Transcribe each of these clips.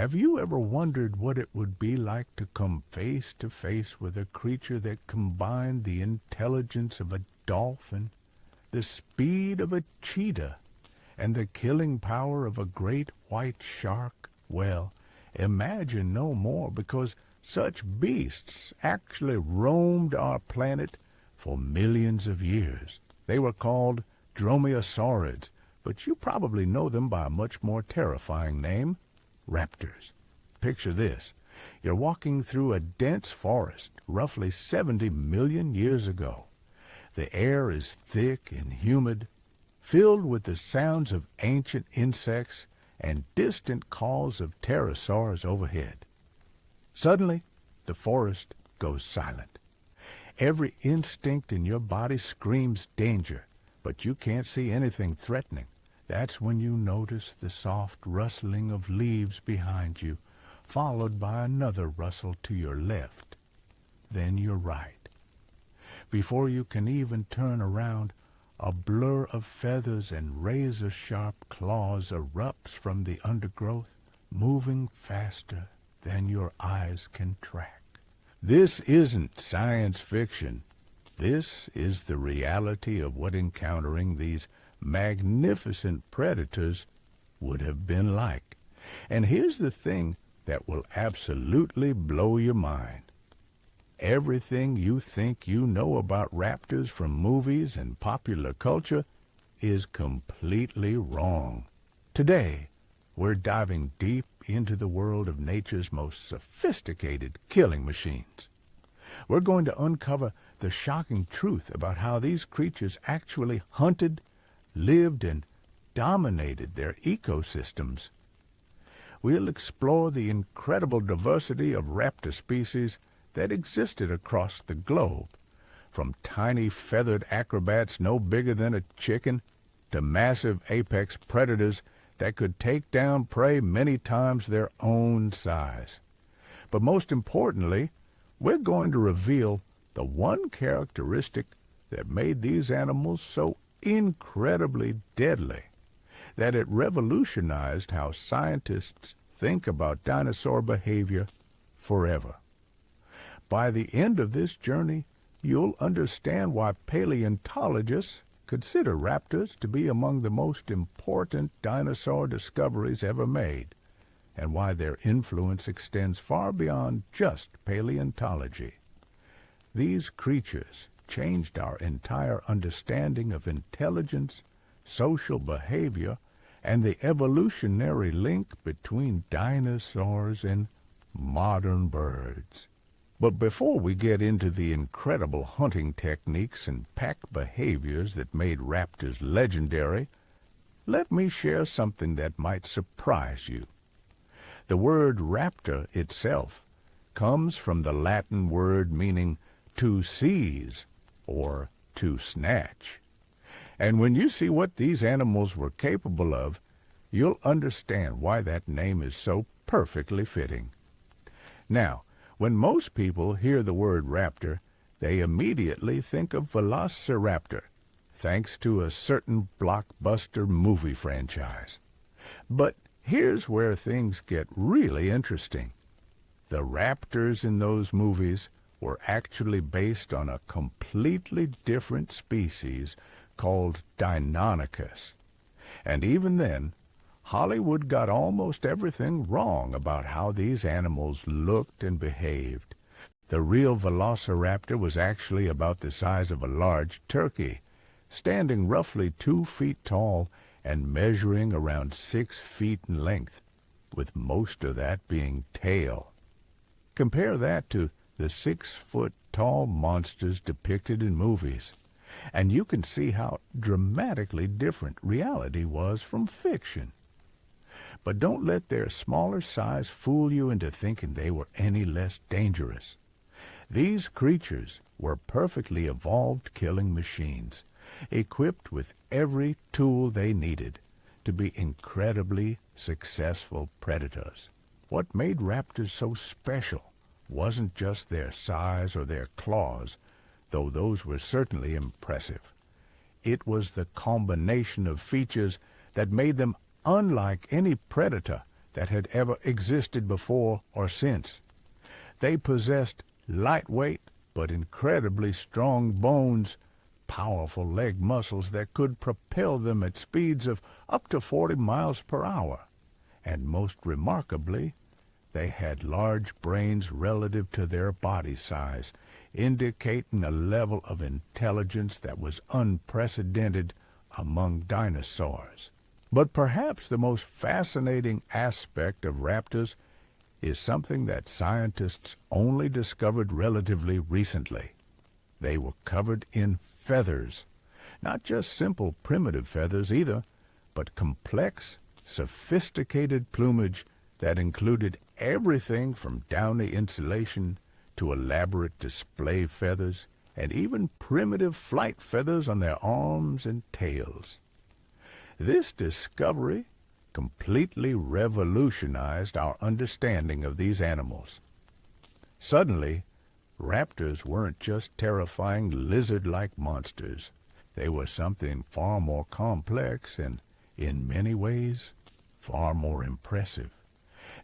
Have you ever wondered what it would be like to come face to face with a creature that combined the intelligence of a dolphin, the speed of a cheetah, and the killing power of a great white shark? Well, imagine no more, because such beasts actually roamed our planet for millions of years. They were called dromaeosaurs, but you probably know them by a much more terrifying name: raptors. Picture this. You're walking through a dense forest roughly 70 million years ago. The air is thick and humid, filled with the sounds of ancient insects and distant calls of pterosaurs overhead. Suddenly, the forest goes silent. Every instinct in your body screams danger, but you can't see anything threatening. That's when you notice the soft rustling of leaves behind you, followed by another rustle to your left. Then you're right. Before you can even turn around, a blur of feathers and razor-sharp claws erupts from the undergrowth, moving faster than your eyes can track. This isn't science fiction. This is the reality of what encountering these magnificent predators would have been like. And here's the thing that will absolutely blow your mind. Everything you think you know about raptors from movies and popular culture is completely wrong. Today, we're diving deep into the world of nature's most sophisticated killing machines. We're going to uncover the shocking truth about how these creatures actually hunted, lived, and dominated their ecosystems. We'll explore the incredible diversity of raptor species that existed across the globe, from tiny feathered acrobats no bigger than a chicken to massive apex predators that could take down prey many times their own size. But most importantly, we're going to reveal the one characteristic that made these animals so incredibly deadly, that it revolutionized how scientists think about dinosaur behavior forever. By the end of this journey, you'll understand why paleontologists consider raptors to be among the most important dinosaur discoveries ever made, and why their influence extends far beyond just paleontology. These creatures changed our entire understanding of intelligence, social behavior, and the evolutionary link between dinosaurs and modern birds. But before we get into the incredible hunting techniques and pack behaviors that made raptors legendary, let me share something that might surprise you. The word raptor itself comes from the Latin word meaning to seize or to snatch. And when you see what these animals were capable of, you'll understand why that name is so perfectly fitting. Now, when most people hear the word raptor, they immediately think of Velociraptor, thanks to a certain blockbuster movie franchise. But here's where things get really interesting. The raptors in those movies were actually based on a completely different species called Deinonychus. And even then, Hollywood got almost everything wrong about how these animals looked and behaved. The real Velociraptor was actually about the size of a large turkey, standing roughly 2 feet tall and measuring around 6 feet in length, with most of that being tail. Compare that to the 6-foot-tall monsters depicted in movies, and you can see how dramatically different reality was from fiction. But don't let their smaller size fool you into thinking they were any less dangerous. These creatures were perfectly evolved killing machines, equipped with every tool they needed to be incredibly successful predators. What made raptors so special wasn't just their size or their claws, though those were certainly impressive. It was the combination of features that made them unlike any predator that had ever existed before or since. They possessed lightweight but incredibly strong bones, powerful leg muscles that could propel them at speeds of up to 40 miles per hour, and most remarkably, they had large brains relative to their body size, indicating a level of intelligence that was unprecedented among dinosaurs. But perhaps the most fascinating aspect of raptors is something that scientists only discovered relatively recently. They were covered in feathers, not just simple primitive feathers either, but complex, sophisticated plumage that included everything from downy insulation to elaborate display feathers and even primitive flight feathers on their arms and tails. This discovery completely revolutionized our understanding of these animals. Suddenly, raptors weren't just terrifying lizard-like monsters. They were something far more complex and, in many ways, far more impressive.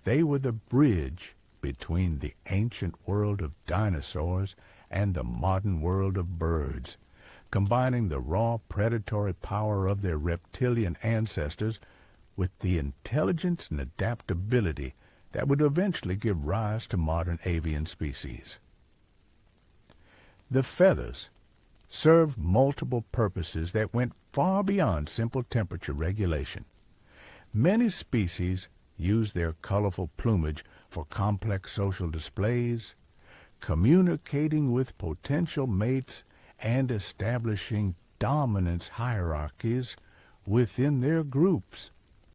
They were the bridge between the ancient world of dinosaurs and the modern world of birds, combining the raw predatory power of their reptilian ancestors with the intelligence and adaptability that would eventually give rise to modern avian species. The feathers served multiple purposes that went far beyond simple temperature regulation. Many species use their colorful plumage for complex social displays, communicating with potential mates, and establishing dominance hierarchies within their groups.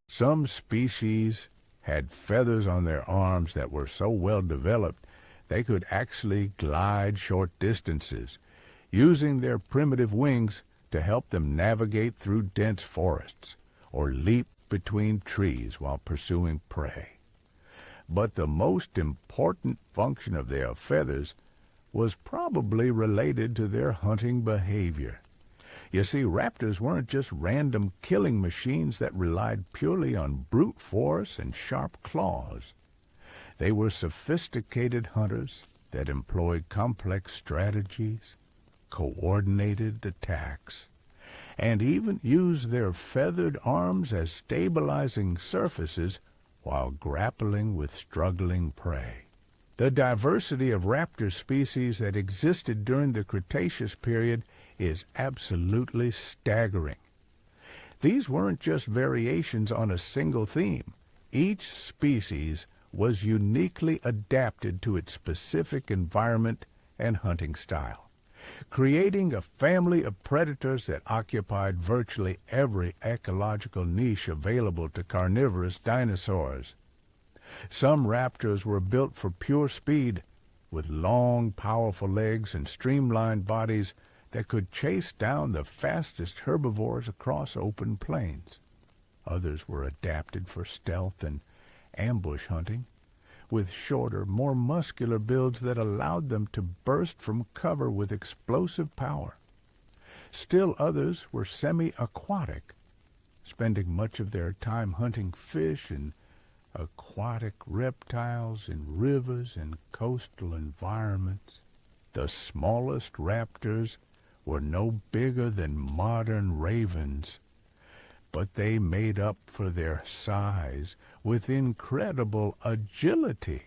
Some species had feathers on their arms that were so well developed they could actually glide short distances, using their primitive wings to help them navigate through dense forests or leap between trees while pursuing prey. But the most important function of their feathers was probably related to their hunting behavior. You see, raptors weren't just random killing machines that relied purely on brute force and sharp claws. They were sophisticated hunters that employed complex strategies, coordinated attacks, and even used their feathered arms as stabilizing surfaces while grappling with struggling prey. The diversity of raptor species that existed during the Cretaceous period is absolutely staggering. These weren't just variations on a single theme. Each species was uniquely adapted to its specific environment and hunting style, creating a family of predators that occupied virtually every ecological niche available to carnivorous dinosaurs. Some raptors were built for pure speed, with long, powerful legs and streamlined bodies that could chase down the fastest herbivores across open plains. Others were adapted for stealth and ambush hunting, with shorter, more muscular builds that allowed them to burst from cover with explosive power. Still others were semi-aquatic, spending much of their time hunting fish and aquatic reptiles in rivers and coastal environments. The smallest raptors were no bigger than modern ravens, but they made up for their size with incredible agility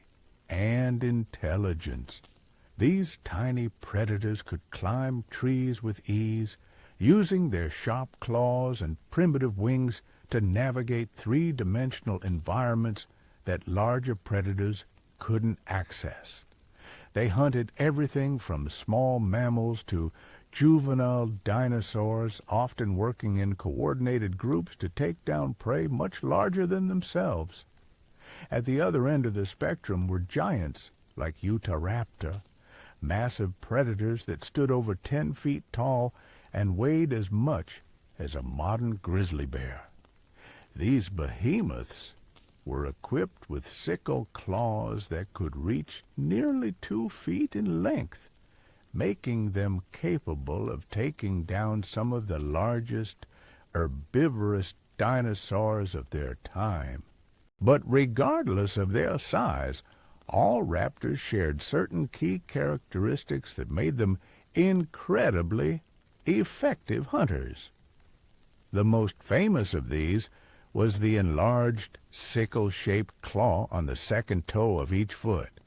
and intelligence. These tiny predators could climb trees with ease, using their sharp claws and primitive wings to navigate three-dimensional environments that larger predators couldn't access. They hunted everything from small mammals to juvenile dinosaurs, often working in coordinated groups to take down prey much larger than themselves. At the other end of the spectrum were giants like Utahraptor, massive predators that stood over 10 feet tall and weighed as much as a modern grizzly bear. These behemoths were equipped with sickle claws that could reach nearly 2 feet in length, making them capable of taking down some of the largest herbivorous dinosaurs of their time. But regardless of their size, all raptors shared certain key characteristics that made them incredibly effective hunters. The most famous of these was the enlarged sickle-shaped claw on the second toe of each foot.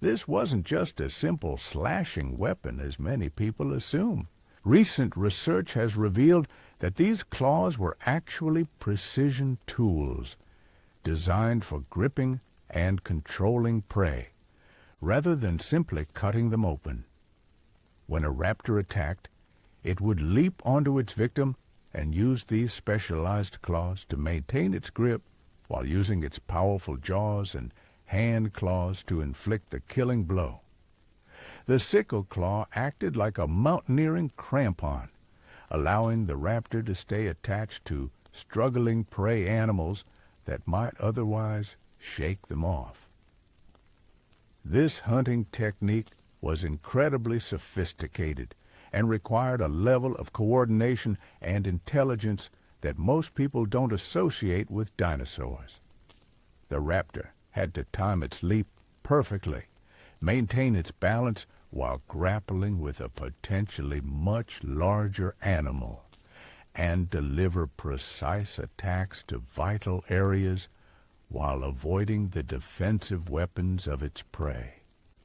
This wasn't just a simple slashing weapon as many people assume. Recent research has revealed that these claws were actually precision tools designed for gripping and controlling prey, rather than simply cutting them open. When a raptor attacked, it would leap onto its victim and use these specialized claws to maintain its grip while using its powerful jaws and hand claws to inflict the killing blow. The sickle claw acted like a mountaineering crampon, allowing the raptor to stay attached to struggling prey animals that might otherwise shake them off. This hunting technique was incredibly sophisticated and required a level of coordination and intelligence that most people don't associate with dinosaurs. The raptor had to time its leap perfectly, maintain its balance while grappling with a potentially much larger animal, and deliver precise attacks to vital areas while avoiding the defensive weapons of its prey.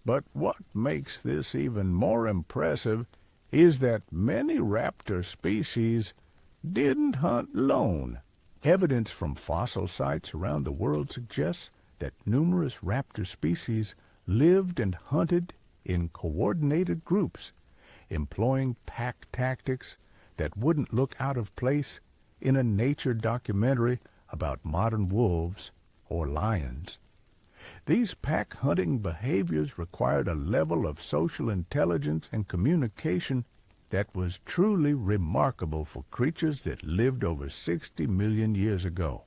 But what makes this even more impressive is that many raptor species didn't hunt alone. Evidence from fossil sites around the world suggests that numerous raptor species lived and hunted in coordinated groups, employing pack tactics that wouldn't look out of place in a nature documentary about modern wolves or lions. These pack hunting behaviors required a level of social intelligence and communication that was truly remarkable for creatures that lived over 60 million years ago.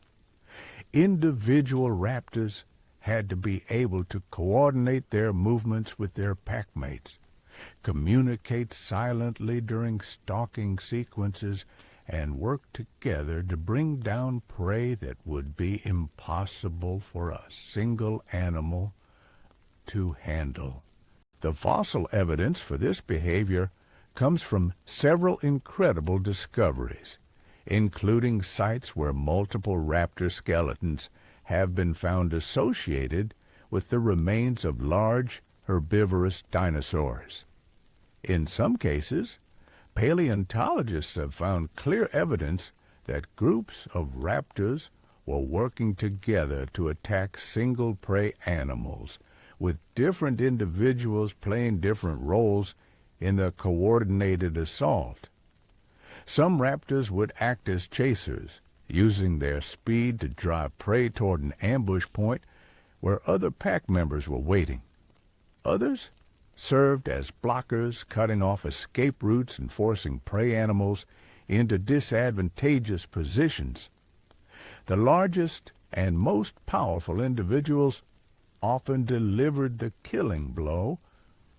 Individual raptors had to be able to coordinate their movements with their packmates, communicate silently during stalking sequences, and work together to bring down prey that would be impossible for a single animal to handle. The fossil evidence for this behavior comes from several incredible discoveries, including sites where multiple raptor skeletons have been found associated with the remains of large herbivorous dinosaurs. In some cases, paleontologists have found clear evidence that groups of raptors were working together to attack single prey animals, with different individuals playing different roles in the coordinated assault. Some raptors would act as chasers, using their speed to drive prey toward an ambush point where other pack members were waiting. Others served as blockers, cutting off escape routes and forcing prey animals into disadvantageous positions. The largest and most powerful individuals often delivered the killing blow,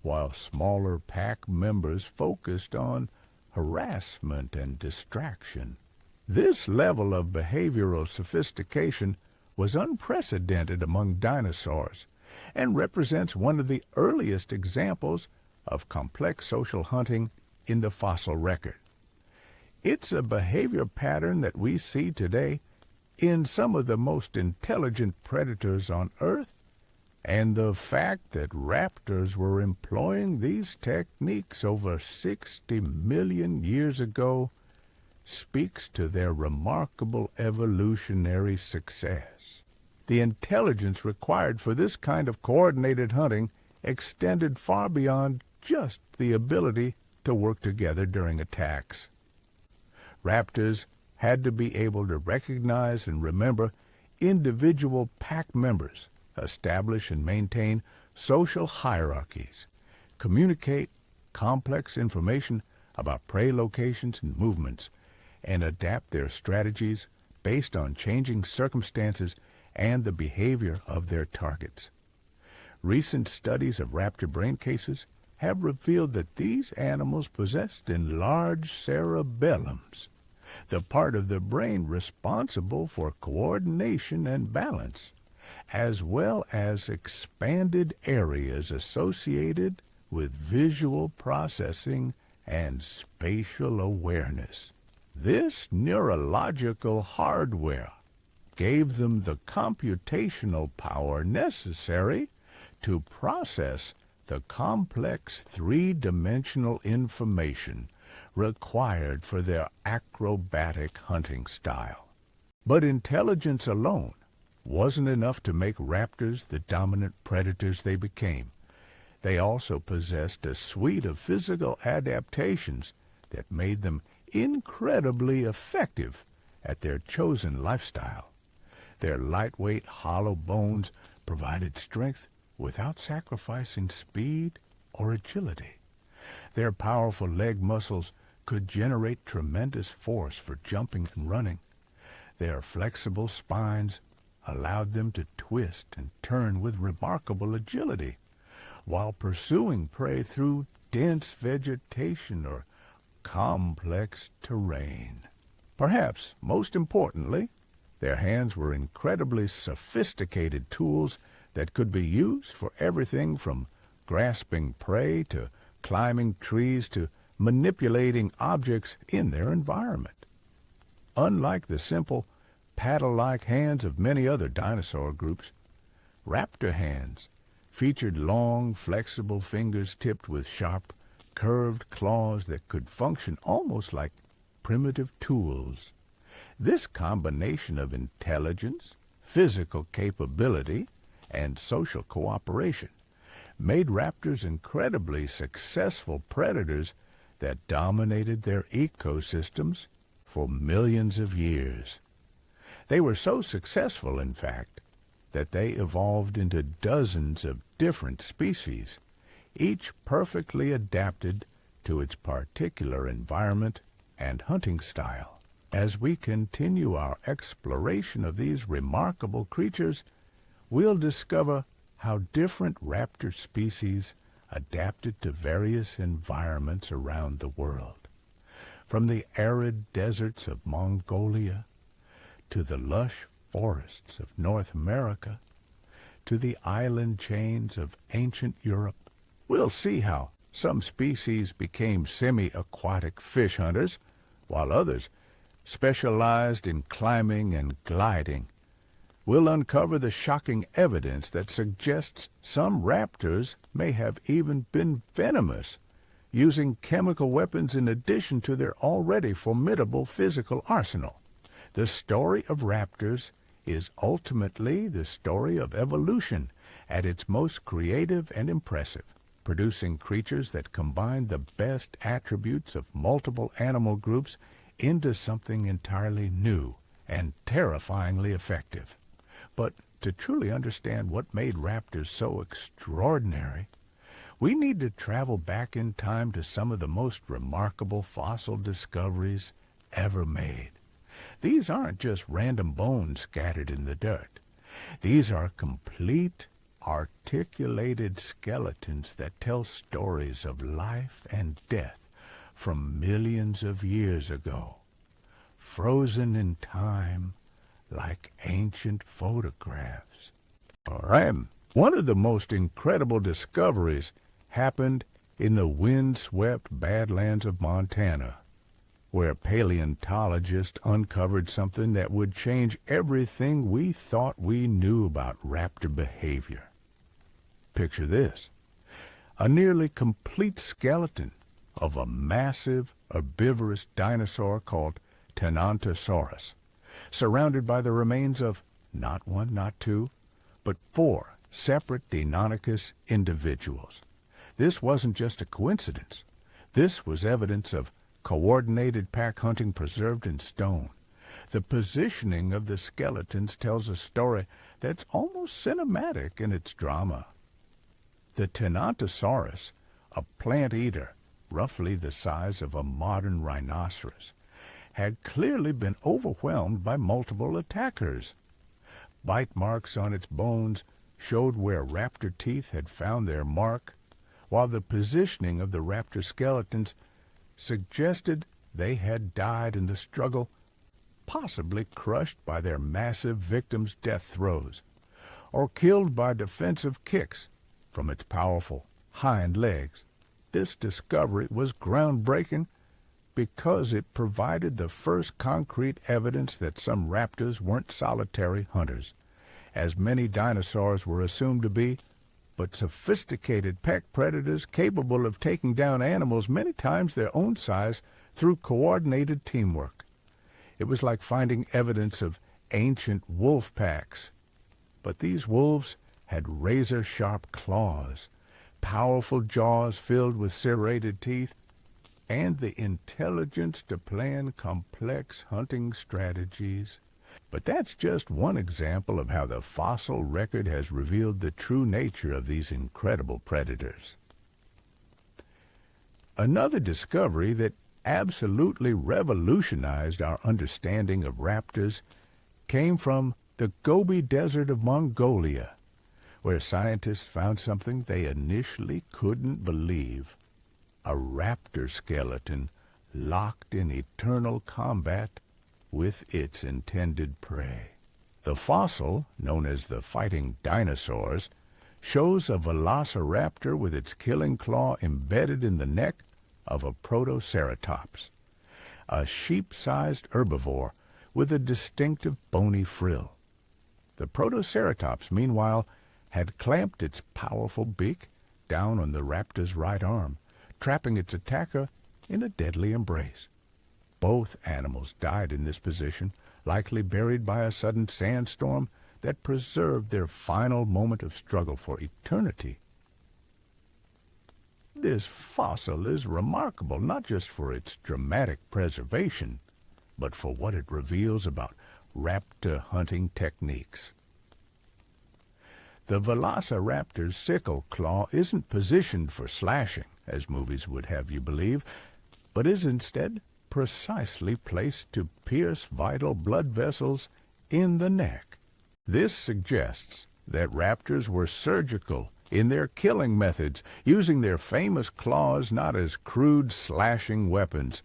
while smaller pack members focused on harassment and distraction. This level of behavioral sophistication was unprecedented among dinosaurs and represents one of the earliest examples of complex social hunting in the fossil record. It's a behavior pattern that we see today in some of the most intelligent predators on Earth, and the fact that raptors were employing these techniques over 60 million years ago speaks to their remarkable evolutionary success. The intelligence required for this kind of coordinated hunting extended far beyond just the ability to work together during attacks. Raptors had to be able to recognize and remember individual pack members, establish and maintain social hierarchies, communicate complex information about prey locations and movements, and adapt their strategies based on changing circumstances and the behavior of their targets. Recent studies of raptor brain cases have revealed that these animals possessed enlarged cerebellums, the part of the brain responsible for coordination and balance, as well as expanded areas associated with visual processing and spatial awareness. This neurological hardware gave them the computational power necessary to process the complex three-dimensional information required for their acrobatic hunting style. But intelligence alone wasn't enough to make raptors the dominant predators they became. They also possessed a suite of physical adaptations that made them incredibly effective at their chosen lifestyle. Their lightweight, hollow bones provided strength without sacrificing speed or agility. Their powerful leg muscles could generate tremendous force for jumping and running. Their flexible spines allowed them to twist and turn with remarkable agility while pursuing prey through dense vegetation or complex terrain. Perhaps most importantly, their hands were incredibly sophisticated tools that could be used for everything from grasping prey to climbing trees to manipulating objects in their environment. Unlike the simple paddle-like hands of many other dinosaur groups, raptor hands featured long, flexible fingers tipped with sharp, curved claws that could function almost like primitive tools. This combination of intelligence, physical capability, and social cooperation made raptors incredibly successful predators that dominated their ecosystems for millions of years. They were so successful, in fact, that they evolved into dozens of different species, each perfectly adapted to its particular environment and hunting style. As we continue our exploration of these remarkable creatures, we'll discover how different raptor species adapted to various environments around the world. From the arid deserts of Mongolia to the lush forests of North America to the island chains of ancient Europe, we'll see how some species became semi-aquatic fish hunters, while others specialized in climbing and gliding. We'll uncover the shocking evidence that suggests some raptors may have even been venomous, using chemical weapons in addition to their already formidable physical arsenal. The story of raptors is ultimately the story of evolution at its most creative and impressive, producing creatures that combine the best attributes of multiple animal groups into something entirely new and terrifyingly effective. But to truly understand what made raptors so extraordinary, we need to travel back in time to some of the most remarkable fossil discoveries ever made. These aren't just random bones scattered in the dirt. These are complete, articulated skeletons that tell stories of life and death from millions of years ago, frozen in time like ancient photographs. All right. One of the most incredible discoveries happened in the wind-swept badlands of Montana, where paleontologists uncovered something that would change everything we thought we knew about raptor behavior. Picture this: a nearly complete skeleton of a massive herbivorous dinosaur called Deinonychus, surrounded by the remains of not one, not two, but 4 separate Deinonychus individuals. This wasn't just a coincidence. This was evidence of coordinated pack hunting preserved in stone. The positioning of the skeletons tells a story that's almost cinematic in its drama. The Deinonychus, a plant eater roughly the size of a modern rhinoceros, had clearly been overwhelmed by multiple attackers. Bite marks on its bones showed where raptor teeth had found their mark, while the positioning of the raptor skeletons suggested they had died in the struggle, possibly crushed by their massive victims' death throes, or killed by defensive kicks from its powerful hind legs. This discovery was groundbreaking because it provided the first concrete evidence that some raptors weren't solitary hunters, as many dinosaurs were assumed to be, but sophisticated pack predators capable of taking down animals many times their own size through coordinated teamwork. It was like finding evidence of ancient wolf packs. But these wolves had razor-sharp claws, powerful jaws filled with serrated teeth, and the intelligence to plan complex hunting strategies. But that's just one example of how the fossil record has revealed the true nature of these incredible predators. Another discovery that absolutely revolutionized our understanding of raptors came from the Gobi Desert of Mongolia, where scientists found something they initially couldn't believe: a raptor skeleton locked in eternal combat with its intended prey. The fossil, known as the fighting dinosaurs, shows a Velociraptor with its killing claw embedded in the neck of a Protoceratops, a sheep-sized herbivore with a distinctive bony frill. The Protoceratops, meanwhile, had clamped its powerful beak down on the raptor's right arm, trapping its attacker in a deadly embrace. Both animals died in this position, likely buried by a sudden sandstorm that preserved their final moment of struggle for eternity. This fossil is remarkable not just for its dramatic preservation, but for what it reveals about raptor hunting techniques. The Velociraptor's sickle claw isn't positioned for slashing, as movies would have you believe, but is instead precisely placed to pierce vital blood vessels in the neck. This suggests that raptors were surgical in their killing methods, using their famous claws not as crude slashing weapons,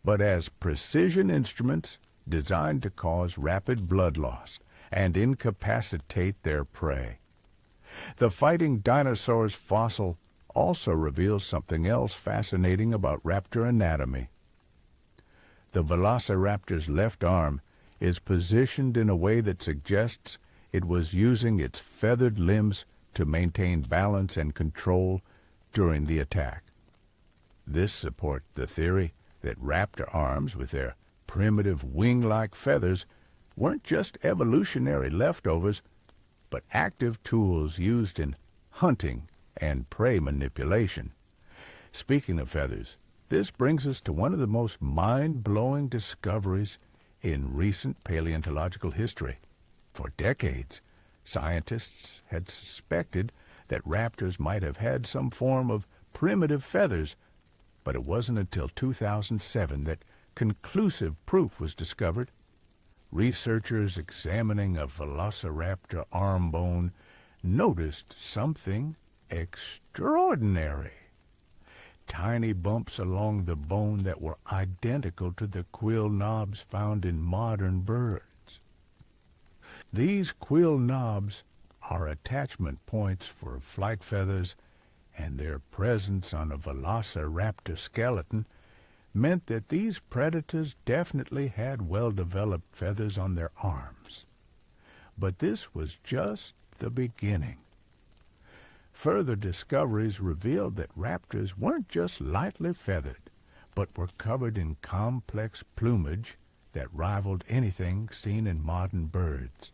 but as precision instruments designed to cause rapid blood loss and incapacitate their prey. The fighting dinosaurs fossil also reveals something else fascinating about raptor anatomy. The Velociraptor's left arm is positioned in a way that suggests it was using its feathered limbs to maintain balance and control during the attack. This supports the theory that raptor arms, with their primitive wing-like feathers, weren't just evolutionary leftovers, but active tools used in hunting and prey manipulation. Speaking of feathers, this brings us to one of the most mind-blowing discoveries in recent paleontological history. For decades, scientists had suspected that raptors might have had some form of primitive feathers, but it wasn't until 2007 that conclusive proof was discovered. Researchers examining a Velociraptor arm bone noticed something extraordinary. Tiny bumps along the bone that were identical to the quill knobs found in modern birds. These quill knobs are attachment points for flight feathers, and their presence on a Velociraptor skeleton meant that these predators definitely had well-developed feathers on their arms. But this was just the beginning. Further discoveries revealed that raptors weren't just lightly feathered, but were covered in complex plumage that rivaled anything seen in modern birds.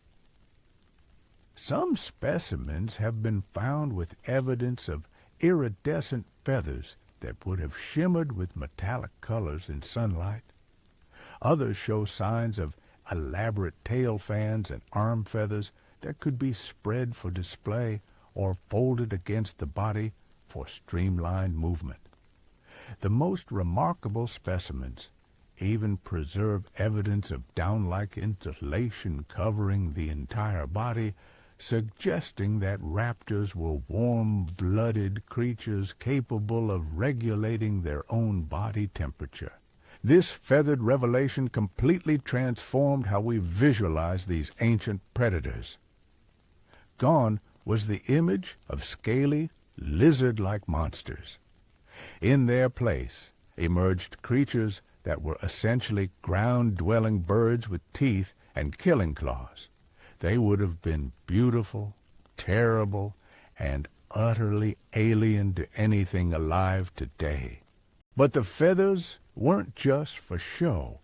Some specimens have been found with evidence of iridescent feathers that would have shimmered with metallic colors in sunlight. Others show signs of elaborate tail fans and arm feathers that could be spread for display or folded against the body for streamlined movement. The most remarkable specimens even preserve evidence of down-like insulation covering the entire body, suggesting that raptors were warm-blooded creatures capable of regulating their own body temperature. This feathered revelation completely transformed how we visualize these ancient predators. Gone was the image of scaly, lizard-like monsters. In their place emerged creatures that were essentially ground-dwelling birds with teeth and killing claws. They would have been beautiful, terrible, and utterly alien to anything alive today. But the feathers weren't just for show.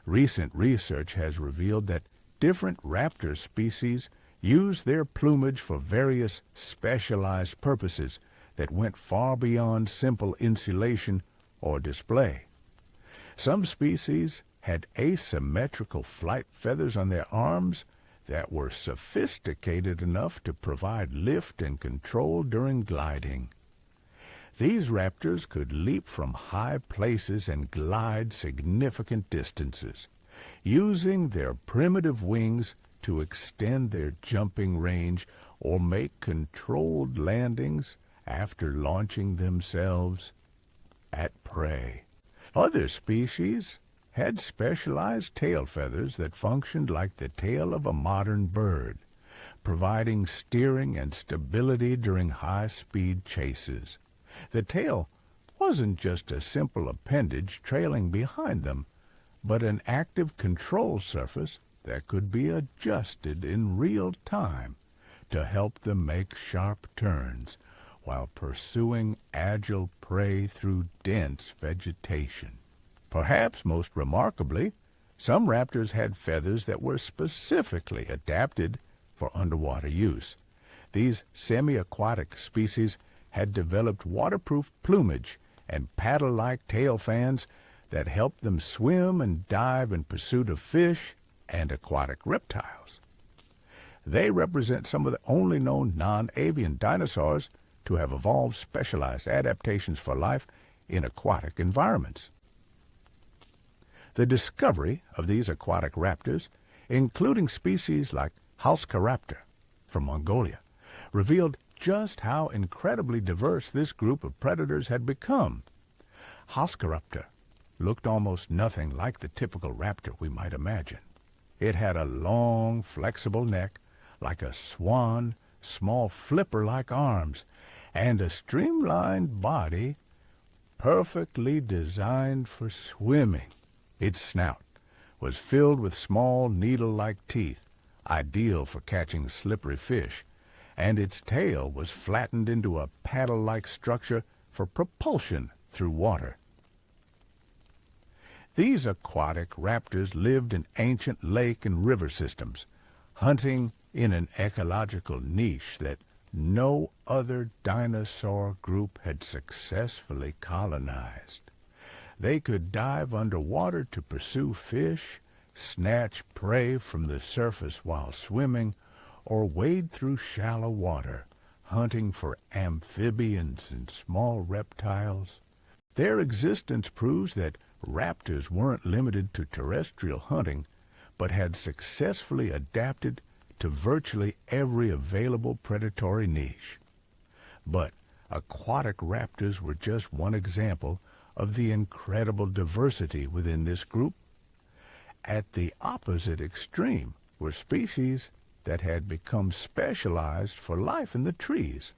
Recent research has revealed that different raptor species use their plumage for various specialized purposes that went far beyond simple insulation or display. Some species had asymmetrical flight feathers on their arms that were sophisticated enough to provide lift and control during gliding. These raptors could leap from high places and glide significant distances, using their primitive wings to extend their jumping range or make controlled landings after launching themselves at prey. Other species had specialized tail feathers that functioned like the tail of a modern bird, providing steering and stability during high-speed chases. The tail wasn't just a simple appendage trailing behind them, but an active control surface that could be adjusted in real time to help them make sharp turns while pursuing agile prey through dense vegetation. Perhaps most remarkably, some raptors had feathers that were specifically adapted for underwater use. These semi-aquatic species had developed waterproof plumage and paddle-like tail fans that helped them swim and dive in pursuit of fish and aquatic reptiles. They represent some of the only known non-avian dinosaurs to have evolved specialized adaptations for life in aquatic environments. The discovery of these aquatic raptors, including species like Utahraptor from Mongolia, revealed just how incredibly diverse this group of predators had become. Utahraptor looked almost nothing like the typical raptor we might imagine. It had a long, flexible neck, like a swan, small flipper-like arms, and a streamlined body perfectly designed for swimming. Its snout was filled with small needle-like teeth, ideal for catching slippery fish, and its tail was flattened into a paddle-like structure for propulsion through water. These aquatic raptors lived in ancient lake and river systems, hunting in an ecological niche that no other dinosaur group had successfully colonized. They could dive underwater to pursue fish, snatch prey from the surface while swimming, or wade through shallow water, hunting for amphibians and small reptiles. Their existence proves that raptors weren't limited to terrestrial hunting, but had successfully adapted to virtually every available predatory niche. But aquatic raptors were just one example of the incredible diversity within this group. At the opposite extreme were species that had become specialized for life in the trees.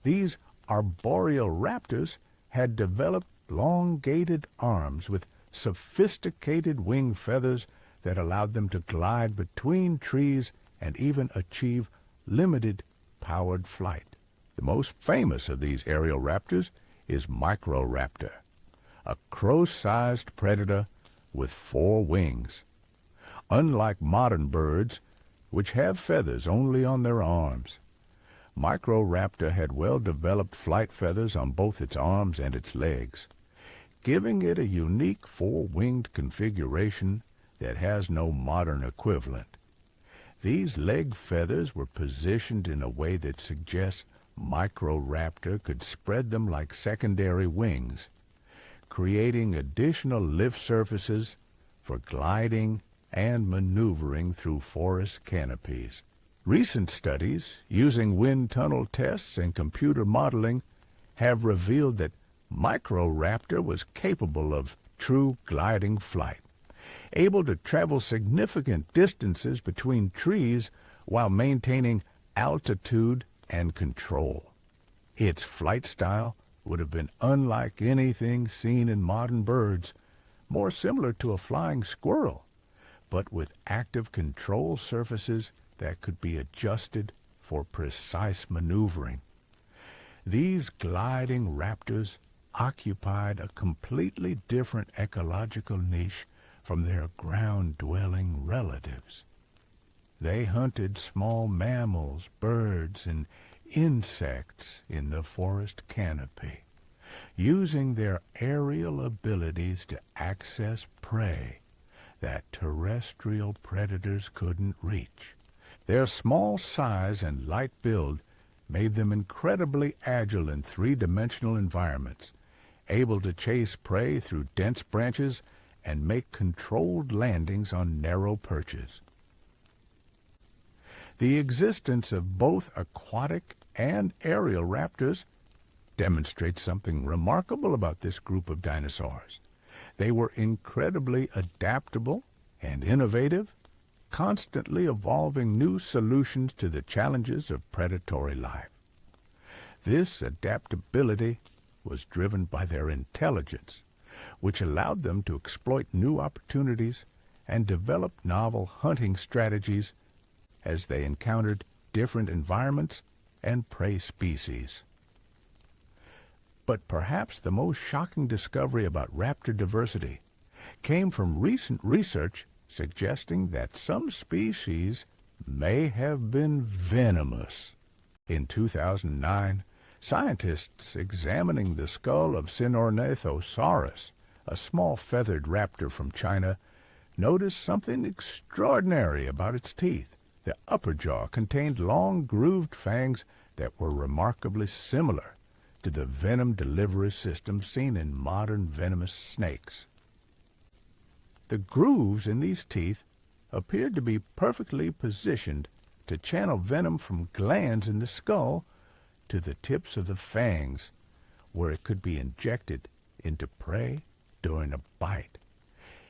These arboreal raptors had developed elongated arms with sophisticated wing feathers that allowed them to glide between trees and even achieve limited powered flight. The most famous of these aerial raptors is Microraptor, a crow-sized predator with 4 wings. Unlike modern birds, which have feathers only on their arms, Microraptor had well-developed flight feathers on both its arms and its legs, giving it a unique 4-winged configuration that has no modern equivalent. These leg feathers were positioned in a way that suggests Microraptor could spread them like secondary wings, creating additional lift surfaces for gliding and maneuvering through forest canopies. Recent studies using wind tunnel tests and computer modeling have revealed that Microraptor was capable of true gliding flight, able to travel significant distances between trees while maintaining altitude and control. Its flight style would have been unlike anything seen in modern birds, more similar to a flying squirrel, but with active control surfaces that could be adjusted for precise maneuvering. These gliding raptors occupied a completely different ecological niche from their ground-dwelling relatives. They hunted small mammals, birds, and insects in the forest canopy, using their aerial abilities to access prey that terrestrial predators couldn't reach. Their small size and light build made them incredibly agile in three-dimensional environments, able to chase prey through dense branches and make controlled landings on narrow perches. The existence of both aquatic and aerial raptors demonstrates something remarkable about this group of dinosaurs. They were incredibly adaptable and innovative, constantly evolving new solutions to the challenges of predatory life. This adaptability was driven by their intelligence, which allowed them to exploit new opportunities and develop novel hunting strategies as they encountered different environments and prey species. But perhaps the most shocking discovery about raptor diversity came from recent research suggesting that some species may have been venomous. In 2009, scientists examining the skull of Deinonychus, a small feathered raptor from China, noticed something extraordinary about its teeth. The upper jaw contained long grooved fangs that were remarkably similar to the venom delivery system seen in modern venomous snakes. The grooves in these teeth appeared to be perfectly positioned to channel venom from glands in the skull to the tips of the fangs, where it could be injected into prey during a bite.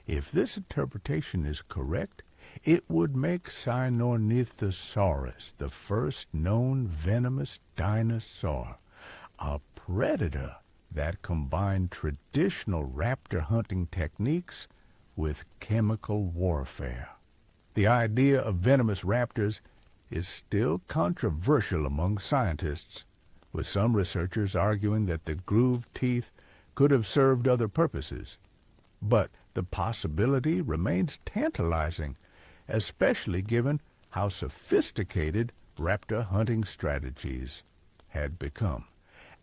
If this interpretation is correct, it would make Deinonychus the first known venomous dinosaur, a predator that combined traditional raptor hunting techniques with chemical warfare. The idea of venomous raptors is still controversial among scientists, with some researchers arguing that the grooved teeth could have served other purposes. But the possibility remains tantalizing, especially given how sophisticated raptor hunting strategies had become.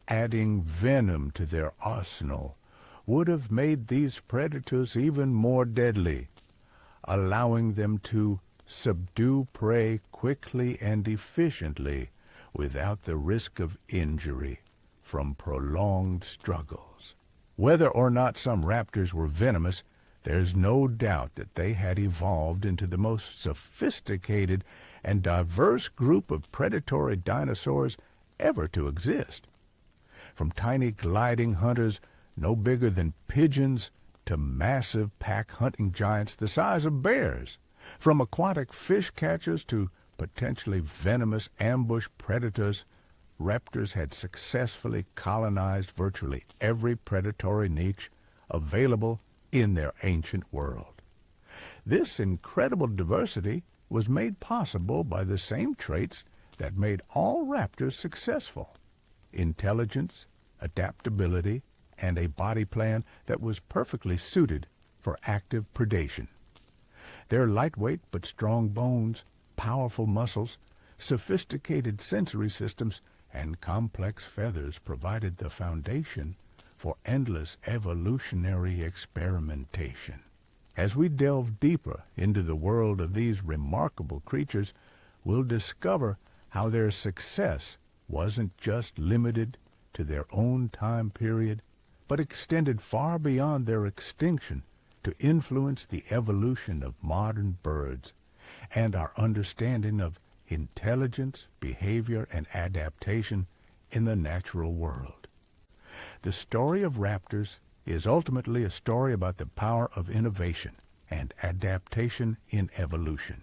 Adding venom to their arsenal would have made these predators even more deadly, allowing them to subdue prey quickly and efficiently without the risk of injury from prolonged struggles. Whether or not some raptors were venomous, there's no doubt that they had evolved into the most sophisticated and diverse group of predatory dinosaurs ever to exist. From tiny gliding hunters no bigger than pigeons to massive pack hunting giants the size of bears, from aquatic fish catchers to potentially venomous ambush predators, raptors had successfully colonized virtually every predatory niche available in their ancient world. This incredible diversity was made possible by the same traits that made all raptors successful: intelligence, adaptability, and a body plan that was perfectly suited for active predation. Their lightweight but strong bones, powerful muscles, sophisticated sensory systems, and complex feathers provided the foundation for endless evolutionary experimentation. As we delve deeper into the world of these remarkable creatures, we'll discover how their success wasn't just limited to their own time period, but extended far beyond their extinction to influence the evolution of modern birds and our understanding of intelligence, behavior, and adaptation in the natural world. The story of raptors is ultimately a story about the power of innovation and adaptation in evolution.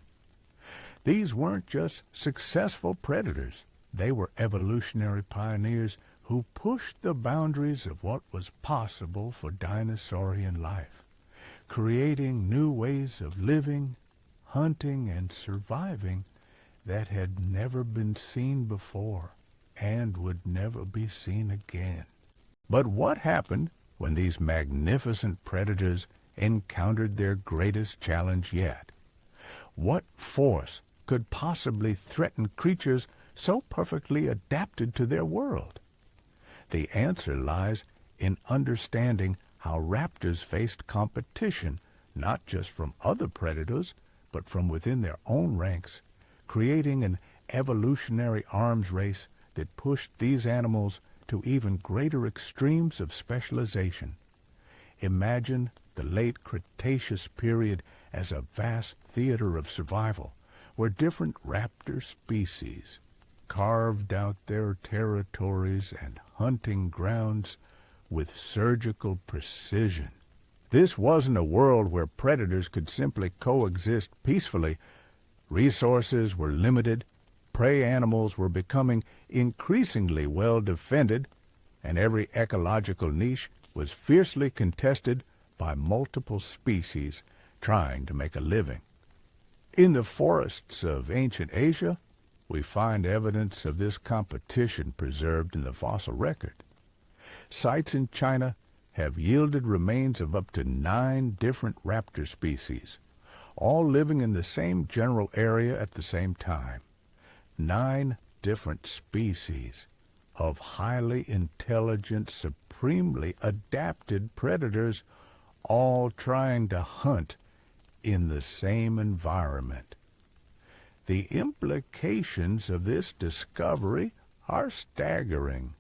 These weren't just successful predators. They were evolutionary pioneers who pushed the boundaries of what was possible for dinosaurian life, creating new ways of living, hunting, and surviving that had never been seen before and would never be seen again. But what happened when these magnificent predators encountered their greatest challenge yet? What force could possibly threaten creatures so perfectly adapted to their world? The answer lies in understanding how raptors faced competition, not just from other predators, but from within their own ranks, creating an evolutionary arms race that pushed these animals to even greater extremes of specialization. Imagine the late Cretaceous period as a vast theater of survival, where different raptor species carved out their territories and hunting grounds with surgical precision. This wasn't a world where predators could simply coexist peacefully. Resources were limited, prey animals were becoming increasingly well defended, and every ecological niche was fiercely contested by multiple species trying to make a living. In the forests of ancient Asia, we find evidence of this competition preserved in the fossil record. Sites in China have yielded remains of up to 9 different raptor species, all living in the same general area at the same time. 9 different species of highly intelligent, supremely adapted predators, all trying to hunt in the same environment. The implications of this discovery are staggering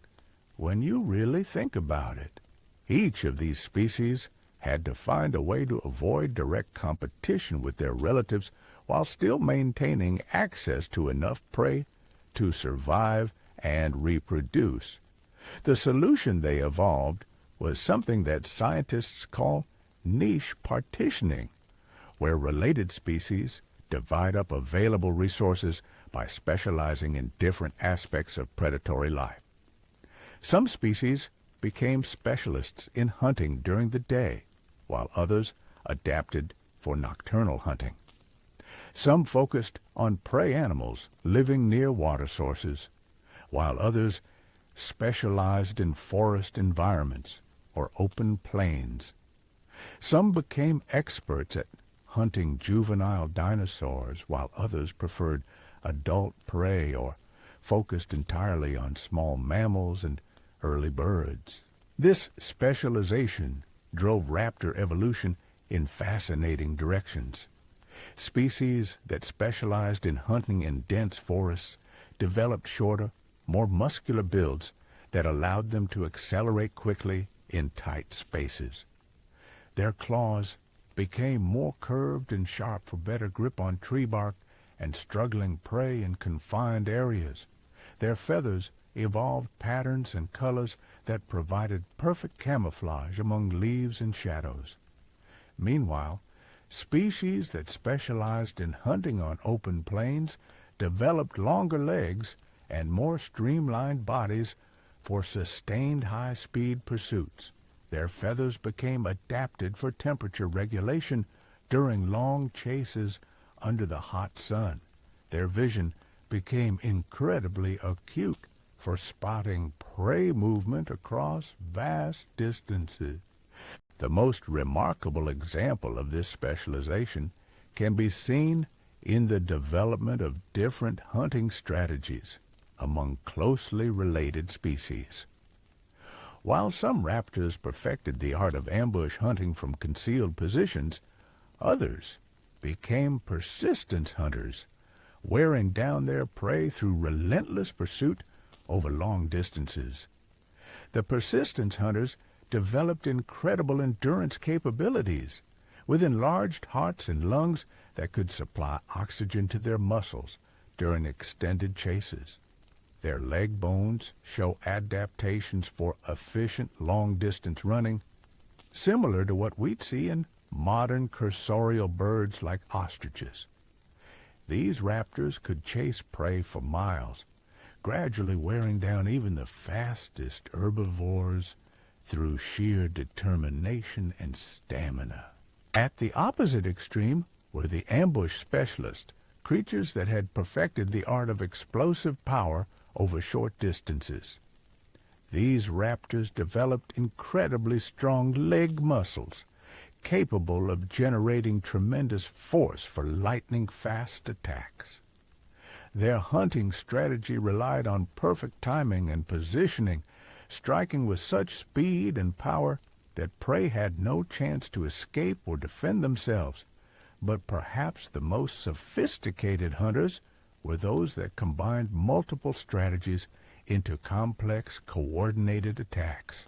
when you really think about it. Each of these species had to find a way to avoid direct competition with their relatives while still maintaining access to enough prey to survive and reproduce. The solution they evolved was something that scientists call niche partitioning, where related species divide up available resources by specializing in different aspects of predatory life. Some species became specialists in hunting during the day, while others adapted for nocturnal hunting. Some focused on prey animals living near water sources, while others specialized in forest environments or open plains. Some became experts at hunting juvenile dinosaurs, while others preferred adult prey or focused entirely on small mammals and early birds. This specialization drove raptor evolution in fascinating directions. Species that specialized in hunting in dense forests developed shorter, more muscular builds that allowed them to accelerate quickly in tight spaces. Their claws became more curved and sharp for better grip on tree bark and struggling prey in confined areas. Their feathers evolved patterns and colors that provided perfect camouflage among leaves and shadows. Meanwhile, species that specialized in hunting on open plains developed longer legs and more streamlined bodies for sustained high-speed pursuits. Their feathers became adapted for temperature regulation during long chases under the hot sun. Their vision became incredibly acute for spotting prey movement across vast distances. The most remarkable example of this specialization can be seen in the development of different hunting strategies among closely related species. While some raptors perfected the art of ambush hunting from concealed positions, others became persistence hunters, wearing down their prey through relentless pursuit over long distances. The persistence hunters developed incredible endurance capabilities, with enlarged hearts and lungs that could supply oxygen to their muscles during extended chases. Their leg bones show adaptations for efficient long-distance running, similar to what we'd see in modern cursorial birds like ostriches. These raptors could chase prey for miles, gradually wearing down even the fastest herbivores through sheer determination and stamina. At the opposite extreme were the ambush specialists, creatures that had perfected the art of explosive power over short distances. These raptors developed incredibly strong leg muscles, capable of generating tremendous force for lightning-fast attacks. Their hunting strategy relied on perfect timing and positioning, striking with such speed and power that prey had no chance to escape or defend themselves. But perhaps the most sophisticated hunters were those that combined multiple strategies into complex, coordinated attacks.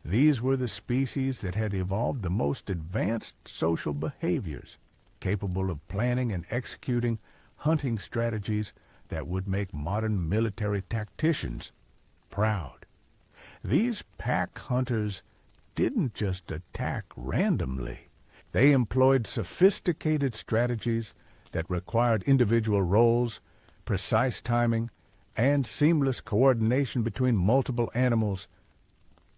These were the species that had evolved the most advanced social behaviors, capable of planning and executing hunting strategies that would make modern military tacticians proud. These pack hunters didn't just attack randomly. They employed sophisticated strategies that required individual roles, precise timing, and seamless coordination between multiple animals.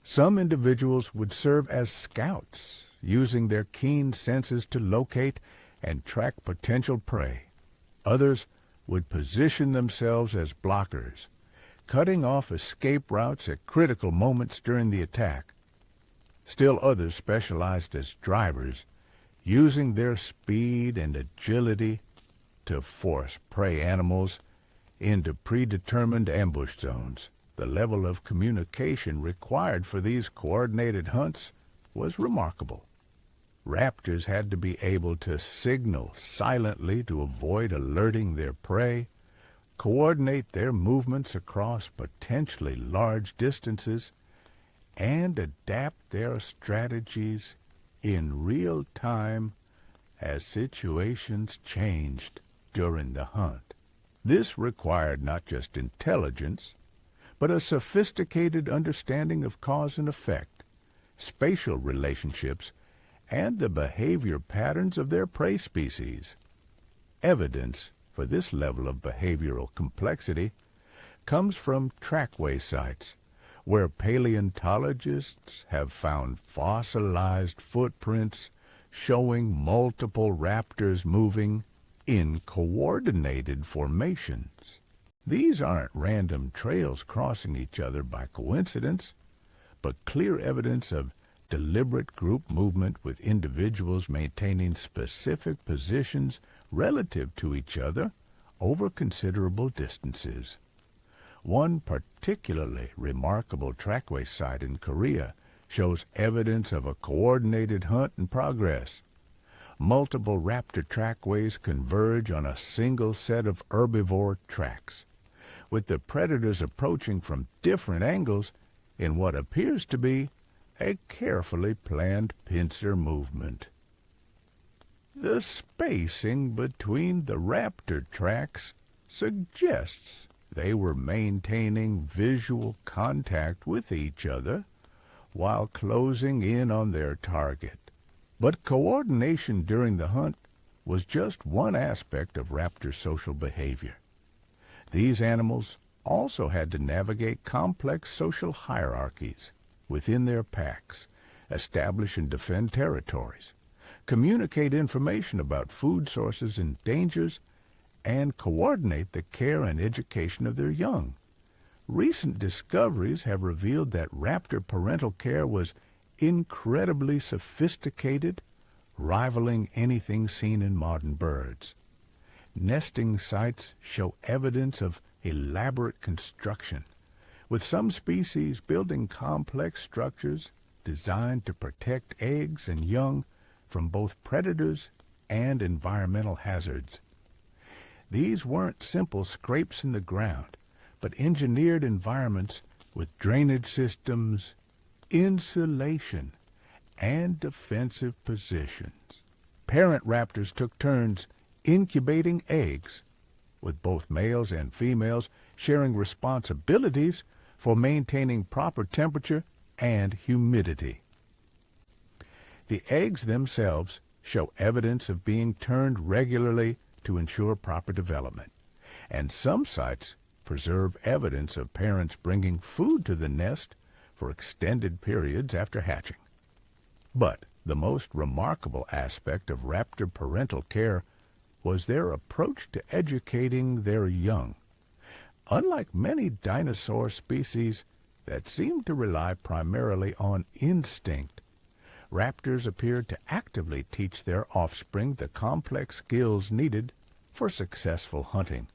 Some individuals would serve as scouts, using their keen senses to locate and track potential prey. Others would position themselves as blockers, cutting off escape routes at critical moments during the attack. Still others specialized as drivers, using their speed and agility to force prey animals into predetermined ambush zones. The level of communication required for these coordinated hunts was remarkable. Raptors had to be able to signal silently to avoid alerting their prey, coordinate their movements across potentially large distances, and adapt their strategies in real time as situations changed during the hunt. This required not just intelligence, but a sophisticated understanding of cause and effect, spatial relationships, and the behavior patterns of their prey species. Evidence for this level of behavioral complexity comes from trackway sites, where paleontologists have found fossilized footprints showing multiple raptors moving in coordinated formations. These aren't random trails crossing each other by coincidence, but clear evidence of deliberate group movement with individuals maintaining specific positions relative to each other over considerable distances. One particularly remarkable trackway site in Korea shows evidence of a coordinated hunt in progress. Multiple raptor trackways converge on a single set of herbivore tracks, with the predators approaching from different angles in what appears to be a carefully planned pincer movement. The spacing between the raptor tracks suggests they were maintaining visual contact with each other while closing in on their target. But coordination during the hunt was just one aspect of raptor social behavior. These animals also had to navigate complex social hierarchies within their packs, establish and defend territories, communicate information about food sources and dangers, and coordinate the care and education of their young. Recent discoveries have revealed that raptor parental care was incredibly sophisticated, rivaling anything seen in modern birds. Nesting sites show evidence of elaborate construction, with some species building complex structures designed to protect eggs and young from both predators and environmental hazards. These weren't simple scrapes in the ground, but engineered environments with drainage systems, insulation, and defensive positions. Parent raptors took turns incubating eggs, with both males and females sharing responsibilities for maintaining proper temperature and humidity. The eggs themselves show evidence of being turned regularly to ensure proper development, and some sites preserve evidence of parents bringing food to the nest for extended periods after hatching. But the most remarkable aspect of raptor parental care was their approach to educating their young. Unlike many dinosaur species that seem to rely primarily on instinct, raptors appeared to actively teach their offspring the complex skills needed for successful hunting.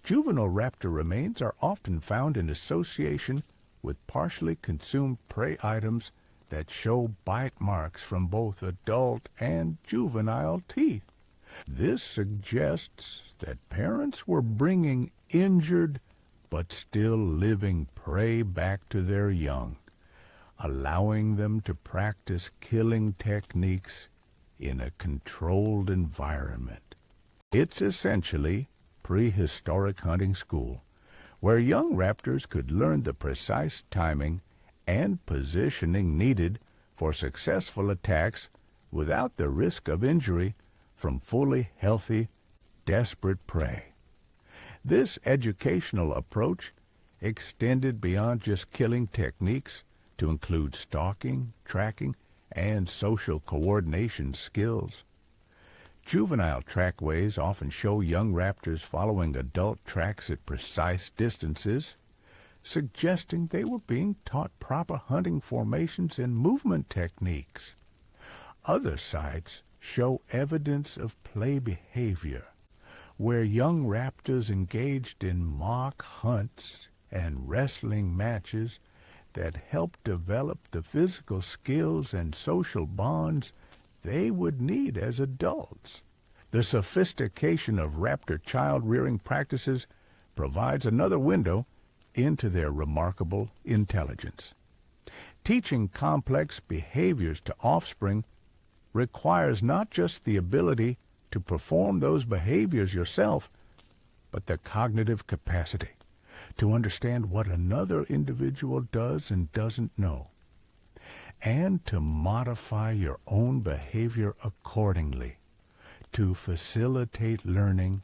Juvenile raptor remains are often found in association with partially consumed prey items that show bite marks from both adult and juvenile teeth. This suggests that parents were bringing injured but still living prey back to their young, allowing them to practice killing techniques in a controlled environment. It's essentially prehistoric hunting school, where young raptors could learn the precise timing and positioning needed for successful attacks without the risk of injury from fully healthy, desperate prey. This educational approach extended beyond just killing techniques to include stalking, tracking, and social coordination skills. Juvenile trackways often show young raptors following adult tracks at precise distances, suggesting they were being taught proper hunting formations and movement techniques. Other sites show evidence of play behavior, where young raptors engaged in mock hunts and wrestling matches that helped develop the physical skills and social bonds they would need as adults. The sophistication of raptor child-rearing practices provides another window into their remarkable intelligence. Teaching complex behaviors to offspring requires not just the ability to perform those behaviors yourself, but the cognitive capacity to understand what another individual does and doesn't know, and to modify your own behavior accordingly to facilitate learning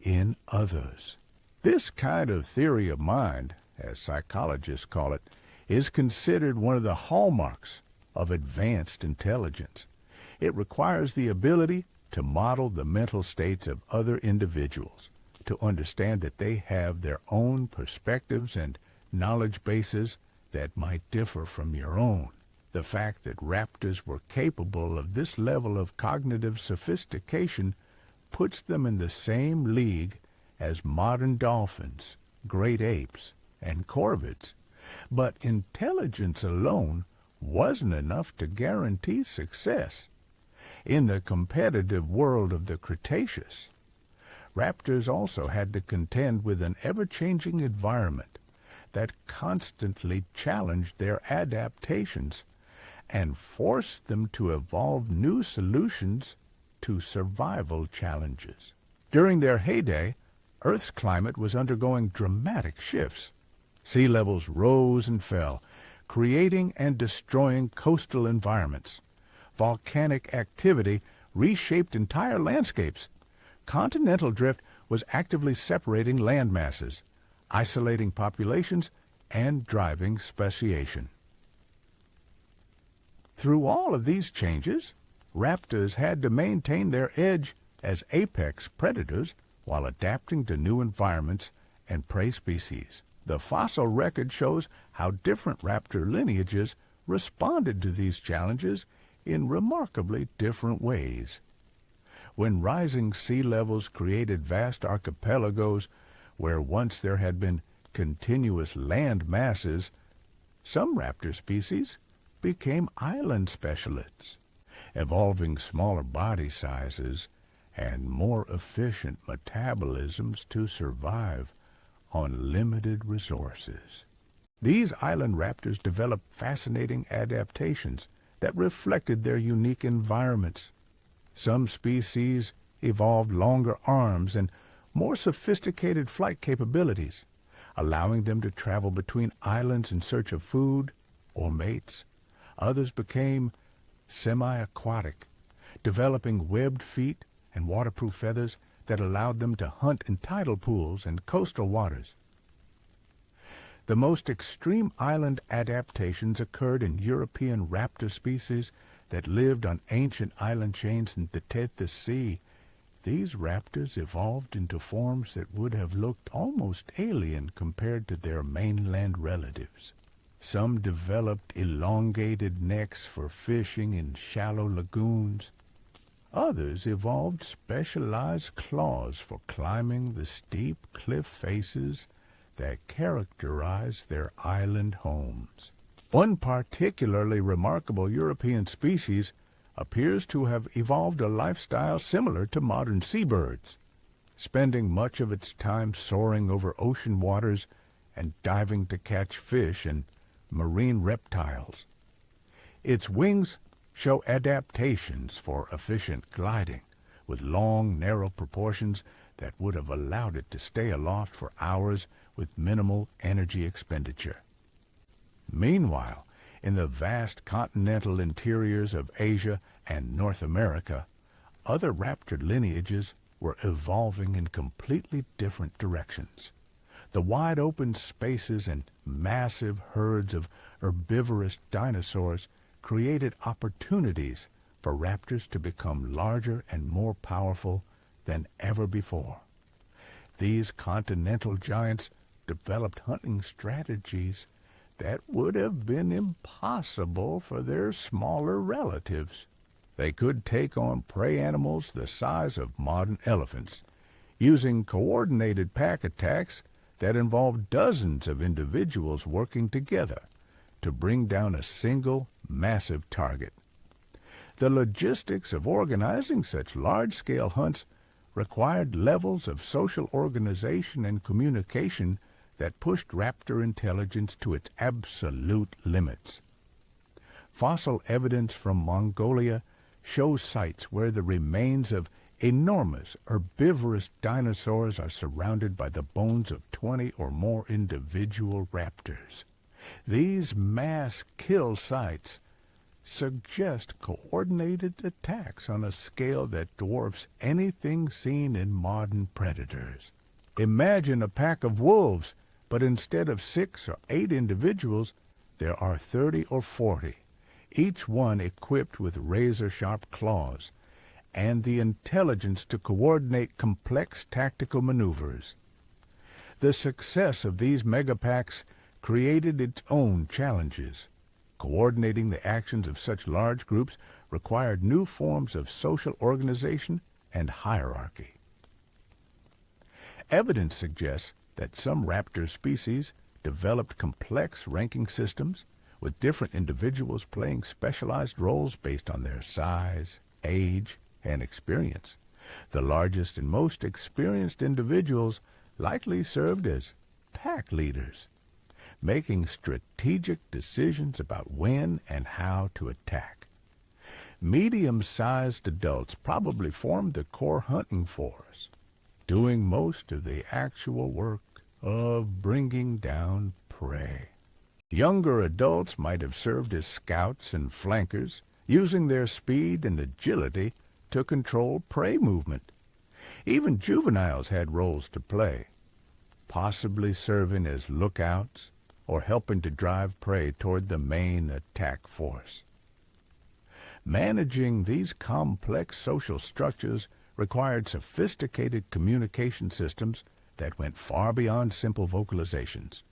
in others. This kind of theory of mind, as psychologists call it, is considered one of the hallmarks of advanced intelligence. It requires the ability to model the mental states of other individuals, to understand that they have their own perspectives and knowledge bases that might differ from your own. The fact that raptors were capable of this level of cognitive sophistication puts them in the same league as modern dolphins, great apes, and corvids. But intelligence alone wasn't enough to guarantee success. In the competitive world of the Cretaceous, raptors also had to contend with an ever-changing environment that constantly challenged their adaptations and forced them to evolve new solutions to survival challenges. During their heyday, Earth's climate was undergoing dramatic shifts. Sea levels rose and fell, creating and destroying coastal environments. Volcanic activity reshaped entire landscapes. Continental drift was actively separating land masses, isolating populations, and driving speciation. Through all of these changes, raptors had to maintain their edge as apex predators while adapting to new environments and prey species. The fossil record shows how different raptor lineages responded to these challenges in remarkably different ways. When rising sea levels created vast archipelagos where once there had been continuous land masses, some raptor species became island specialists, evolving smaller body sizes and more efficient metabolisms to survive on limited resources. These island raptors developed fascinating adaptations that reflected their unique environments. Some species evolved longer arms and more sophisticated flight capabilities, allowing them to travel between islands in search of food or mates. Others became semi-aquatic, developing webbed feet and waterproof feathers that allowed them to hunt in tidal pools and coastal waters. The most extreme island adaptations occurred in European raptor species that lived on ancient island chains in the Tethys Sea. These raptors evolved into forms that would have looked almost alien compared to their mainland relatives. Some developed elongated necks for fishing in shallow lagoons. Others evolved specialized claws for climbing the steep cliff faces that characterize their island homes. One particularly remarkable European species appears to have evolved a lifestyle similar to modern seabirds, spending much of its time soaring over ocean waters and diving to catch fish and marine reptiles. Its wings show adaptations for efficient gliding, with long, narrow proportions that would have allowed it to stay aloft for hours with minimal energy expenditure. Meanwhile, in the vast continental interiors of Asia and North America, other raptor lineages were evolving in completely different directions. The wide-open spaces and massive herds of herbivorous dinosaurs created opportunities for raptors to become larger and more powerful than ever before. These continental giants developed hunting strategies that would have been impossible for their smaller relatives. They could take on prey animals the size of modern elephants, using coordinated pack attacks that involved dozens of individuals working together to bring down a single massive target. The logistics of organizing such large-scale hunts required levels of social organization and communication that pushed raptor intelligence to its absolute limits. Fossil evidence from Mongolia shows sites where the remains of enormous herbivorous dinosaurs are surrounded by the bones of 20 or more individual raptors. These mass kill sites suggest coordinated attacks on a scale that dwarfs anything seen in modern predators. Imagine a pack of wolves, but instead of 6 or 8 individuals, there are 30 or 40, each one equipped with razor-sharp claws and the intelligence to coordinate complex tactical maneuvers. The success of these megapacks created its own challenges. Coordinating the actions of such large groups required new forms of social organization and hierarchy. Evidence suggests that some raptor species developed complex ranking systems, with different individuals playing specialized roles based on their size, age, and experience. The largest and most experienced individuals likely served as pack leaders, making strategic decisions about when and how to attack. Medium-sized adults probably formed the core hunting force, doing most of the actual work of bringing down prey. Younger adults might have served as scouts and flankers, using their speed and agility to control prey movement. Even juveniles had roles to play, possibly serving as lookouts or helping to drive prey toward the main attack force. Managing these complex social structures required sophisticated communication systems that went far beyond simple vocalizations.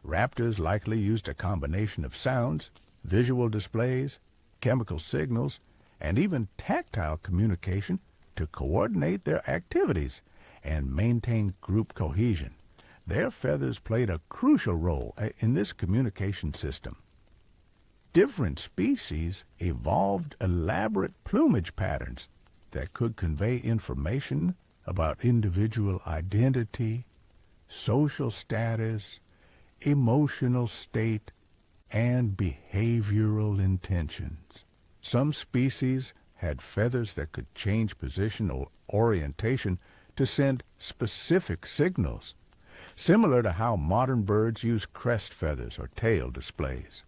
Raptors likely used a combination of sounds, visual displays, chemical signals, and even tactile communication to coordinate their activities and maintain group cohesion. Their feathers played a crucial role in this communication system. Different species evolved elaborate plumage patterns that could convey information about individual identity, social status, emotional state, and behavioral intentions. Some species had feathers that could change position or orientation to send specific signals, similar to how modern birds use crest feathers or tail displays.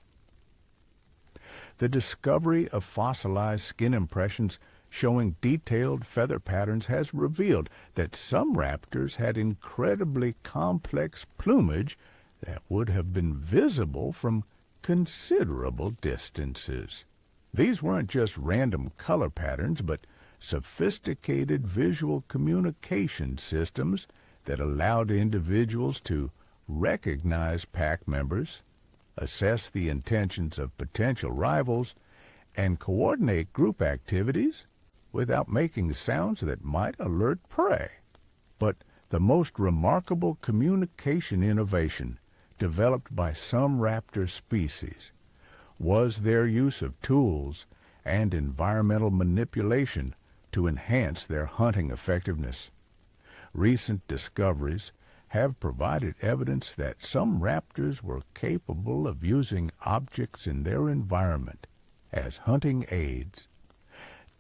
The discovery of fossilized skin impressions showing detailed feather patterns has revealed that some raptors had incredibly complex plumage that would have been visible from considerable distances. These weren't just random color patterns, but sophisticated visual communication systems that allowed individuals to recognize pack members, assess the intentions of potential rivals, and coordinate group activities without making sounds that might alert prey. But the most remarkable communication innovation developed by some raptor species was their use of tools and environmental manipulation to enhance their hunting effectiveness. Recent discoveries have provided evidence that some raptors were capable of using objects in their environment as hunting aids,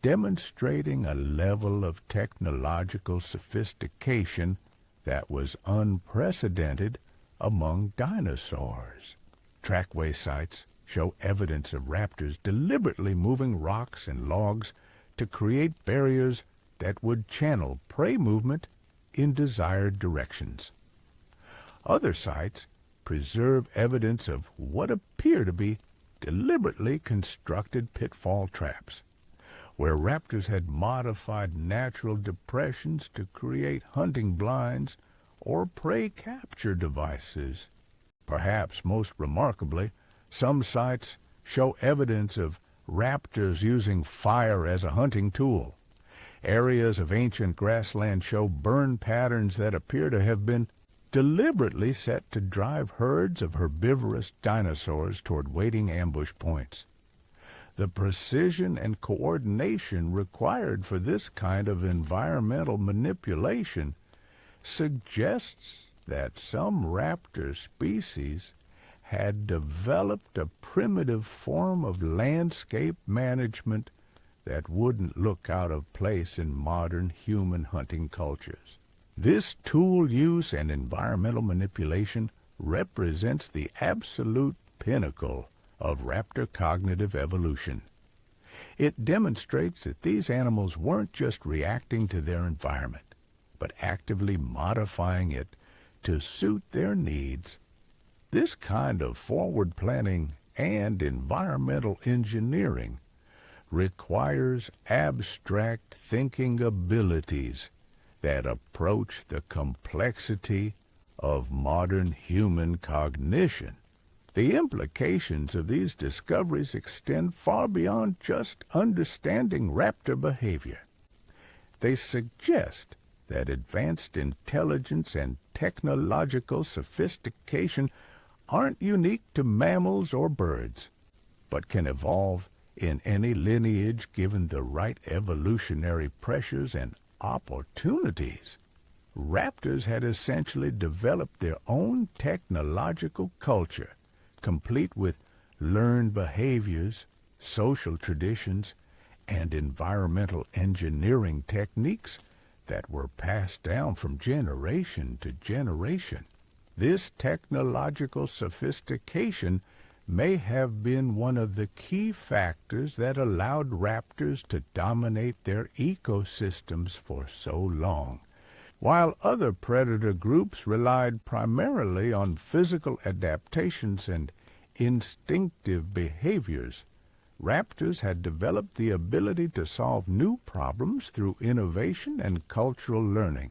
demonstrating a level of technological sophistication that was unprecedented among dinosaurs. Trackway sites show evidence of raptors deliberately moving rocks and logs to create barriers that would channel prey movement in desired directions. Other sites preserve evidence of what appear to be deliberately constructed pitfall traps, where raptors had modified natural depressions to create hunting blinds or prey capture devices. Perhaps most remarkably, some sites show evidence of raptors using fire as a hunting tool. Areas of ancient grassland show burn patterns that appear to have been deliberately set to drive herds of herbivorous dinosaurs toward waiting ambush points. The precision and coordination required for this kind of environmental manipulation suggests that some raptor species had developed a primitive form of landscape management that wouldn't look out of place in modern human hunting cultures. This tool use and environmental manipulation represents the absolute pinnacle of raptor cognitive evolution. It demonstrates that these animals weren't just reacting to their environment, but actively modifying it to suit their needs. This kind of forward planning and environmental engineering requires abstract thinking abilities that approach the complexity of modern human cognition. The implications of these discoveries extend far beyond just understanding raptor behavior. They suggest that advanced intelligence and technological sophistication aren't unique to mammals or birds, but can evolve in any lineage given the right evolutionary pressures and opportunities. Raptors had essentially developed their own technological culture, complete with learned behaviors, social traditions, and environmental engineering techniques that were passed down from generation to generation. This technological sophistication may have been one of the key factors that allowed raptors to dominate their ecosystems for so long. While other predator groups relied primarily on physical adaptations and instinctive behaviors, raptors had developed the ability to solve new problems through innovation and cultural learning.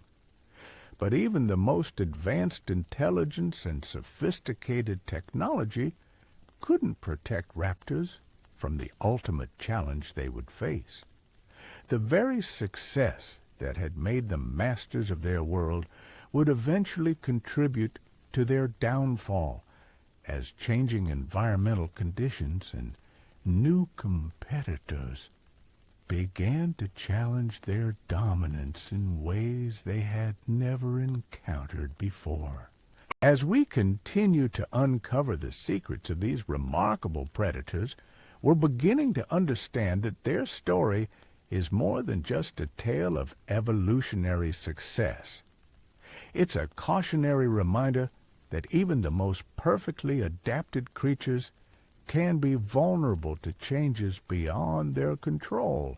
But even the most advanced intelligence and sophisticated technology couldn't protect raptors from the ultimate challenge they would face. The very success that had made them masters of their world would eventually contribute to their downfall as changing environmental conditions and new competitors began to challenge their dominance in ways they had never encountered before. As we continue to uncover the secrets of these remarkable predators, we're beginning to understand that their story is more than just a tale of evolutionary success. It's a cautionary reminder that even the most perfectly adapted creatures can be vulnerable to changes beyond their control,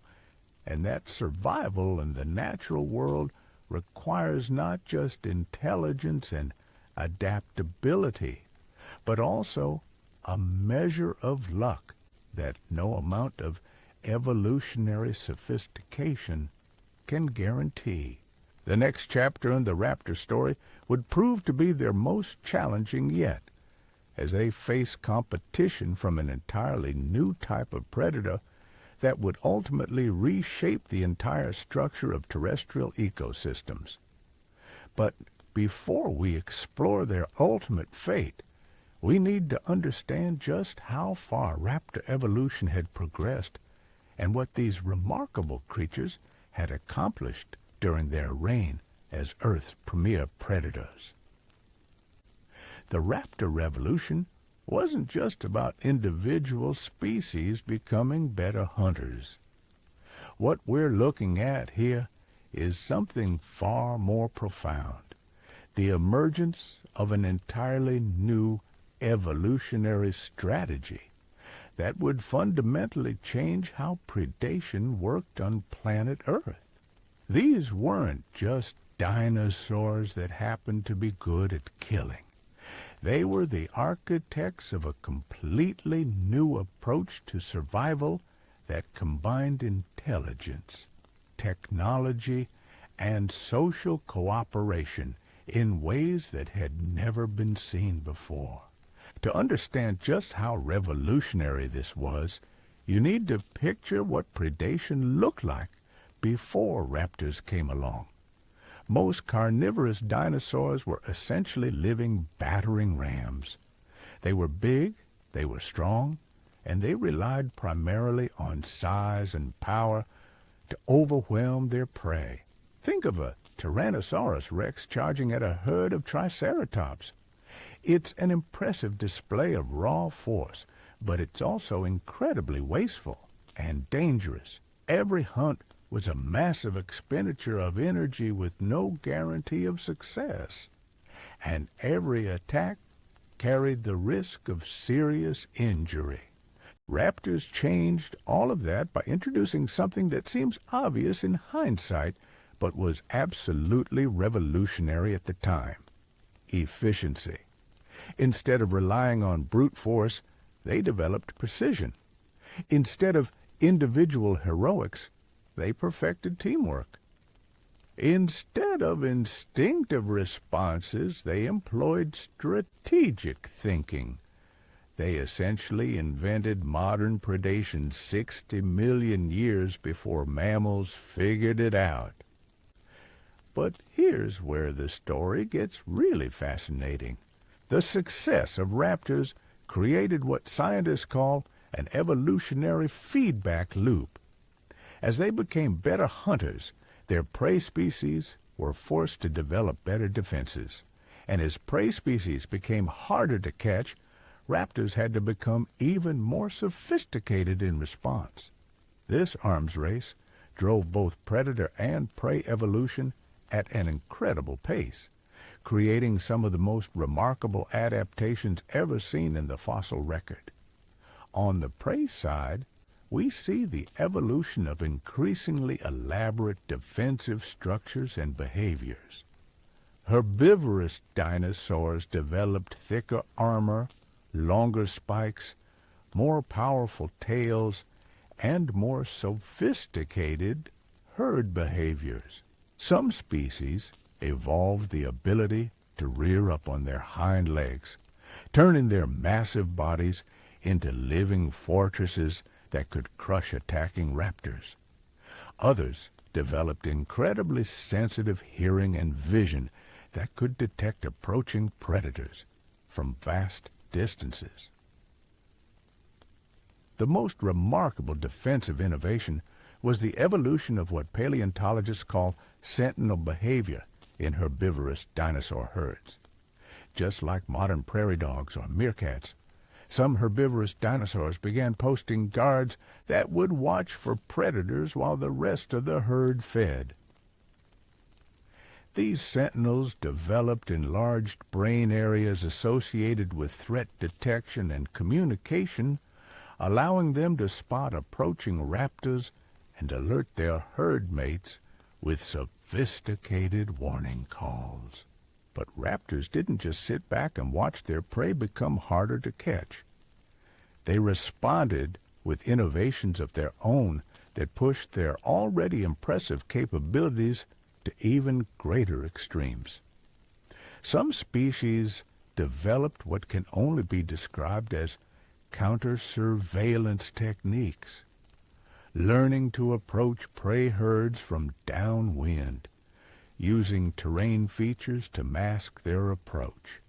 and that survival in the natural world requires not just intelligence and adaptability, but also a measure of luck that no amount of evolutionary sophistication can guarantee. The next chapter in the raptor story would prove to be their most challenging yet, as they face competition from an entirely new type of predator that would ultimately reshape the entire structure of terrestrial ecosystems. But before we explore their ultimate fate, we need to understand just how far raptor evolution had progressed and what these remarkable creatures had accomplished during their reign as Earth's premier predators. The raptor revolution wasn't just about individual species becoming better hunters. What we're looking at here is something far more profound: the emergence of an entirely new evolutionary strategy that would fundamentally change how predation worked on planet Earth. These weren't just dinosaurs that happened to be good at killing. They were the architects of a completely new approach to survival that combined intelligence, technology, and social cooperation in ways that had never been seen before. To understand just how revolutionary this was, you need to picture what predation looked like before raptors came along. Most carnivorous dinosaurs were essentially living battering rams. They were big, they were strong, and they relied primarily on size and power to overwhelm their prey. Think of a Tyrannosaurus rex charging at a herd of Triceratops. It's an impressive display of raw force, but it's also incredibly wasteful and dangerous. Every hunt was a massive expenditure of energy with no guarantee of success, and every attack carried the risk of serious injury. Raptors changed all of that by introducing something that seems obvious in hindsight, but was absolutely revolutionary at the time: efficiency. Instead of relying on brute force, they developed precision. Instead of individual heroics, they perfected teamwork. Instead of instinctive responses, they employed strategic thinking. They essentially invented modern predation 60 million years before mammals figured it out. But here's where the story gets really fascinating. The success of raptors created what scientists call an evolutionary feedback loop. As they became better hunters, their prey species were forced to develop better defenses. And as prey species became harder to catch, raptors had to become even more sophisticated in response. This arms race drove both predator and prey evolution at an incredible pace, creating some of the most remarkable adaptations ever seen in the fossil record. On the prey side, we see the evolution of increasingly elaborate defensive structures and behaviors. Herbivorous dinosaurs developed thicker armor, longer spikes, more powerful tails, and more sophisticated herd behaviors. Some species evolved the ability to rear up on their hind legs, turning their massive bodies into living fortresses that could crush attacking raptors. Others developed incredibly sensitive hearing and vision that could detect approaching predators from vast distances. The most remarkable defensive innovation was the evolution of what paleontologists call sentinel behavior in herbivorous dinosaur herds. Just like modern prairie dogs or meerkats, some herbivorous dinosaurs began posting guards that would watch for predators while the rest of the herd fed. These sentinels developed enlarged brain areas associated with threat detection and communication, allowing them to spot approaching raptors and alert their herd mates with sophisticated warning calls. But raptors didn't just sit back and watch their prey become harder to catch. They responded with innovations of their own that pushed their already impressive capabilities to even greater extremes. Some species developed what can only be described as counter-surveillance techniques, learning to approach prey herds from downwind, using terrain features to mask their approach,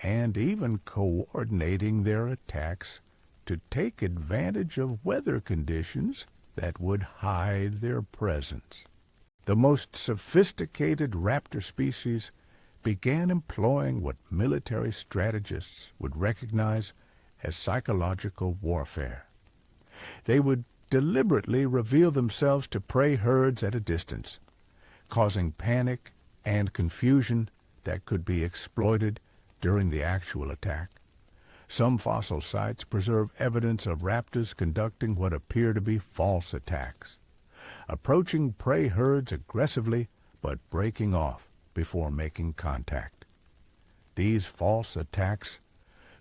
and even coordinating their attacks to take advantage of weather conditions that would hide their presence. The most sophisticated raptor species began employing what military strategists would recognize as psychological warfare. They would deliberately reveal themselves to prey herds at a distance, causing panic and confusion that could be exploited during the actual attack. Some fossil sites preserve evidence of raptors conducting what appear to be false attacks, approaching prey herds aggressively but breaking off before making contact. These false attacks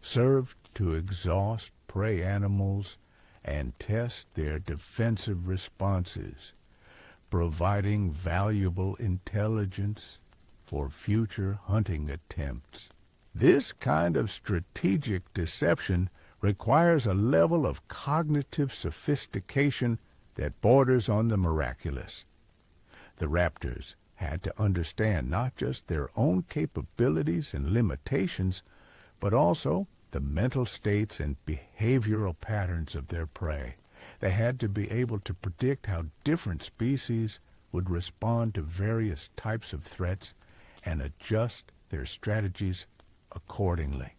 served to exhaust prey animals and test their defensive responses, providing valuable intelligence for future hunting attempts. This kind of strategic deception requires a level of cognitive sophistication that borders on the miraculous. The raptors had to understand not just their own capabilities and limitations, but also the mental states and behavioral patterns of their prey. They had to be able to predict how different species would respond to various types of threats and adjust their strategies accordingly.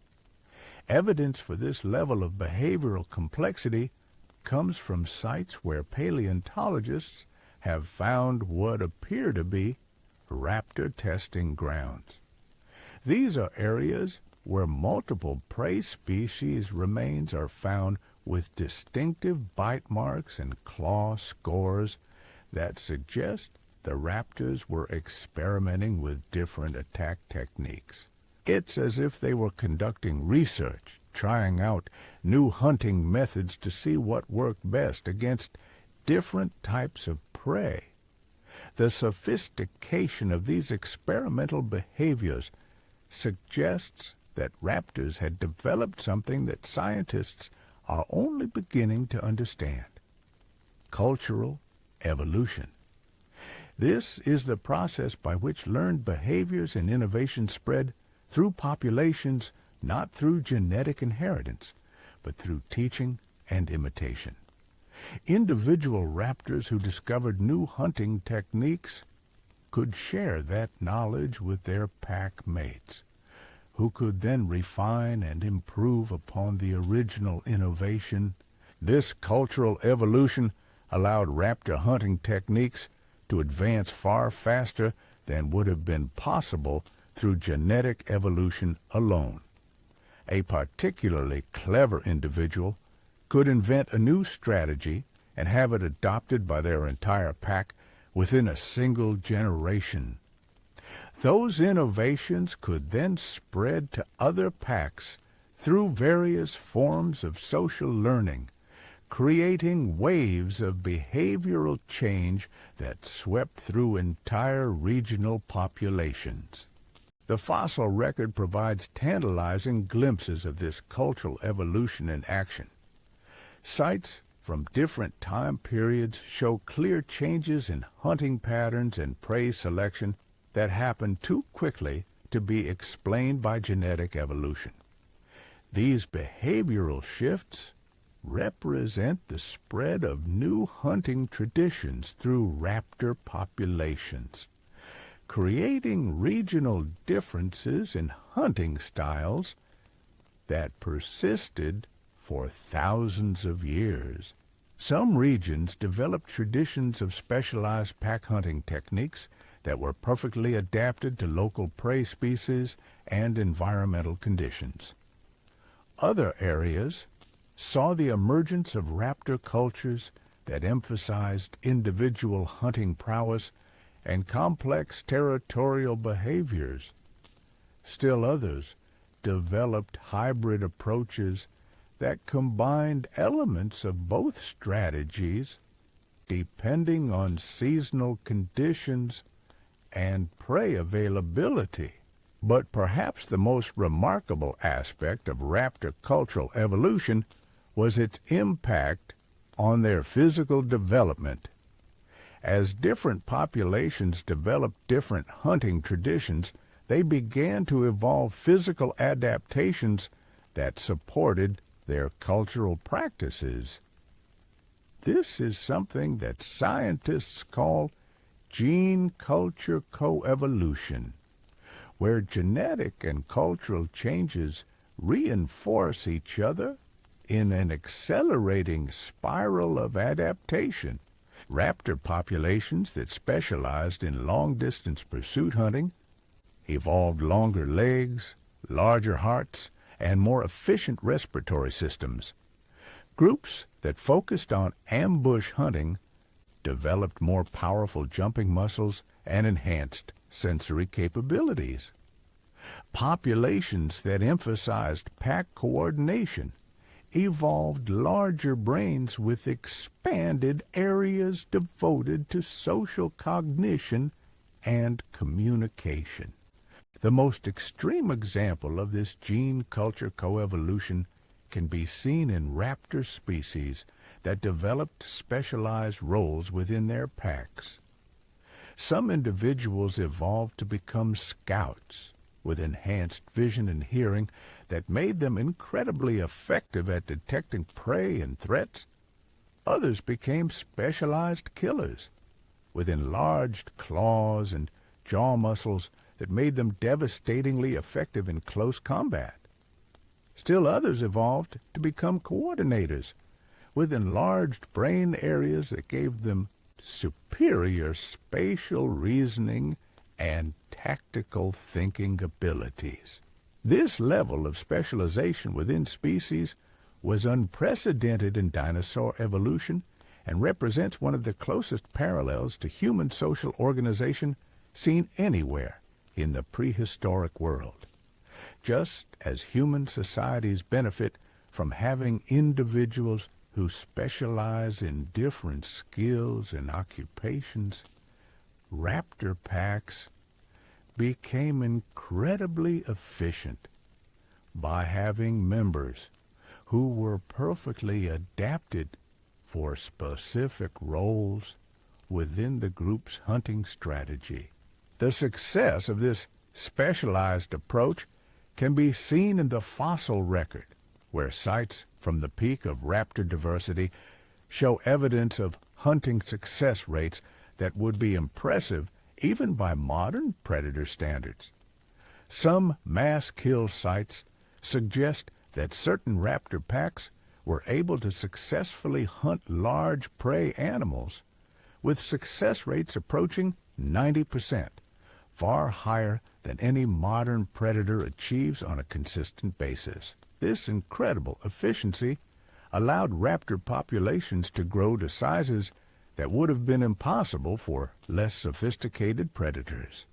Evidence for this level of behavioral complexity comes from sites where paleontologists have found what appear to be raptor testing grounds. These are areas where multiple prey species remains are found with distinctive bite marks and claw scores that suggest the raptors were experimenting with different attack techniques. It's as if they were conducting research, trying out new hunting methods to see what worked best against different types of prey. The sophistication of these experimental behaviors suggests that raptors had developed something that scientists are only beginning to understand: cultural evolution. This is the process by which learned behaviors and innovation spread through populations, not through genetic inheritance, but through teaching and imitation. Individual raptors who discovered new hunting techniques could share that knowledge with their pack mates, who could then refine and improve upon the original innovation. This cultural evolution allowed raptor hunting techniques to advance far faster than would have been possible through genetic evolution alone. A particularly clever individual could invent a new strategy and have it adopted by their entire pack within a single generation. Those innovations could then spread to other packs through various forms of social learning, creating waves of behavioral change that swept through entire regional populations. The fossil record provides tantalizing glimpses of this cultural evolution in action. Sites from different time periods show clear changes in hunting patterns and prey selection that happen too quickly to be explained by genetic evolution. These behavioral shifts represent the spread of new hunting traditions through raptor populations, creating regional differences in hunting styles that persisted for thousands of years. Some regions developed traditions of specialized pack hunting techniques that were perfectly adapted to local prey species and environmental conditions. Other areas saw the emergence of raptor cultures that emphasized individual hunting prowess and complex territorial behaviors. Still others developed hybrid approaches that combined elements of both strategies depending on seasonal conditions and prey availability. But perhaps the most remarkable aspect of raptor cultural evolution was its impact on their physical development. As different populations developed different hunting traditions, they began to evolve physical adaptations that supported their cultural practices. This is something that scientists call gene-culture coevolution, where genetic and cultural changes reinforce each other in an accelerating spiral of adaptation. Raptor populations that specialized in long-distance pursuit hunting evolved longer legs, larger hearts, and more efficient respiratory systems. Groups that focused on ambush hunting developed more powerful jumping muscles and enhanced sensory capabilities. Populations that emphasized pack coordination evolved larger brains with expanded areas devoted to social cognition and communication. The most extreme example of this gene-culture coevolution can be seen in raptor species that developed specialized roles within their packs. Some individuals evolved to become scouts with enhanced vision and hearing that made them incredibly effective at detecting prey and threats. Others became specialized killers with enlarged claws and jaw muscles that made them devastatingly effective in close combat. Still others evolved to become coordinators with enlarged brain areas that gave them superior spatial reasoning and tactical thinking abilities. This level of specialization within species was unprecedented in dinosaur evolution and represents one of the closest parallels to human social organization seen anywhere in the prehistoric world. Just as human societies benefit from having individuals who specialize in different skills and occupations, raptor packs became incredibly efficient by having members who were perfectly adapted for specific roles within the group's hunting strategy. The success of this specialized approach can be seen in the fossil record, where sites from the peak of raptor diversity show evidence of hunting success rates that would be impressive even by modern predator standards. Some mass kill sites suggest that certain raptor packs were able to successfully hunt large prey animals with success rates approaching 90%, far higher than any modern predator achieves on a consistent basis. This incredible efficiency allowed raptor populations to grow to sizes that would have been impossible for less sophisticated predators.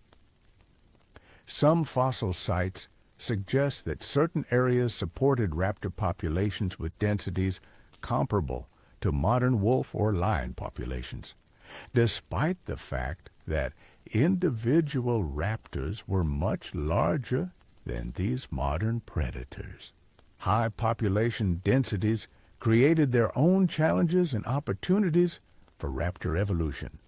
Some fossil sites suggest that certain areas supported raptor populations with densities comparable to modern wolf or lion populations, despite the fact that individual raptors were much larger than these modern predators. High population densities created their own challenges and opportunities for raptor evolution.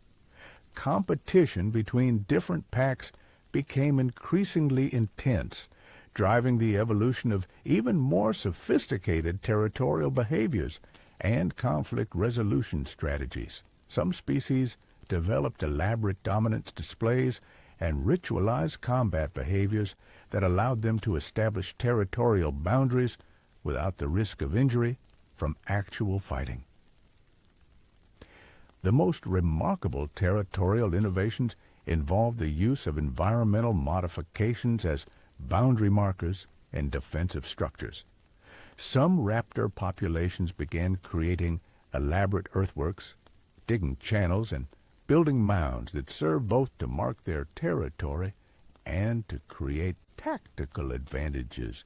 Competition between different packs became increasingly intense, driving the evolution of even more sophisticated territorial behaviors and conflict resolution strategies. Some species developed elaborate dominance displays and ritualized combat behaviors that allowed them to establish territorial boundaries without the risk of injury from actual fighting. The most remarkable territorial innovations involved the use of environmental modifications as boundary markers and defensive structures. Some raptor populations began creating elaborate earthworks, digging channels, and building mounds that served both to mark their territory and to create tactical advantages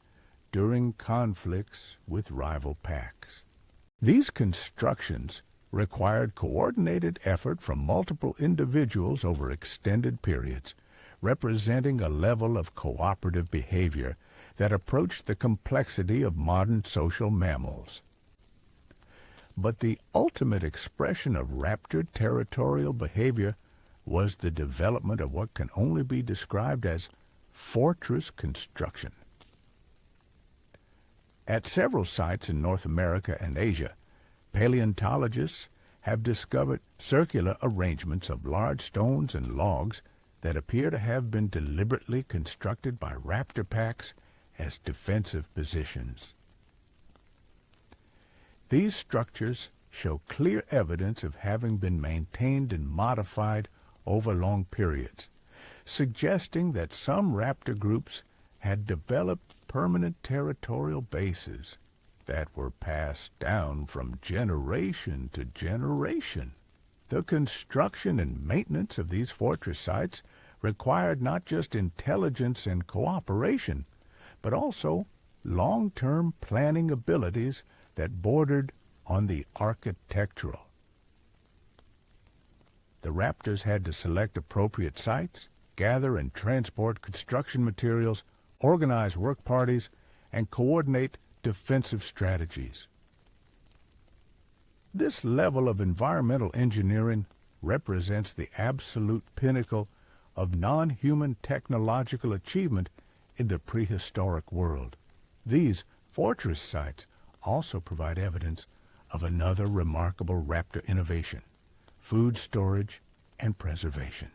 during conflicts with rival packs. These constructions required coordinated effort from multiple individuals over extended periods, representing a level of cooperative behavior that approached the complexity of modern social mammals. But the ultimate expression of raptor territorial behavior was the development of what can only be described as fortress construction. At several sites in North America and Asia, paleontologists have discovered circular arrangements of large stones and logs that appear to have been deliberately constructed by raptor packs as defensive positions. These structures show clear evidence of having been maintained and modified over long periods, suggesting that some raptor groups had developed permanent territorial bases that were passed down from generation to generation. The construction and maintenance of these fortress sites required not just intelligence and cooperation, but also long-term planning abilities that bordered on the architectural. The raptors had to select appropriate sites, gather and transport construction materials, organize work parties, and coordinate defensive strategies. This level of environmental engineering represents the absolute pinnacle of non-human technological achievement in the prehistoric world. These fortress sites also provide evidence of another remarkable raptor innovation: food storage and preservation.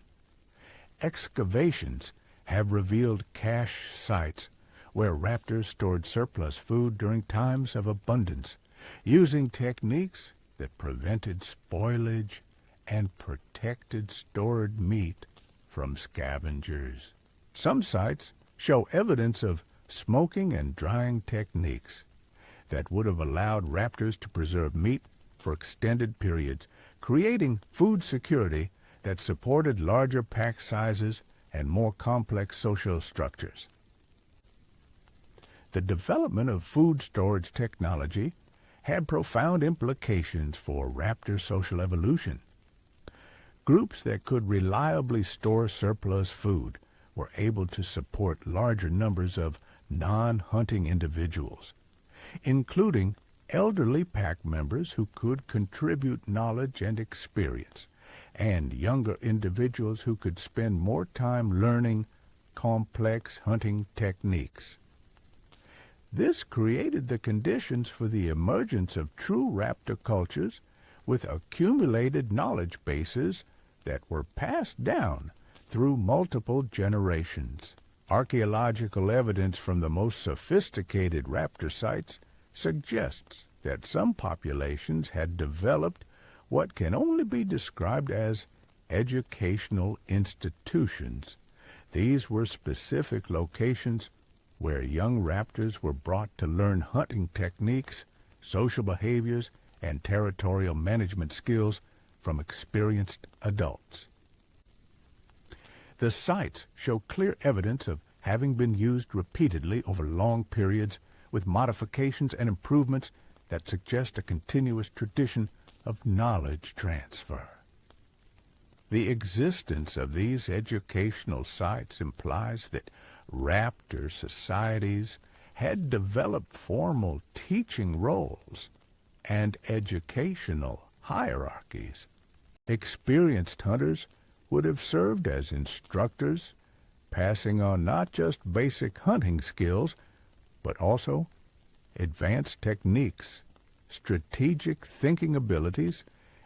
Excavations have revealed cache sites where raptors stored surplus food during times of abundance, using techniques that prevented spoilage and protected stored meat from scavengers. Some sites show evidence of smoking and drying techniques that would have allowed raptors to preserve meat for extended periods, creating food security that supported larger pack sizes and more complex social structures. The development of food storage technology had profound implications for raptor social evolution. Groups that could reliably store surplus food were able to support larger numbers of non-hunting individuals, including elderly pack members who could contribute knowledge and experience, and younger individuals who could spend more time learning complex hunting techniques. This created the conditions for the emergence of true raptor cultures with accumulated knowledge bases that were passed down through multiple generations. Archaeological evidence from the most sophisticated raptor sites suggests that some populations had developed what can only be described as educational institutions. These were specific locations where young raptors were brought to learn hunting techniques, social behaviors, and territorial management skills from experienced adults. The sites show clear evidence of having been used repeatedly over long periods with modifications and improvements that suggest a continuous tradition of knowledge transfer. The existence of these educational sites implies that raptor societies had developed formal teaching roles and educational hierarchies. Experienced hunters would have served as instructors, passing on not just basic hunting skills, but also advanced techniques, strategic thinking abilities,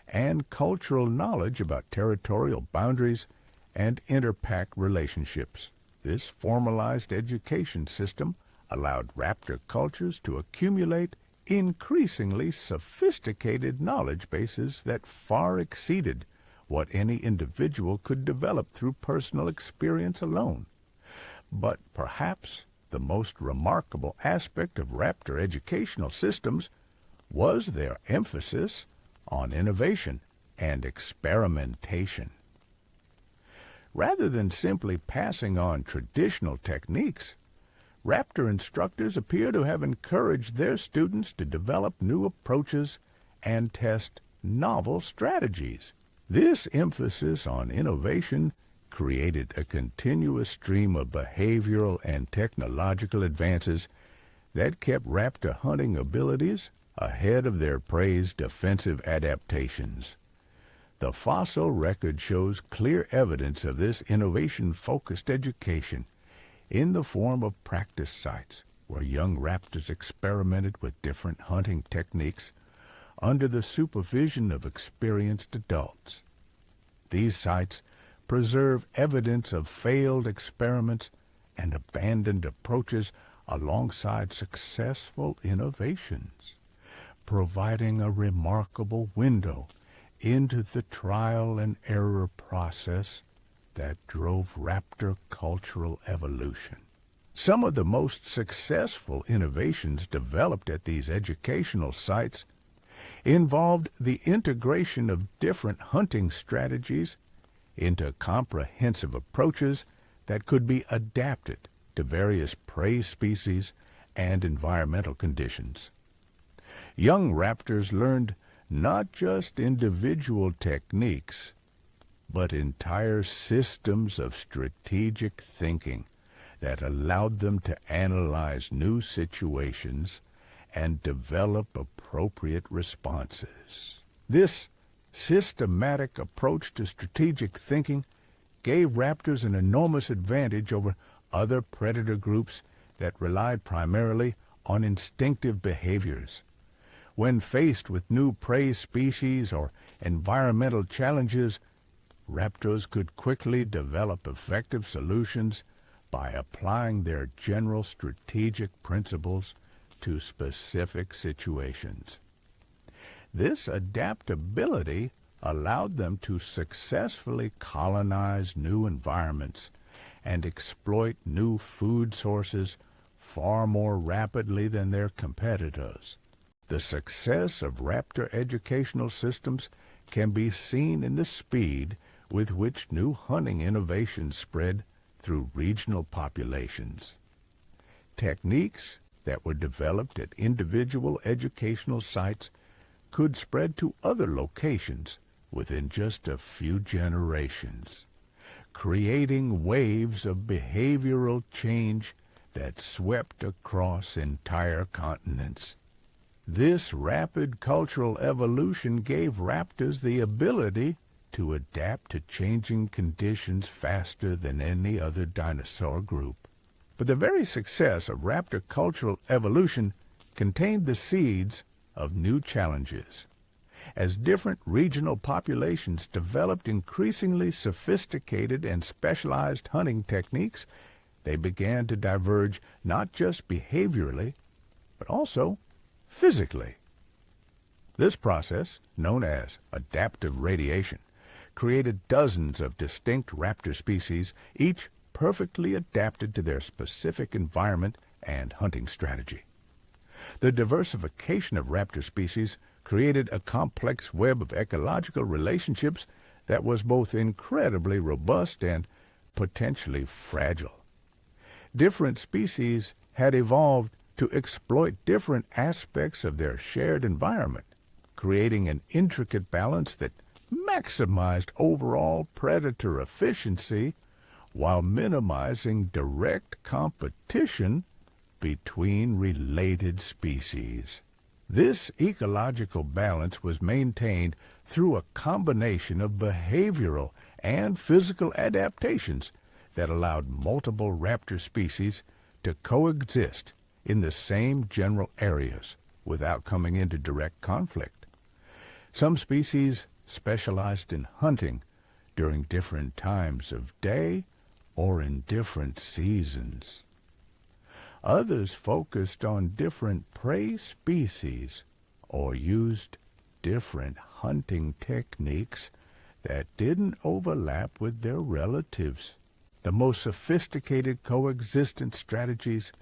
and cultural knowledge about territorial boundaries and interpack relationships. This formalized education system allowed raptor cultures to accumulate increasingly sophisticated knowledge bases that far exceeded what any individual could develop through personal experience alone. But perhaps the most remarkable aspect of raptor educational systems was their emphasis on innovation and experimentation. Rather than simply passing on traditional techniques, raptor instructors appear to have encouraged their students to develop new approaches and test novel strategies. This emphasis on innovation created a continuous stream of behavioral and technological advances that kept raptor hunting abilities ahead of their prey's defensive adaptations. The fossil record shows clear evidence of this innovation-focused education in the form of practice sites where young raptors experimented with different hunting techniques under the supervision of experienced adults. These sites preserve evidence of failed experiments and abandoned approaches alongside successful innovations, providing a remarkable window into the trial and error process that drove raptor cultural evolution. Some of the most successful innovations developed at these educational sites involved the integration of different hunting strategies into comprehensive approaches that could be adapted to various prey species and environmental conditions. Young raptors learned not just individual techniques, but entire systems of strategic thinking that allowed them to analyze new situations and develop appropriate responses. This systematic approach to strategic thinking gave raptors an enormous advantage over other predator groups that relied primarily on instinctive behaviors. When faced with new prey species or environmental challenges, raptors could quickly develop effective solutions by applying their general strategic principles to specific situations. This adaptability allowed them to successfully colonize new environments and exploit new food sources far more rapidly than their competitors. The success of raptor educational systems can be seen in the speed with which new hunting innovations spread through regional populations. Techniques that were developed at individual educational sites could spread to other locations within just a few generations, creating waves of behavioral change that swept across entire continents. This rapid cultural evolution gave raptors the ability to adapt to changing conditions faster than any other dinosaur group. But the very success of raptor cultural evolution contained the seeds of new challenges. As different regional populations developed increasingly sophisticated and specialized hunting techniques, they began to diverge not just behaviorally, but also physically. This process, known as adaptive radiation, created dozens of distinct raptor species, each perfectly adapted to their specific environment and hunting strategy. The diversification of raptor species created a complex web of ecological relationships that was both incredibly robust and potentially fragile. Different species had evolved to exploit different aspects of their shared environment, creating an intricate balance that maximized overall predator efficiency while minimizing direct competition between related species. This ecological balance was maintained through a combination of behavioral and physical adaptations that allowed multiple raptor species to coexist in the same general areas without coming into direct conflict. Some species specialized in hunting during different times of day or in different seasons. Others focused on different prey species or used different hunting techniques that didn't overlap with their relatives. The most sophisticated coexistence strategies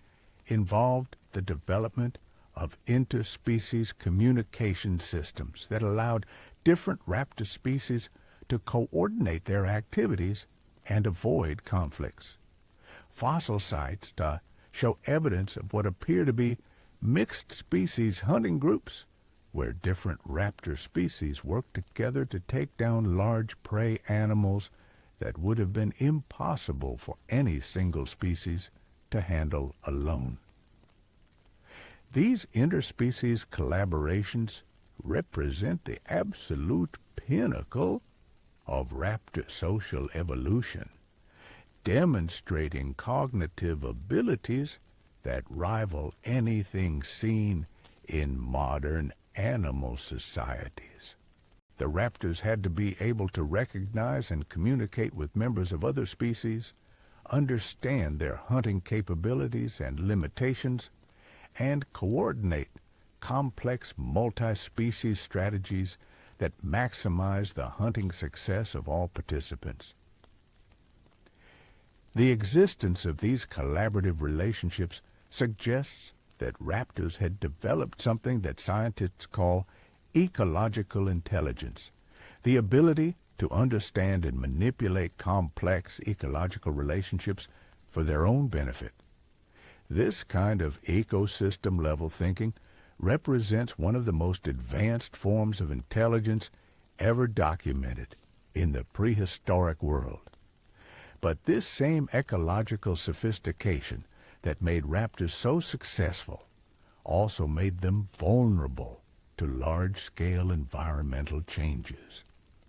involved the development of interspecies communication systems that allowed different raptor species to coordinate their activities and avoid conflicts. Fossil sites show evidence of what appear to be mixed species hunting groups, where different raptor species work together to take down large prey animals that would have been impossible for any single species to handle alone. These interspecies collaborations represent the absolute pinnacle of raptor social evolution, demonstrating cognitive abilities that rival anything seen in modern animal societies. The raptors had to be able to recognize and communicate with members of other species, understand their hunting capabilities and limitations, and coordinate complex multi-species strategies that maximize the hunting success of all participants. The existence of these collaborative relationships suggests that raptors had developed something that scientists call ecological intelligence, the ability to understand and manipulate complex ecological relationships for their own benefit. This kind of ecosystem-level thinking represents one of the most advanced forms of intelligence ever documented in the prehistoric world. But this same ecological sophistication that made raptors so successful also made them vulnerable to large-scale environmental changes.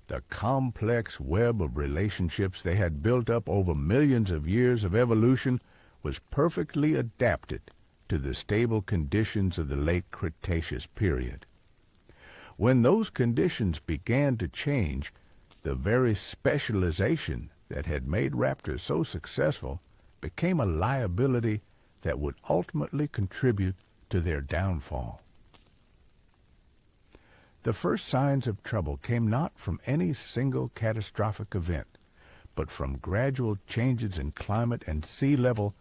The complex web of relationships they had built up over millions of years of evolution was perfectly adapted to the stable conditions of the late Cretaceous period. When those conditions began to change, the very specialization that had made raptors so successful became a liability that would ultimately contribute to their downfall. The first signs of trouble came not from any single catastrophic event, but from gradual changes in climate and sea level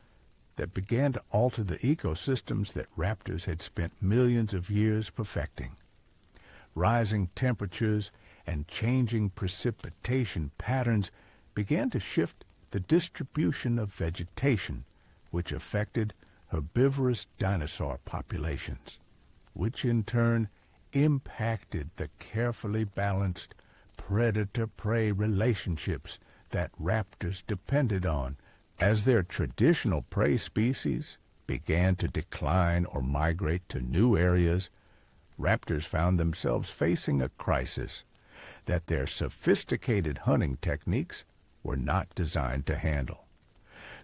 that began to alter the ecosystems that raptors had spent millions of years perfecting. Rising temperatures and changing precipitation patterns began to shift the distribution of vegetation, which affected herbivorous dinosaur populations, which in turn impacted the carefully balanced predator-prey relationships that raptors depended on. As their traditional prey species began to decline or migrate to new areas, raptors found themselves facing a crisis that their sophisticated hunting techniques were not designed to handle.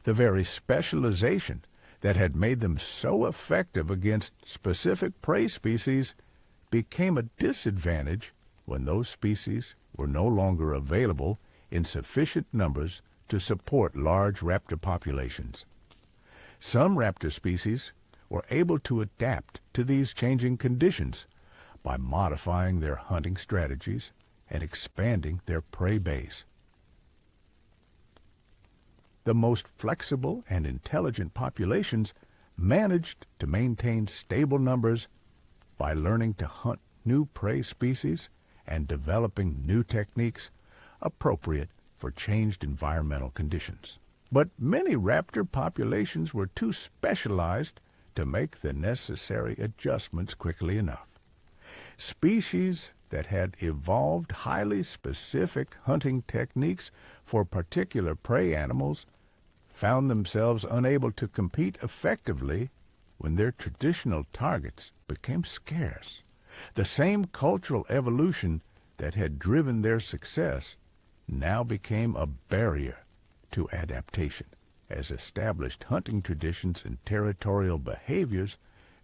The very specialization that had made them so effective against specific prey species became a disadvantage when those species were no longer available in sufficient numbers to support large raptor populations. Some raptor species were able to adapt to these changing conditions by modifying their hunting strategies and expanding their prey base. The most flexible and intelligent populations managed to maintain stable numbers by learning to hunt new prey species and developing new techniques appropriate for changed environmental conditions. But many raptor populations were too specialized to make the necessary adjustments quickly enough. Species that had evolved highly specific hunting techniques for particular prey animals found themselves unable to compete effectively when their traditional targets became scarce. The same cultural evolution that had driven their success now became a barrier to adaptation, as established hunting traditions and territorial behaviors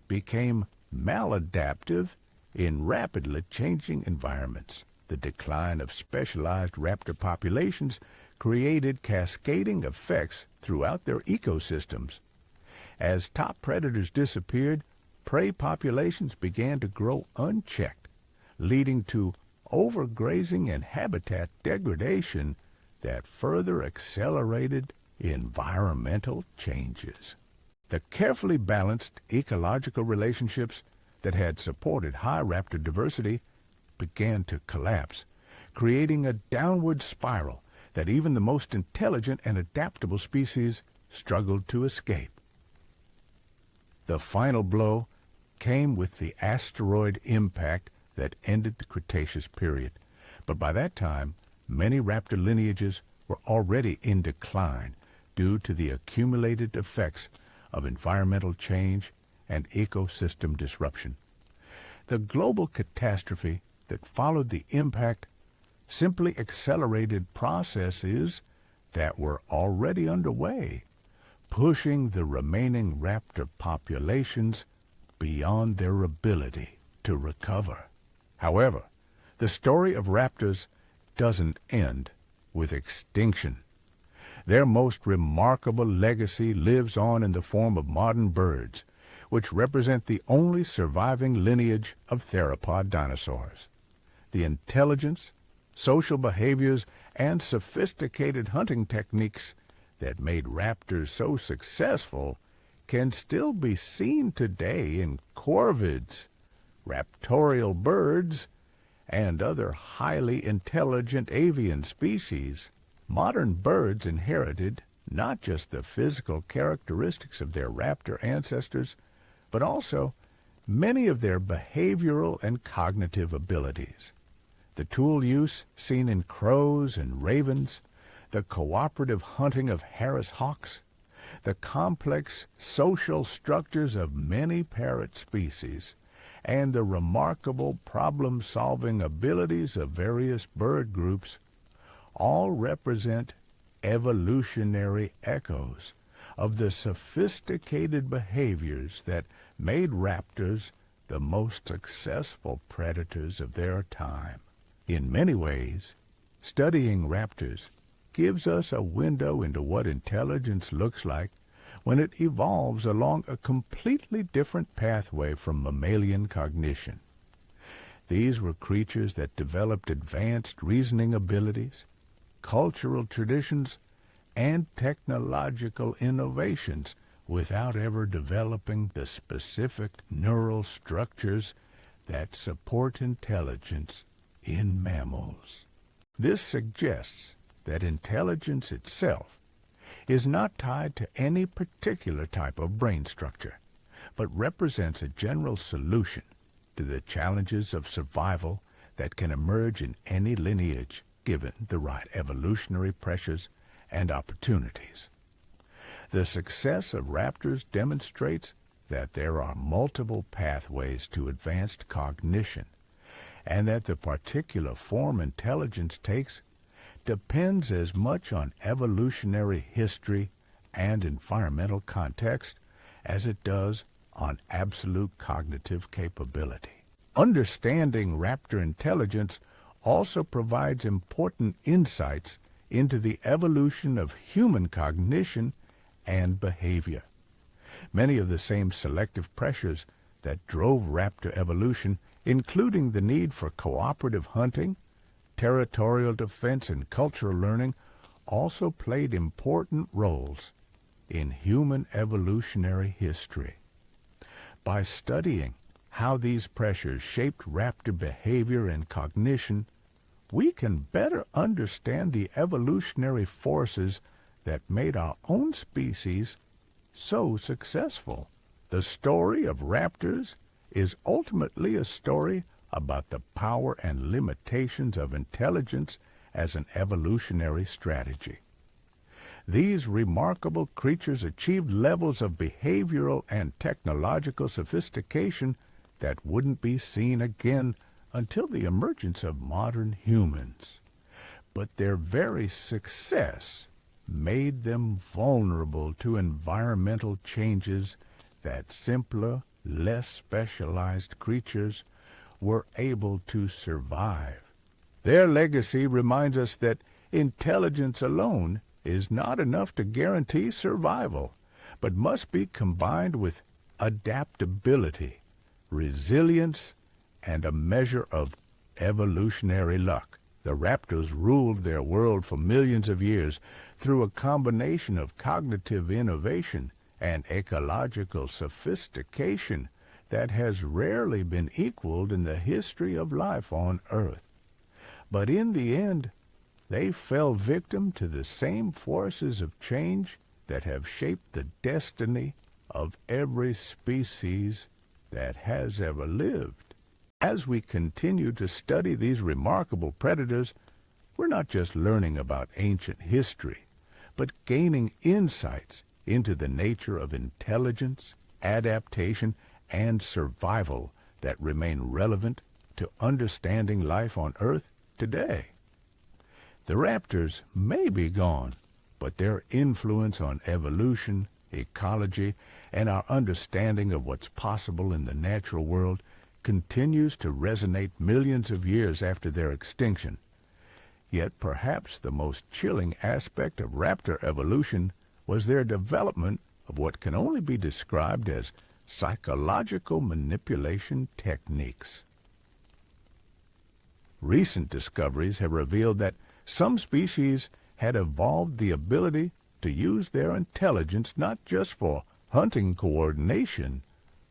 became maladaptive in rapidly changing environments. The decline of specialized raptor populations created cascading effects throughout their ecosystems. As top predators disappeared, prey populations began to grow unchecked, leading to overgrazing and habitat degradation that further accelerated environmental changes. The carefully balanced ecological relationships that had supported high raptor diversity began to collapse, creating a downward spiral that even the most intelligent and adaptable species struggled to escape. The final blow came with the asteroid impact that ended the Cretaceous period, but by that time, many raptor lineages were already in decline due to the accumulated effects of environmental change and ecosystem disruption. The global catastrophe that followed the impact simply accelerated processes that were already underway, pushing the remaining raptor populations beyond their ability to recover. However, the story of raptors doesn't end with extinction. Their most remarkable legacy lives on in the form of modern birds, which represent the only surviving lineage of theropod dinosaurs. The intelligence, social behaviors, and sophisticated hunting techniques that made raptors so successful can still be seen today in corvids, raptorial birds, and other highly intelligent avian species. Modern birds inherited not just the physical characteristics of their raptor ancestors, but also many of their behavioral and cognitive abilities. The tool use seen in crows and ravens, the cooperative hunting of Harris hawks, the complex social structures of many parrot species, and the remarkable problem-solving abilities of various bird groups all represent evolutionary echoes of the sophisticated behaviors that made raptors the most successful predators of their time. In many ways, studying raptors gives us a window into what intelligence looks like when it evolves along a completely different pathway from mammalian cognition. These were creatures that developed advanced reasoning abilities, cultural traditions, and technological innovations without ever developing the specific neural structures that support intelligence in mammals. This suggests that intelligence itself is not tied to any particular type of brain structure, but represents a general solution to the challenges of survival that can emerge in any lineage given the right evolutionary pressures and opportunities. The success of raptors demonstrates that there are multiple pathways to advanced cognition, and that the particular form intelligence takes depends as much on evolutionary history and environmental context as it does on absolute cognitive capability. Understanding raptor intelligence also provides important insights into the evolution of human cognition and behavior. Many of the same selective pressures that drove raptor evolution, including the need for cooperative hunting, territorial defense, and cultural learning, also played important roles in human evolutionary history. By studying how these pressures shaped raptor behavior and cognition, we can better understand the evolutionary forces that made our own species so successful. The story of raptors is ultimately a story about the power and limitations of intelligence as an evolutionary strategy. These remarkable creatures achieved levels of behavioral and technological sophistication that wouldn't be seen again until the emergence of modern humans. But their very success made them vulnerable to environmental changes that simpler, less specialized creatures were able to survive. Their legacy reminds us that intelligence alone is not enough to guarantee survival, but must be combined with adaptability, resilience, and a measure of evolutionary luck. The raptors ruled their world for millions of years through a combination of cognitive innovation and ecological sophistication that has rarely been equaled in the history of life on Earth. But in the end, they fell victim to the same forces of change that have shaped the destiny of every species that has ever lived. As we continue to study these remarkable predators, we're not just learning about ancient history, but gaining insights into the nature of intelligence, adaptation, and survival that remain relevant to understanding life on Earth today. The raptors may be gone, but their influence on evolution, ecology, and our understanding of what's possible in the natural world continues to resonate millions of years after their extinction. Yet perhaps the most chilling aspect of raptor evolution was their development of what can only be described as psychological manipulation techniques. Recent discoveries have revealed that some species had evolved the ability to use their intelligence not just for hunting coordination,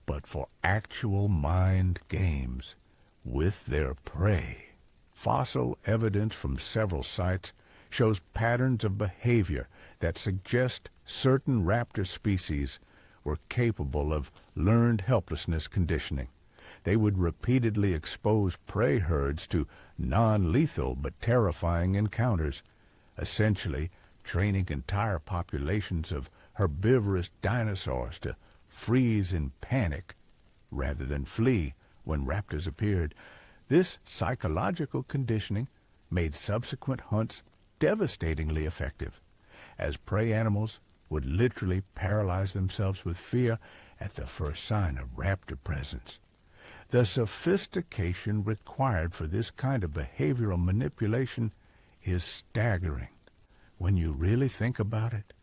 but for actual mind games with their prey. Fossil evidence from several sites shows patterns of behavior that suggest certain raptor species were capable of learned helplessness conditioning. They would repeatedly expose prey herds to non-lethal but terrifying encounters, essentially training entire populations of herbivorous dinosaurs to freeze in panic rather than flee when raptors appeared. This psychological conditioning made subsequent hunts devastatingly effective, as prey animals would literally paralyze themselves with fear at the first sign of raptor presence. The sophistication required for this kind of behavioral manipulation is staggering. When you really think about it,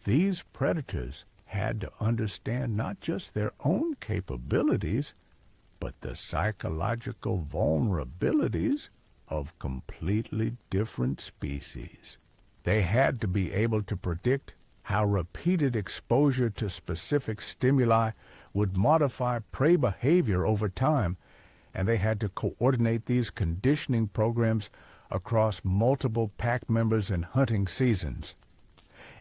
these predators had to understand not just their own capabilities, but the psychological vulnerabilities of completely different species. They had to be able to predict how repeated exposure to specific stimuli would modify prey behavior over time, and they had to coordinate these conditioning programs across multiple pack members and hunting seasons.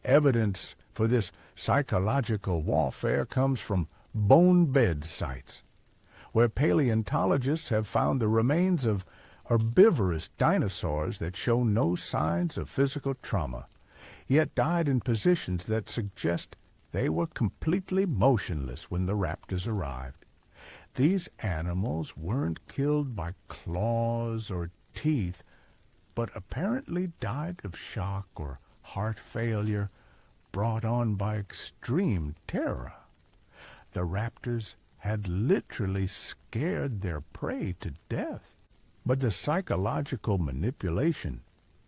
Evidence for this psychological warfare comes from bone bed sites, where paleontologists have found the remains of herbivorous dinosaurs that show no signs of physical trauma, yet died in positions that suggest they were completely motionless when the raptors arrived. These animals weren't killed by claws or teeth, but apparently died of shock or heart failure brought on by extreme terror. The raptors had literally scared their prey to death. But the psychological manipulation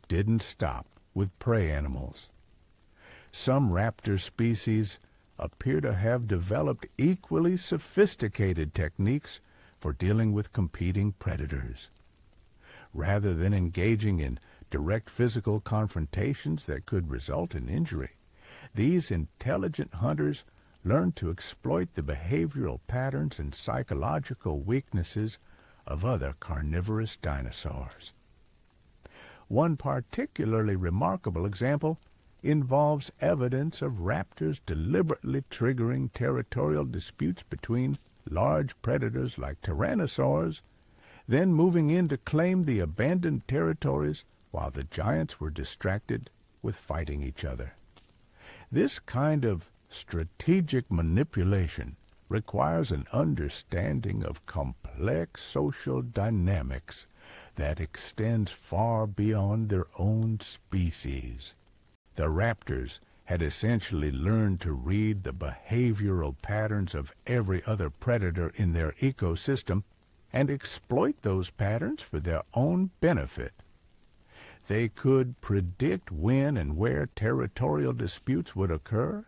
didn't stop with prey animals. Some raptor species appear to have developed equally sophisticated techniques for dealing with competing predators. Rather than engaging in direct physical confrontations that could result in injury, these intelligent hunters learn to exploit the behavioral patterns and psychological weaknesses of other carnivorous dinosaurs. One particularly remarkable example involves evidence of raptors deliberately triggering territorial disputes between large predators like tyrannosaurs, then moving in to claim the abandoned territories while the giants were distracted with fighting each other. This kind of strategic manipulation requires an understanding of complex social dynamics that extends far beyond their own species. The raptors had essentially learned to read the behavioral patterns of every other predator in their ecosystem and exploit those patterns for their own benefit. They could predict when and where territorial disputes would occur,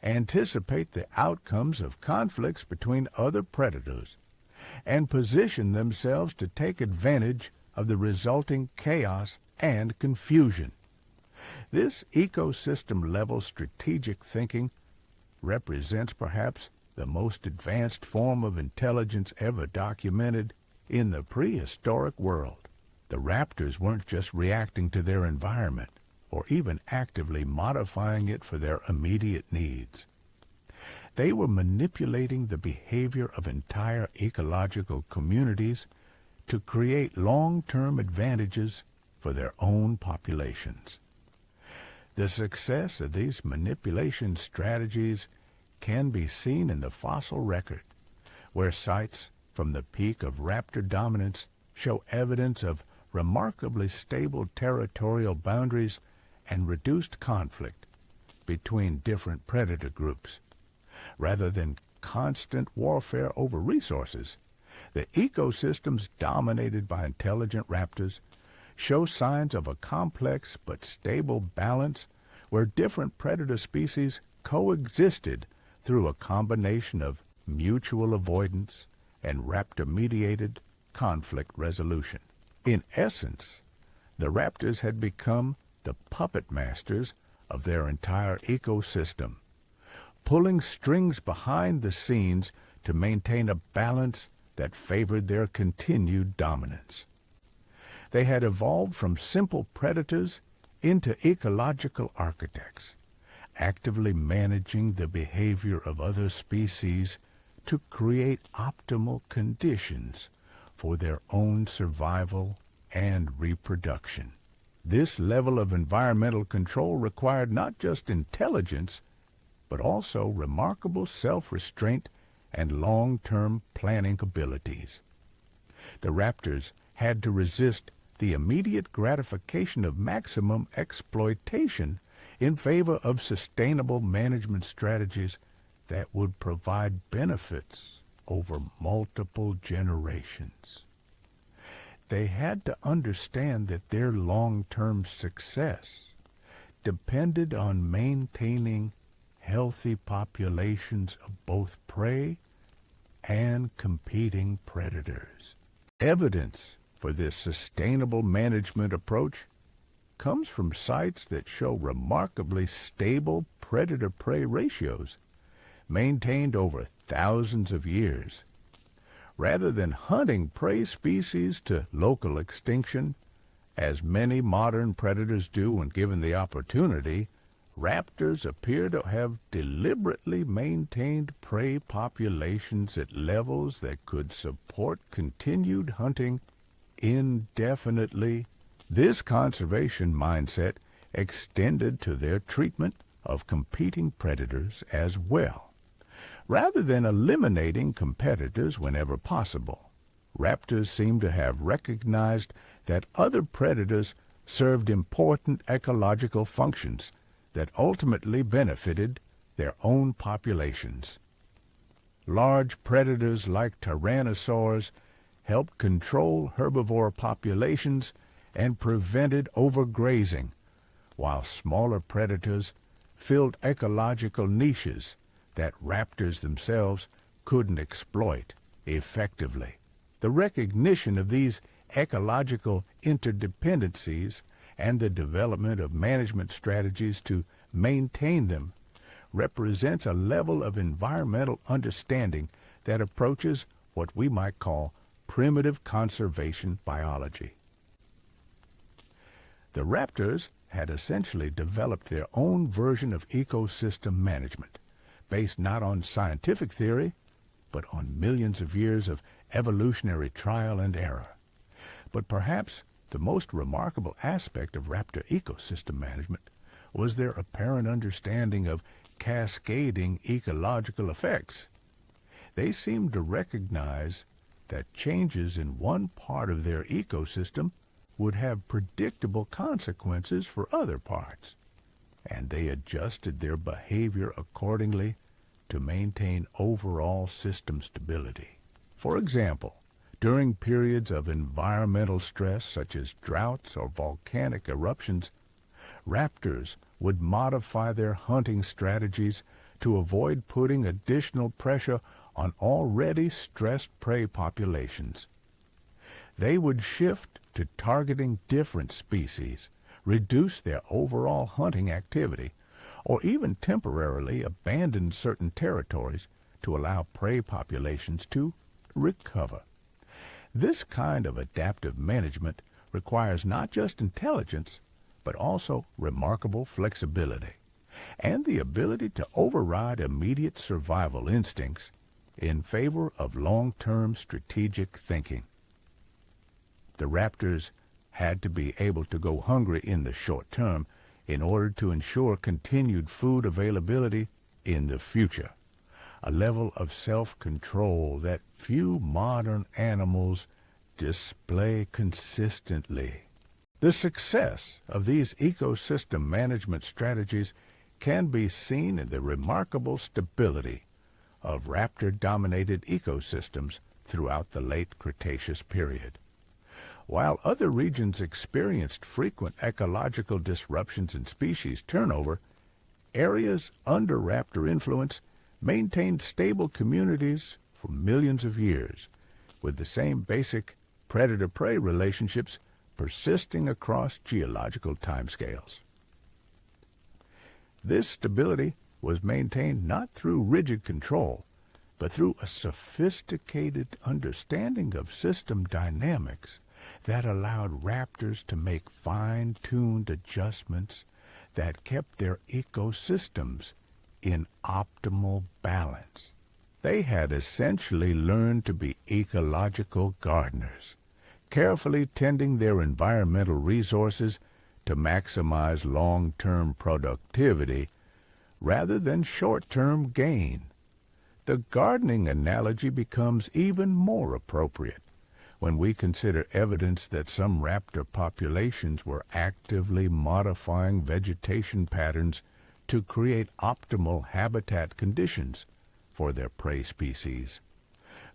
anticipate the outcomes of conflicts between other predators, and position themselves to take advantage of the resulting chaos and confusion. This ecosystem-level strategic thinking represents perhaps the most advanced form of intelligence ever documented in the prehistoric world. The raptors weren't just reacting to their environment or even actively modifying it for their immediate needs. They were manipulating the behavior of entire ecological communities to create long-term advantages for their own populations. The success of these manipulation strategies can be seen in the fossil record, where sites from the peak of raptor dominance show evidence of remarkably stable territorial boundaries and reduced conflict between different predator groups. Rather than constant warfare over resources, the ecosystems dominated by intelligent raptors show signs of a complex but stable balance where different predator species coexisted through a combination of mutual avoidance and raptor-mediated conflict resolution. In essence, the raptors had become the puppet masters of their entire ecosystem, pulling strings behind the scenes to maintain a balance that favored their continued dominance. They had evolved from simple predators into ecological architects, actively managing the behavior of other species to create optimal conditions for their own survival and reproduction. This level of environmental control required not just intelligence, but also remarkable self-restraint and long-term planning abilities. The raptors had to resist the immediate gratification of maximum exploitation in favor of sustainable management strategies that would provide benefits over multiple generations. They had to understand that their long-term success depended on maintaining healthy populations of both prey and competing predators. Evidence for this sustainable management approach comes from sites that show remarkably stable predator-prey ratios maintained over thousands of years. Rather than hunting prey species to local extinction, as many modern predators do when given the opportunity, raptors appear to have deliberately maintained prey populations at levels that could support continued hunting indefinitely. This conservation mindset extended to their treatment of competing predators as well. Rather than eliminating competitors whenever possible, raptors seem to have recognized that other predators served important ecological functions that ultimately benefited their own populations. Large predators like tyrannosaurs helped control herbivore populations and prevented overgrazing, while smaller predators filled ecological niches that raptors themselves couldn't exploit effectively. The recognition of these ecological interdependencies and the development of management strategies to maintain them represents a level of environmental understanding that approaches what we might call primitive conservation biology. The raptors had essentially developed their own version of ecosystem management, based not on scientific theory, but on millions of years of evolutionary trial and error. But perhaps the most remarkable aspect of raptor ecosystem management was their apparent understanding of cascading ecological effects. They seemed to recognize that changes in one part of their ecosystem would have predictable consequences for other parts, and they adjusted their behavior accordingly to maintain overall system stability. For example, during periods of environmental stress such as droughts or volcanic eruptions, raptors would modify their hunting strategies to avoid putting additional pressure on already stressed prey populations. They would shift to targeting different species, reduce their overall hunting activity, or even temporarily abandon certain territories to allow prey populations to recover. This kind of adaptive management requires not just intelligence, but also remarkable flexibility and the ability to override immediate survival instincts in favor of long-term strategic thinking. The raptors had to be able to go hungry in the short term in order to ensure continued food availability in the future, a level of self-control that few modern animals display consistently. The success of these ecosystem management strategies can be seen in the remarkable stability of raptor-dominated ecosystems throughout the late Cretaceous period. While other regions experienced frequent ecological disruptions and species turnover, areas under raptor influence maintained stable communities for millions of years, with the same basic predator-prey relationships persisting across geological timescales. This stability was maintained not through rigid control, but through a sophisticated understanding of system dynamics that allowed raptors to make fine-tuned adjustments that kept their ecosystems in optimal balance. They had essentially learned to be ecological gardeners, carefully tending their environmental resources to maximize long-term productivity rather than short-term gain. The gardening analogy becomes even more appropriate when we consider evidence that some raptor populations were actively modifying vegetation patterns to create optimal habitat conditions for their prey species.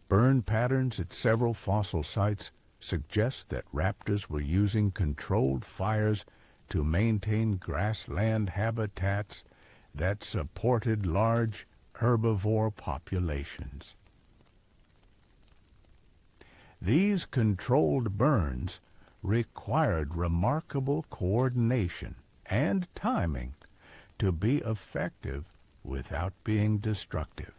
Burn patterns at several fossil sites suggest that raptors were using controlled fires to maintain grassland habitats that supported large herbivore populations. These controlled burns required remarkable coordination and timing to be effective without being destructive.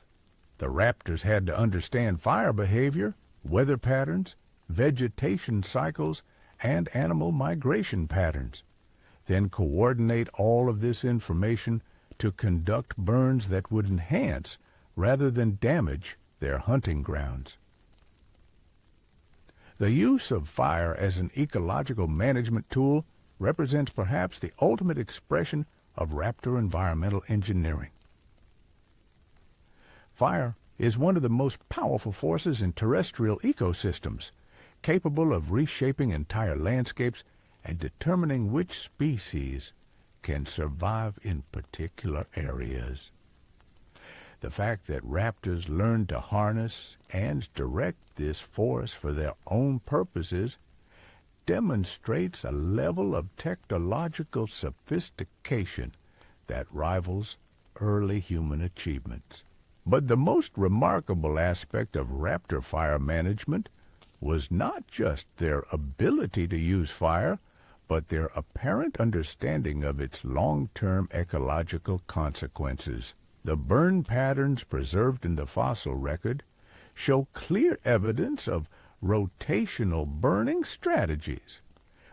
The raptors had to understand fire behavior, weather patterns, vegetation cycles, and animal migration patterns, then coordinate all of this information to conduct burns that would enhance rather than damage their hunting grounds. The use of fire as an ecological management tool represents perhaps the ultimate expression of raptor environmental engineering. Fire is one of the most powerful forces in terrestrial ecosystems, capable of reshaping entire landscapes and determining which species can survive in particular areas. The fact that raptors learned to harness and direct this force for their own purposes demonstrates a level of technological sophistication that rivals early human achievements. But the most remarkable aspect of raptor fire management was not just their ability to use fire, but their apparent understanding of its long-term ecological consequences. The burn patterns preserved in the fossil record show clear evidence of rotational burning strategies,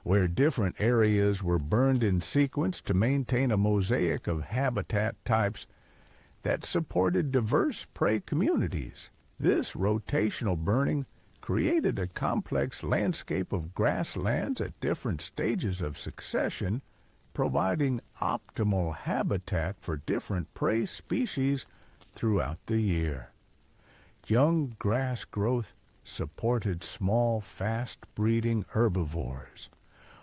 where different areas were burned in sequence to maintain a mosaic of habitat types that supported diverse prey communities. This rotational burning created a complex landscape of grasslands at different stages of succession, providing optimal habitat for different prey species throughout the year. Young grass growth supported small, fast-breeding herbivores,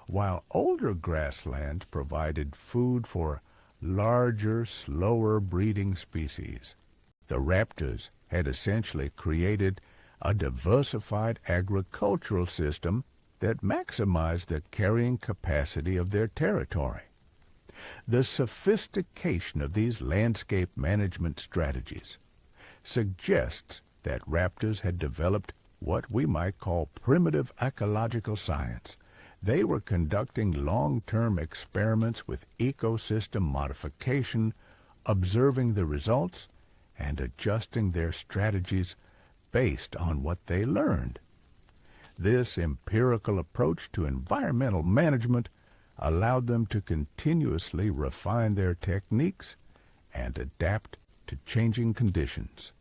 while older grasslands provided food for larger, slower breeding species. The raptors had essentially created a diversified agricultural system that maximized the carrying capacity of their territory. The sophistication of these landscape management strategies suggests that raptors had developed what we might call primitive ecological science. They were conducting long-term experiments with ecosystem modification, observing the results, and adjusting their strategies based on what they learned. This empirical approach to environmental management allowed them to continuously refine their techniques and adapt to changing conditions.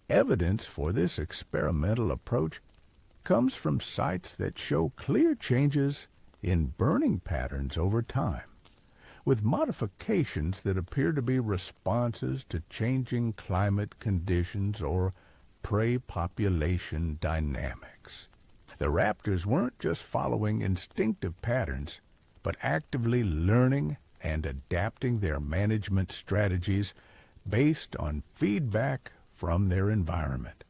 Evidence for this experimental approach comes from sites that show clear changes in burning patterns over time, with modifications that appear to be responses to changing climate conditions or prey population dynamics. The raptors weren't just following instinctive patterns, but actively learning and adapting their management strategies based on feedback from their environment.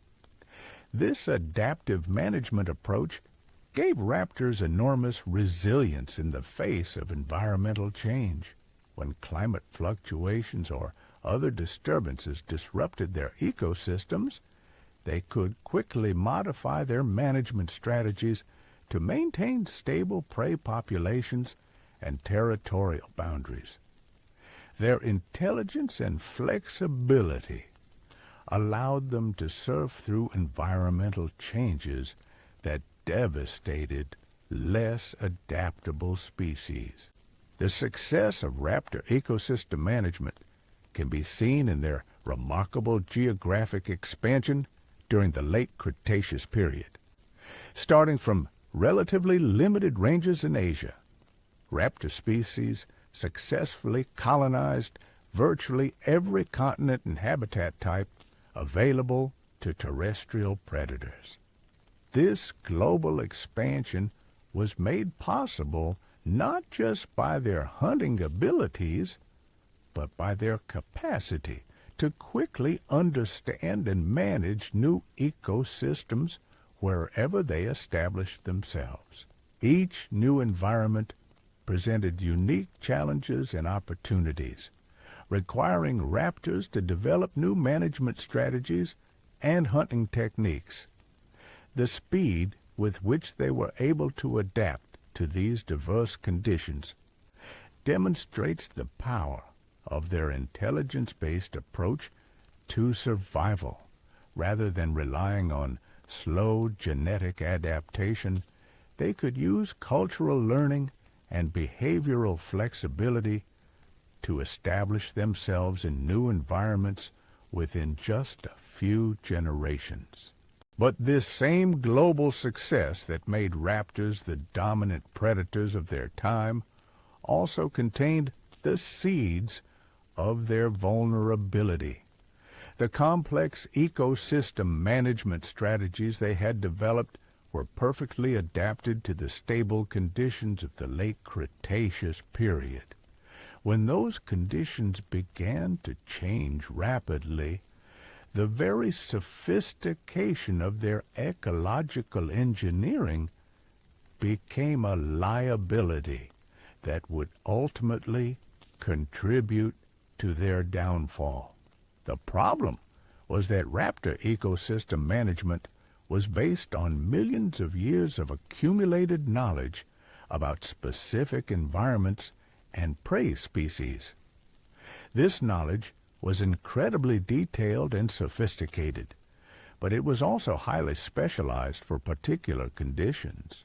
This adaptive management approach gave raptors enormous resilience in the face of environmental change. When climate fluctuations or other disturbances disrupted their ecosystems, they could quickly modify their management strategies to maintain stable prey populations and territorial boundaries. Their intelligence and flexibility allowed them to surf through environmental changes that devastated less adaptable species. The success of raptor ecosystem management can be seen in their remarkable geographic expansion during the late Cretaceous period. Starting from relatively limited ranges in Asia, raptor species successfully colonized virtually every continent and habitat type available to terrestrial predators. This global expansion was made possible not just by their hunting abilities, but by their capacity to quickly understand and manage new ecosystems wherever they established themselves. Each new environment presented unique challenges and opportunities, requiring raptors to develop new management strategies and hunting techniques. The speed with which they were able to adapt to these diverse conditions demonstrates the power of their intelligence-based approach to survival. Rather than relying on slow genetic adaptation, they could use cultural learning and behavioral flexibility to establish themselves in new environments within just a few generations. But this same global success that made raptors the dominant predators of their time also contained the seeds of their vulnerability. The complex ecosystem management strategies they had developed were perfectly adapted to the stable conditions of the late Cretaceous period. When those conditions began to change rapidly, the very sophistication of their ecological engineering became a liability that would ultimately contribute to their downfall. The problem was that raptor ecosystem management was based on millions of years of accumulated knowledge about specific environments and prey species. This knowledge was incredibly detailed and sophisticated, but it was also highly specialized for particular conditions.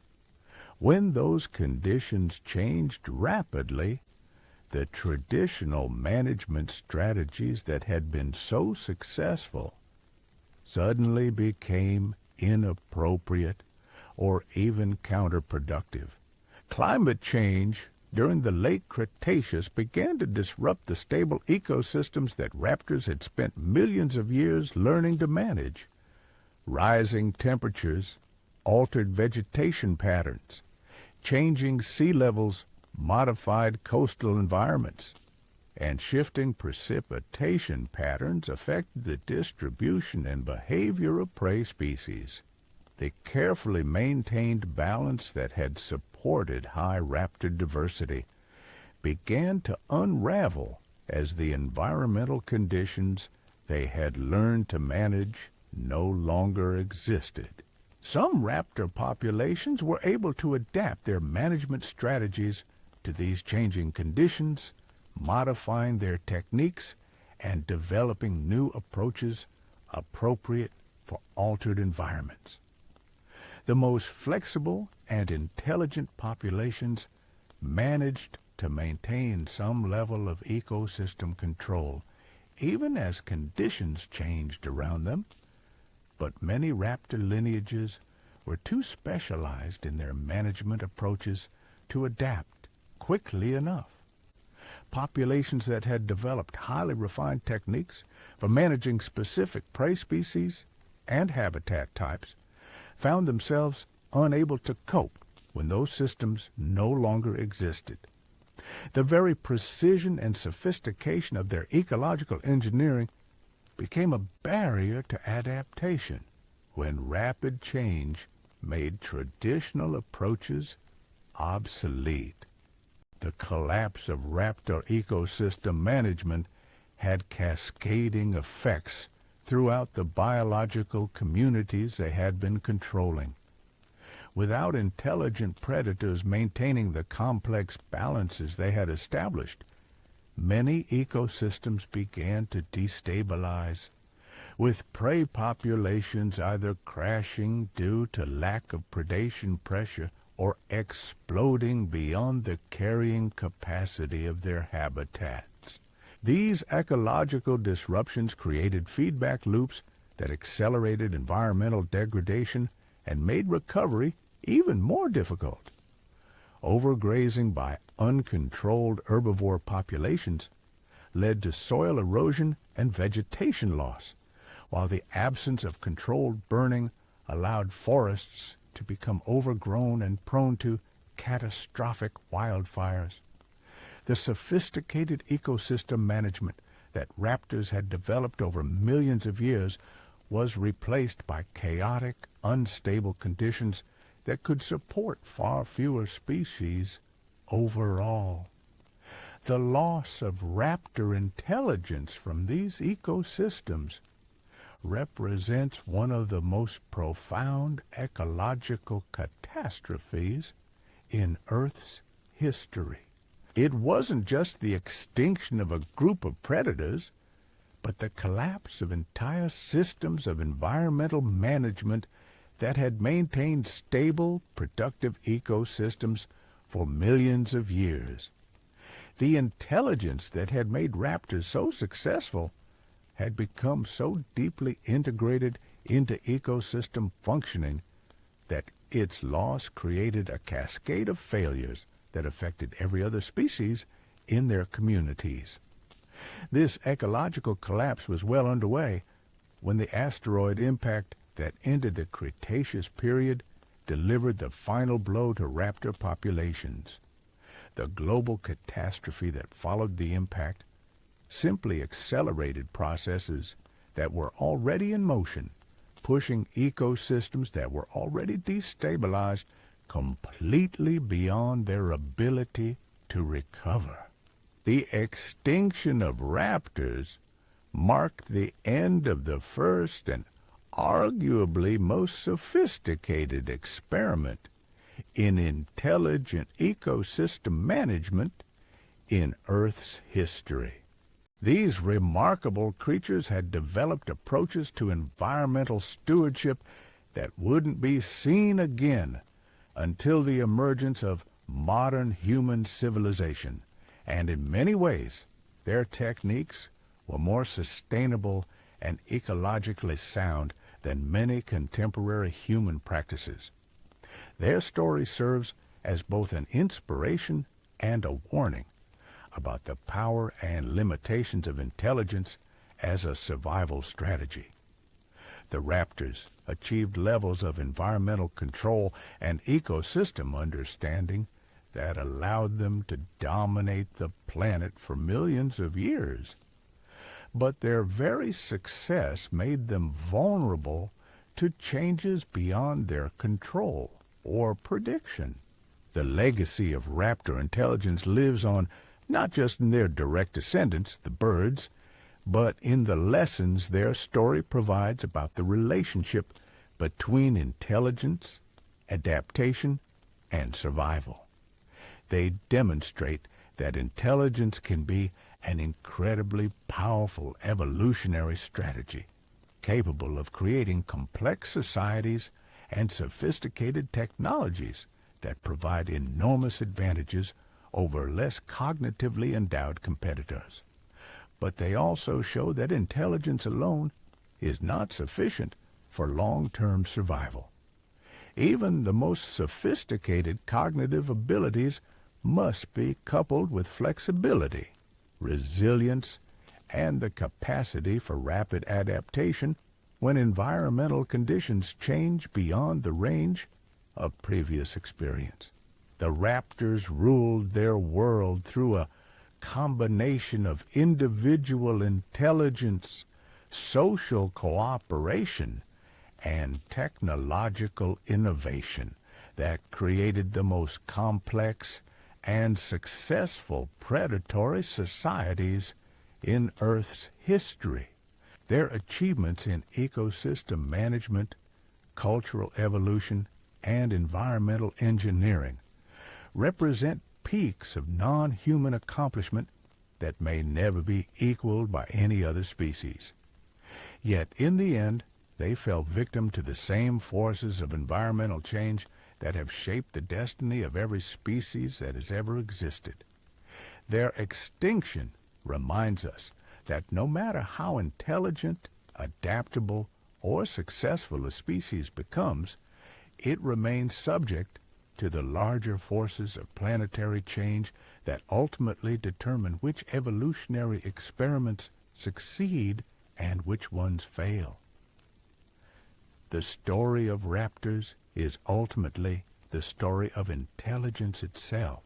When those conditions changed rapidly, the traditional management strategies that had been so successful suddenly became inappropriate or even counterproductive. Climate change during the late Cretaceous began to disrupt the stable ecosystems that raptors had spent millions of years learning to manage. Rising temperatures altered vegetation patterns. Changing sea levels modified coastal environments, and shifting precipitation patterns affected the distribution and behavior of prey species. The carefully maintained balance that had supported high raptor diversity began to unravel as the environmental conditions they had learned to manage no longer existed. Some raptor populations were able to adapt their management strategies to these changing conditions, modifying their techniques and developing new approaches appropriate for altered environments. The most flexible and intelligent populations managed to maintain some level of ecosystem control, even as conditions changed around them. But many raptor lineages were too specialized in their management approaches to adapt quickly enough. Populations that had developed highly refined techniques for managing specific prey species and habitat types found themselves unable to cope when those systems no longer existed. The very precision and sophistication of their ecological engineering became a barrier to adaptation when rapid change made traditional approaches obsolete. The collapse of raptor ecosystem management had cascading effects throughout the biological communities they had been controlling. Without intelligent predators maintaining the complex balances they had established, many ecosystems began to destabilize, with prey populations either crashing due to lack of predation pressure or exploding beyond the carrying capacity of their habitats. These ecological disruptions created feedback loops that accelerated environmental degradation and made recovery even more difficult. Overgrazing by uncontrolled herbivore populations led to soil erosion and vegetation loss, while the absence of controlled burning allowed forests to become overgrown and prone to catastrophic wildfires. The sophisticated ecosystem management that raptors had developed over millions of years was replaced by chaotic, unstable conditions that could support far fewer species overall. The loss of raptor intelligence from these ecosystems represents one of the most profound ecological catastrophes in Earth's history. It wasn't just the extinction of a group of predators, but the collapse of entire systems of environmental management that had maintained stable, productive ecosystems for millions of years. The intelligence that had made raptors so successful had become so deeply integrated into ecosystem functioning that its loss created a cascade of failures that affected every other species in their communities. This ecological collapse was well underway when the asteroid impact that ended the Cretaceous period delivered the final blow to raptor populations. The global catastrophe that followed the impact simply accelerated processes that were already in motion, pushing ecosystems that were already destabilized completely beyond their ability to recover. The extinction of raptors marked the end of the first and arguably most sophisticated experiment in intelligent ecosystem management in Earth's history. These remarkable creatures had developed approaches to environmental stewardship that wouldn't be seen again until the emergence of modern human civilization, and in many ways their techniques were more sustainable and ecologically sound than many contemporary human practices. Their story serves as both an inspiration and a warning about the power and limitations of intelligence as a survival strategy. The raptors achieved levels of environmental control and ecosystem understanding that allowed them to dominate the planet for millions of years. But their very success made them vulnerable to changes beyond their control or prediction. The legacy of raptor intelligence lives on not just in their direct descendants, the birds, but in the lessons their story provides about the relationship between intelligence, adaptation, and survival. They demonstrate that intelligence can be an incredibly powerful evolutionary strategy, capable of creating complex societies and sophisticated technologies that provide enormous advantages over less cognitively endowed competitors. But they also show that intelligence alone is not sufficient for long-term survival. Even the most sophisticated cognitive abilities must be coupled with flexibility, resilience, and the capacity for rapid adaptation when environmental conditions change beyond the range of previous experience. The raptors ruled their world through a combination of individual intelligence, social cooperation, and technological innovation that created the most complex and successful predatory societies in Earth's history. Their achievements in ecosystem management, cultural evolution, and environmental engineering represent peaks of non-human accomplishment that may never be equaled by any other species. Yet, in the end, they fell victim to the same forces of environmental change that have shaped the destiny of every species that has ever existed. Their extinction reminds us that no matter how intelligent, adaptable, or successful a species becomes, it remains subject to the larger forces of planetary change that ultimately determine which evolutionary experiments succeed and which ones fail. The story of raptors is ultimately the story of intelligence itself,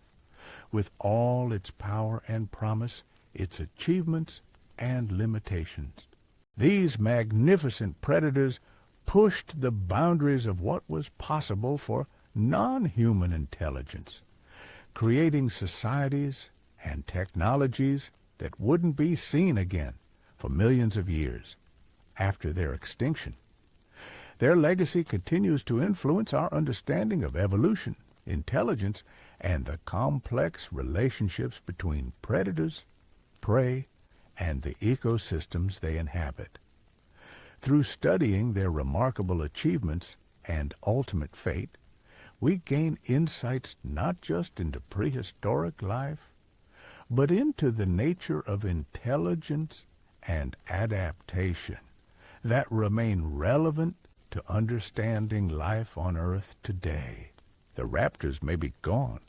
with all its power and promise, its achievements and limitations. These magnificent predators pushed the boundaries of what was possible for non-human intelligence, creating societies and technologies that wouldn't be seen again for millions of years after their extinction. Their legacy continues to influence our understanding of evolution, intelligence, and the complex relationships between predators, prey, and the ecosystems they inhabit. Through studying their remarkable achievements and ultimate fate, we gain insights not just into prehistoric life, but into the nature of intelligence and adaptation that remain relevant to understanding life on Earth today. The raptors may be gone,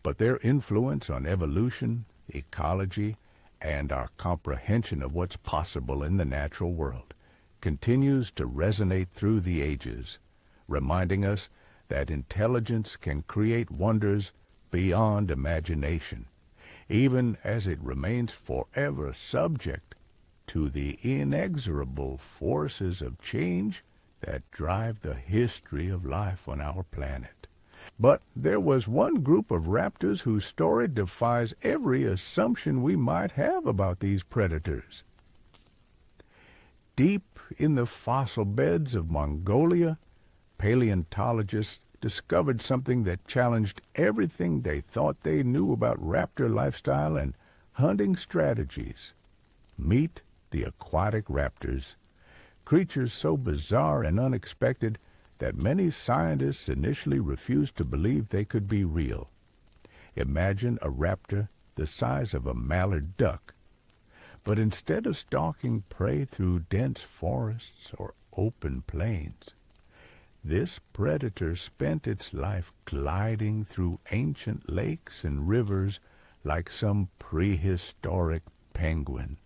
but their influence on evolution, ecology, and our comprehension of what's possible in the natural world continues to resonate through the ages, reminding us that intelligence can create wonders beyond imagination, even as it remains forever subject to the inexorable forces of change that drive the history of life on our planet. But there was one group of raptors whose story defies every assumption we might have about these predators. Deep in the fossil beds of Mongolia, paleontologists discovered something that challenged everything they thought they knew about raptor lifestyle and hunting strategies. Meet the aquatic raptors, creatures so bizarre and unexpected that many scientists initially refused to believe they could be real. Imagine a raptor the size of a mallard duck, but instead of stalking prey through dense forests or open plains, this predator spent its life gliding through ancient lakes and rivers like some prehistoric penguin.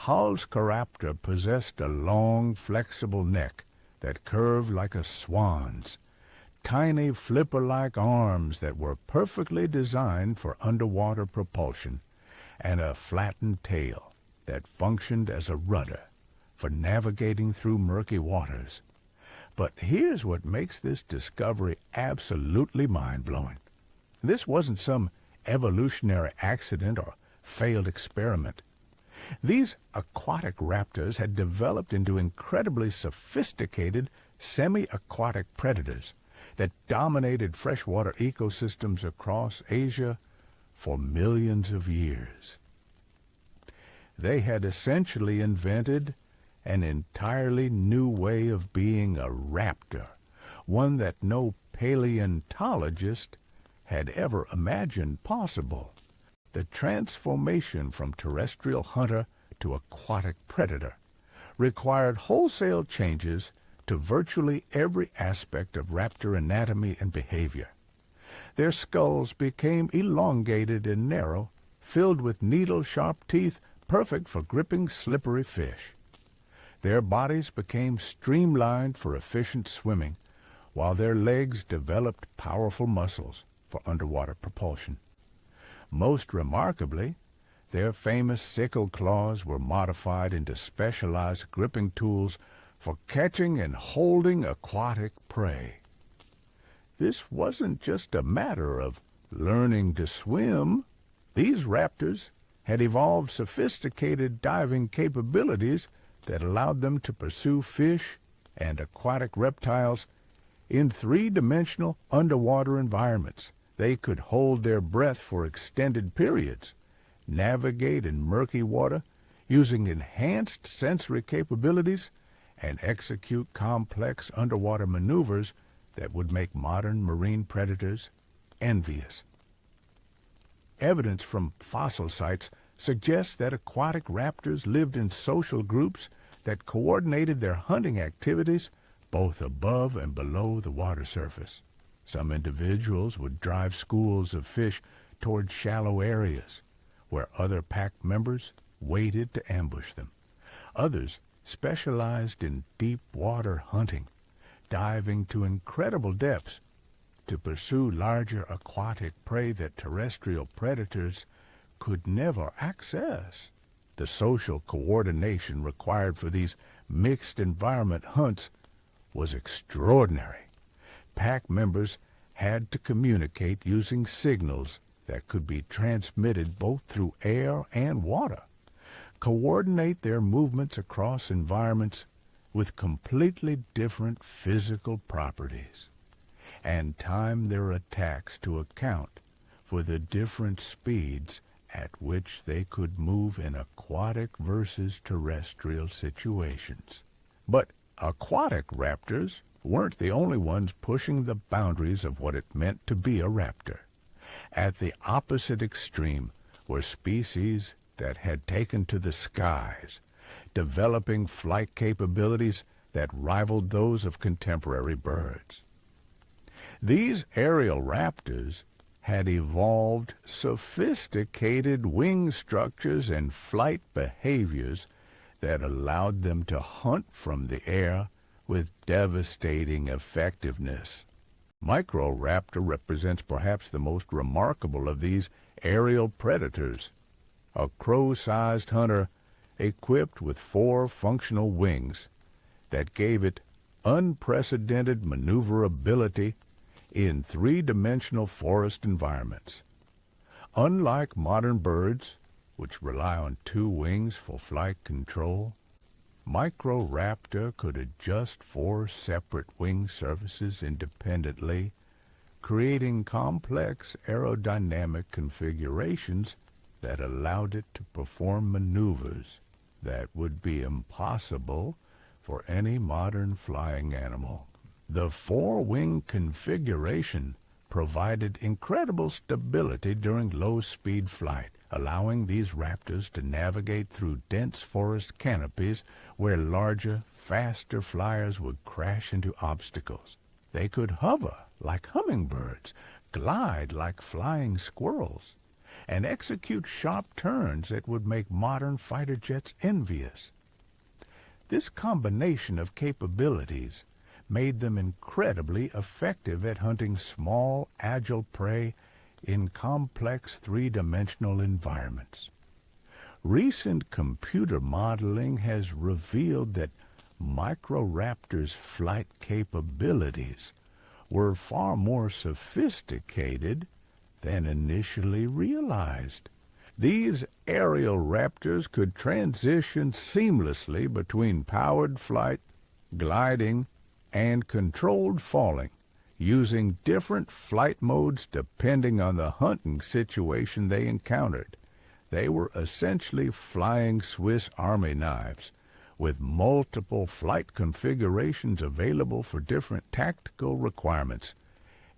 Utahraptor possessed a long, flexible neck that curved like a swan's, tiny flipper-like arms that were perfectly designed for underwater propulsion, and a flattened tail that functioned as a rudder for navigating through murky waters. But here's what makes this discovery absolutely mind-blowing. This wasn't some evolutionary accident or failed experiment. These aquatic raptors had developed into incredibly sophisticated semi-aquatic predators that dominated freshwater ecosystems across Asia for millions of years. They had essentially invented an entirely new way of being a raptor, one that no paleontologist had ever imagined possible. The transformation from terrestrial hunter to aquatic predator required wholesale changes to virtually every aspect of raptor anatomy and behavior. Their skulls became elongated and narrow, filled with needle-sharp teeth perfect for gripping slippery fish. Their bodies became streamlined for efficient swimming, while their legs developed powerful muscles for underwater propulsion. Most remarkably, their famous sickle claws were modified into specialized gripping tools for catching and holding aquatic prey. This wasn't just a matter of learning to swim. These raptors had evolved sophisticated diving capabilities that allowed them to pursue fish and aquatic reptiles in three-dimensional underwater environments. They could hold their breath for extended periods, navigate in murky water using enhanced sensory capabilities, and execute complex underwater maneuvers that would make modern marine predators envious. Evidence from fossil sites suggests that aquatic raptors lived in social groups that coordinated their hunting activities both above and below the water surface. Some individuals would drive schools of fish toward shallow areas where other pack members waited to ambush them. Others specialized in deep water hunting, diving to incredible depths to pursue larger aquatic prey that terrestrial predators could never access. The social coordination required for these mixed environment hunts was extraordinary. Pack members had to communicate using signals that could be transmitted both through air and water, coordinate their movements across environments with completely different physical properties, and time their attacks to account for the different speeds at which they could move in aquatic versus terrestrial situations. But aquatic raptors weren't the only ones pushing the boundaries of what it meant to be a raptor. At the opposite extreme were species that had taken to the skies, developing flight capabilities that rivaled those of contemporary birds. These aerial raptors had evolved sophisticated wing structures and flight behaviors that allowed them to hunt from the air with devastating effectiveness. Microraptor represents perhaps the most remarkable of these aerial predators, a crow-sized hunter equipped with 4 functional wings that gave it unprecedented maneuverability in 3-dimensional forest environments. Unlike modern birds, which rely on 2 wings for flight control, Microraptor could adjust 4 separate wing surfaces independently, creating complex aerodynamic configurations that allowed it to perform maneuvers that would be impossible for any modern flying animal. The 4-wing configuration provided incredible stability during low-speed flight, allowing these raptors to navigate through dense forest canopies where larger, faster flyers would crash into obstacles. They could hover like hummingbirds, glide like flying squirrels, and execute sharp turns that would make modern fighter jets envious. This combination of capabilities made them incredibly effective at hunting small, agile prey in complex 3-dimensional environments. Recent computer modeling has revealed that Microraptor's flight capabilities were far more sophisticated than initially realized. These aerial raptors could transition seamlessly between powered flight, gliding, and controlled falling, using different flight modes depending on the hunting situation they encountered. They were essentially flying Swiss Army knives, with multiple flight configurations available for different tactical requirements.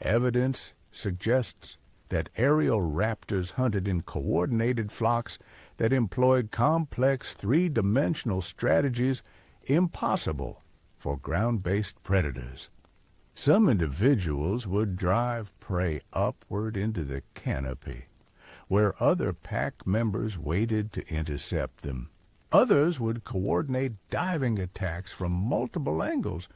Evidence suggests that aerial raptors hunted in coordinated flocks that employed complex three-dimensional strategies impossible for ground-based predators. Some individuals would drive prey upward into the canopy, where other pack members waited to intercept them. Others would coordinate diving attacks from multiple angles,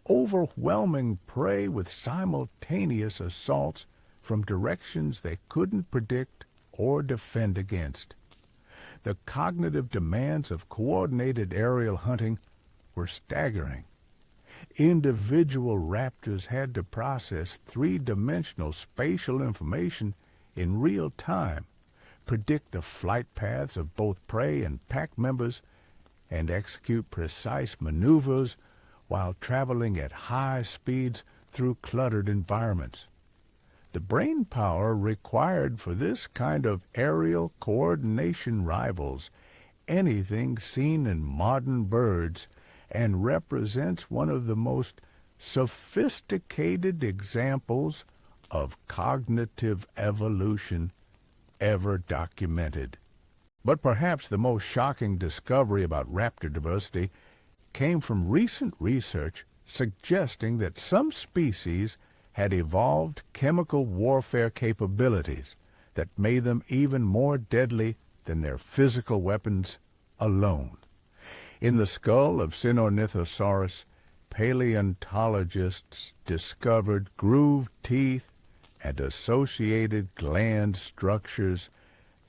overwhelming prey with simultaneous assaults from directions they couldn't predict or defend against. The cognitive demands of coordinated aerial hunting were staggering. Individual raptors had to process three-dimensional spatial information in real time, predict the flight paths of both prey and pack members, and execute precise maneuvers while traveling at high speeds through cluttered environments. The brain power required for this kind of aerial coordination rivals anything seen in modern birds and represents one of the most sophisticated examples of cognitive evolution ever documented. But perhaps the most shocking discovery about raptor diversity came from recent research suggesting that some species had evolved chemical warfare capabilities that made them even more deadly than their physical weapons alone. In the skull of Sinornithosaurus, paleontologists discovered grooved teeth and associated gland structures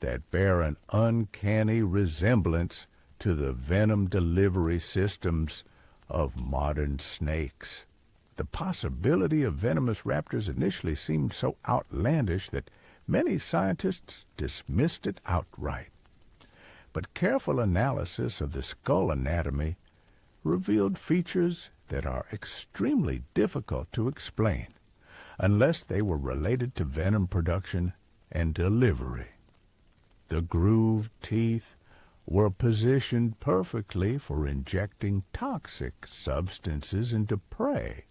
that bear an uncanny resemblance to the venom delivery systems of modern snakes. The possibility of venomous raptors initially seemed so outlandish that many scientists dismissed it outright. But careful analysis of the skull anatomy revealed features that are extremely difficult to explain, unless they were related to venom production and delivery. The grooved teeth were positioned perfectly for injecting toxic substances into prey,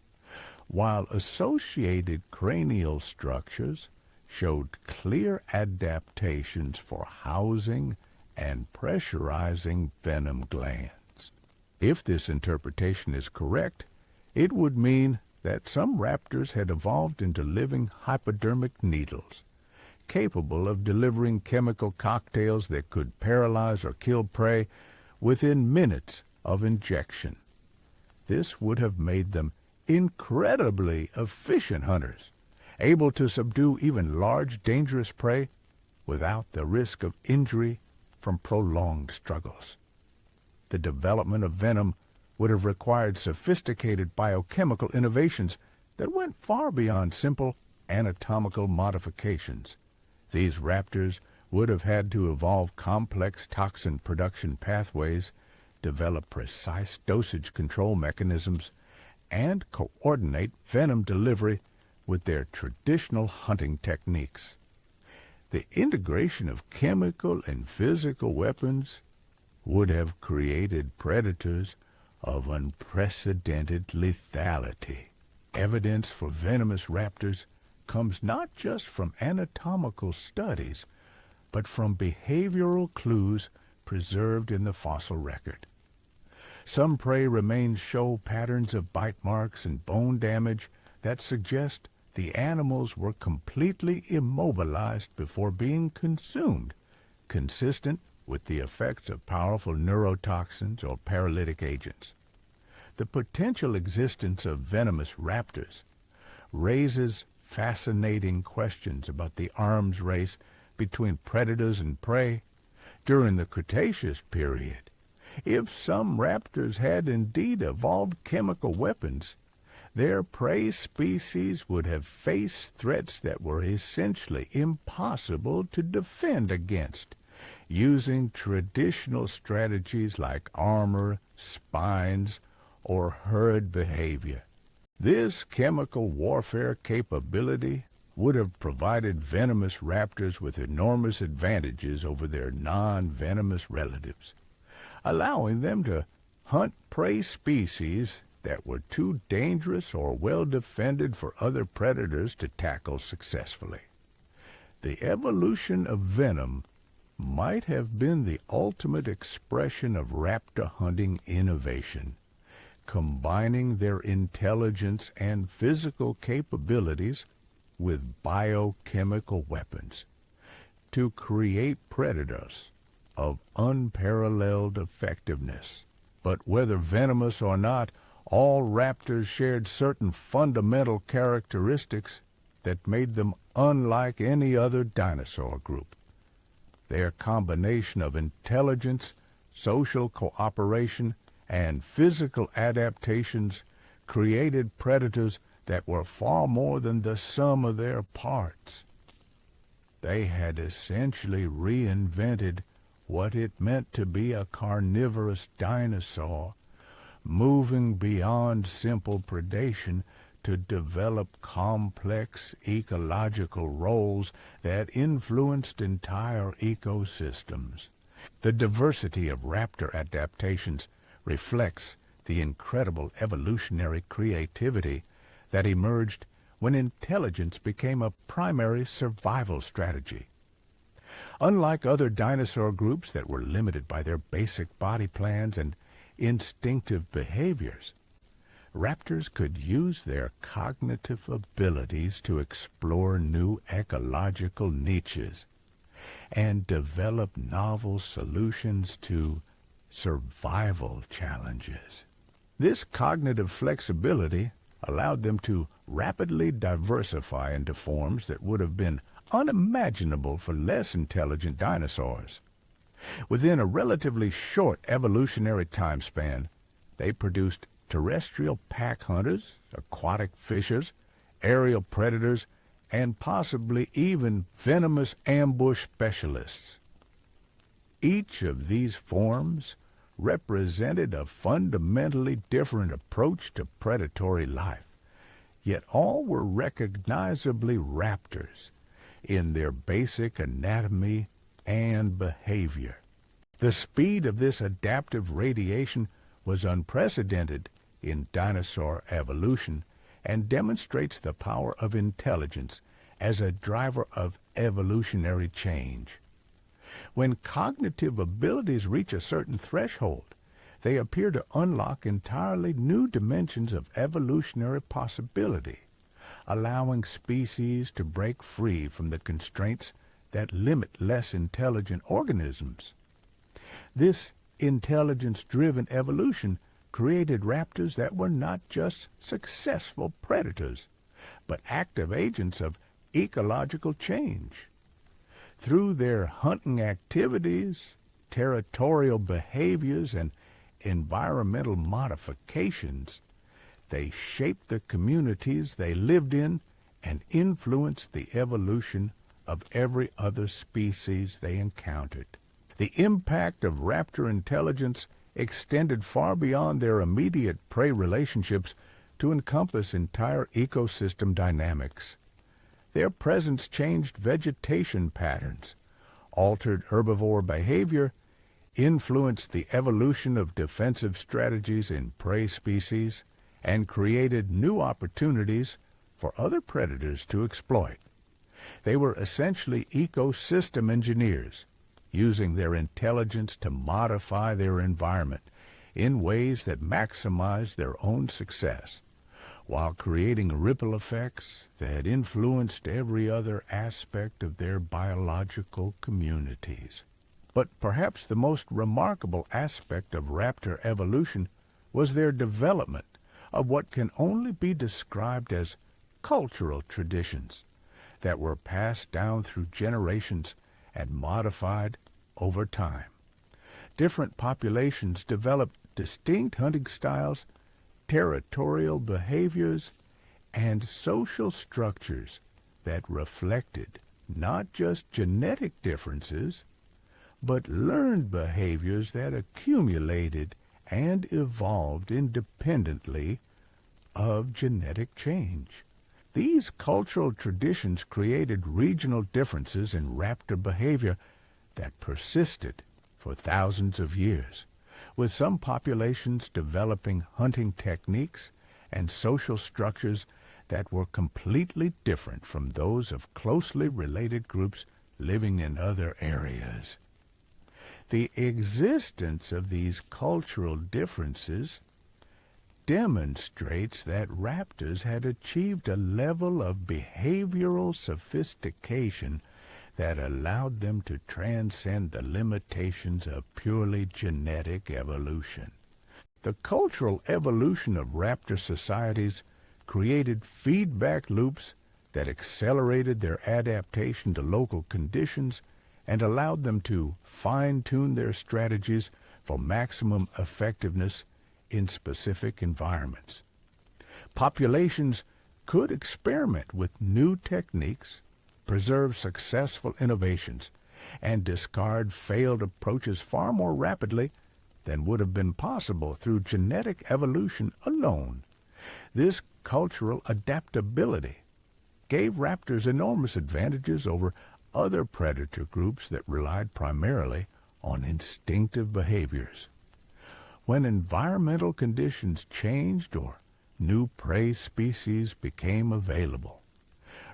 while associated cranial structures showed clear adaptations for housing and pressurizing venom glands. If this interpretation is correct, it would mean that some raptors had evolved into living hypodermic needles, capable of delivering chemical cocktails that could paralyze or kill prey within minutes of injection. This would have made them incredibly efficient hunters, able to subdue even large, dangerous prey without the risk of injury from prolonged struggles. The development of venom would have required sophisticated biochemical innovations that went far beyond simple anatomical modifications. These raptors would have had to evolve complex toxin production pathways, develop precise dosage control mechanisms, and coordinate venom delivery with their traditional hunting techniques. The integration of chemical and physical weapons would have created predators of unprecedented lethality. Evidence for venomous raptors comes not just from anatomical studies, but from behavioral clues preserved in the fossil record. Some prey remains show patterns of bite marks and bone damage that suggest the animals were completely immobilized before being consumed, consistent with the effects of powerful neurotoxins or paralytic agents. The potential existence of venomous raptors raises fascinating questions about the arms race between predators and prey during the Cretaceous period. If some raptors had indeed evolved chemical weapons, their prey species would have faced threats that were essentially impossible to defend against, using traditional strategies like armor, spines, or herd behavior. This chemical warfare capability would have provided venomous raptors with enormous advantages over their non-venomous relatives, allowing them to hunt prey species that were too dangerous or well defended for other predators to tackle successfully. The evolution of venom might have been the ultimate expression of raptor hunting innovation, combining their intelligence and physical capabilities with biochemical weapons to create predators of unparalleled effectiveness. But whether venomous or not, all raptors shared certain fundamental characteristics that made them unlike any other dinosaur group. Their combination of intelligence, social cooperation, and physical adaptations created predators that were far more than the sum of their parts. They had essentially reinvented what it meant to be a carnivorous dinosaur, moving beyond simple predation to develop complex ecological roles that influenced entire ecosystems. The diversity of raptor adaptations reflects the incredible evolutionary creativity that emerged when intelligence became a primary survival strategy. Unlike other dinosaur groups that were limited by their basic body plans and instinctive behaviors, raptors could use their cognitive abilities to explore new ecological niches and develop novel solutions to survival challenges. This cognitive flexibility allowed them to rapidly diversify into forms that would have been unimaginable for less intelligent dinosaurs. Within a relatively short evolutionary time span, they produced terrestrial pack hunters, aquatic fishers, aerial predators, and possibly even venomous ambush specialists. Each of these forms represented a fundamentally different approach to predatory life, yet all were recognizably raptors in their basic anatomy and behavior. The speed of this adaptive radiation was unprecedented in dinosaur evolution and demonstrates the power of intelligence as a driver of evolutionary change. When cognitive abilities reach a certain threshold, they appear to unlock entirely new dimensions of evolutionary possibility, allowing species to break free from the constraints that limit less intelligent organisms. This intelligence-driven evolution created raptors that were not just successful predators, but active agents of ecological change. Through their hunting activities, territorial behaviors, and environmental modifications, they shaped the communities they lived in and influenced the evolution of every other species they encountered. The impact of raptor intelligence extended far beyond their immediate prey relationships to encompass entire ecosystem dynamics. Their presence changed vegetation patterns, altered herbivore behavior, influenced the evolution of defensive strategies in prey species, and created new opportunities for other predators to exploit. They were essentially ecosystem engineers, using their intelligence to modify their environment in ways that maximized their own success, while creating ripple effects that influenced every other aspect of their biological communities. But perhaps the most remarkable aspect of raptor evolution was their development of what can only be described as cultural traditions that were passed down through generations and modified over time. Different populations developed distinct hunting styles, territorial behaviors, and social structures that reflected not just genetic differences, but learned behaviors that accumulated and evolved independently of genetic change. These cultural traditions created regional differences in raptor behavior that persisted for thousands of years, with some populations developing hunting techniques and social structures that were completely different from those of closely related groups living in other areas. The existence of these cultural differences demonstrates that raptors had achieved a level of behavioral sophistication that allowed them to transcend the limitations of purely genetic evolution. The cultural evolution of raptor societies created feedback loops that accelerated their adaptation to local conditions and allowed them to fine-tune their strategies for maximum effectiveness in specific environments. Populations could experiment with new techniques, preserve successful innovations, and discard failed approaches far more rapidly than would have been possible through genetic evolution alone. This cultural adaptability gave raptors enormous advantages over other predator groups that relied primarily on instinctive behaviors. When environmental conditions changed or new prey species became available,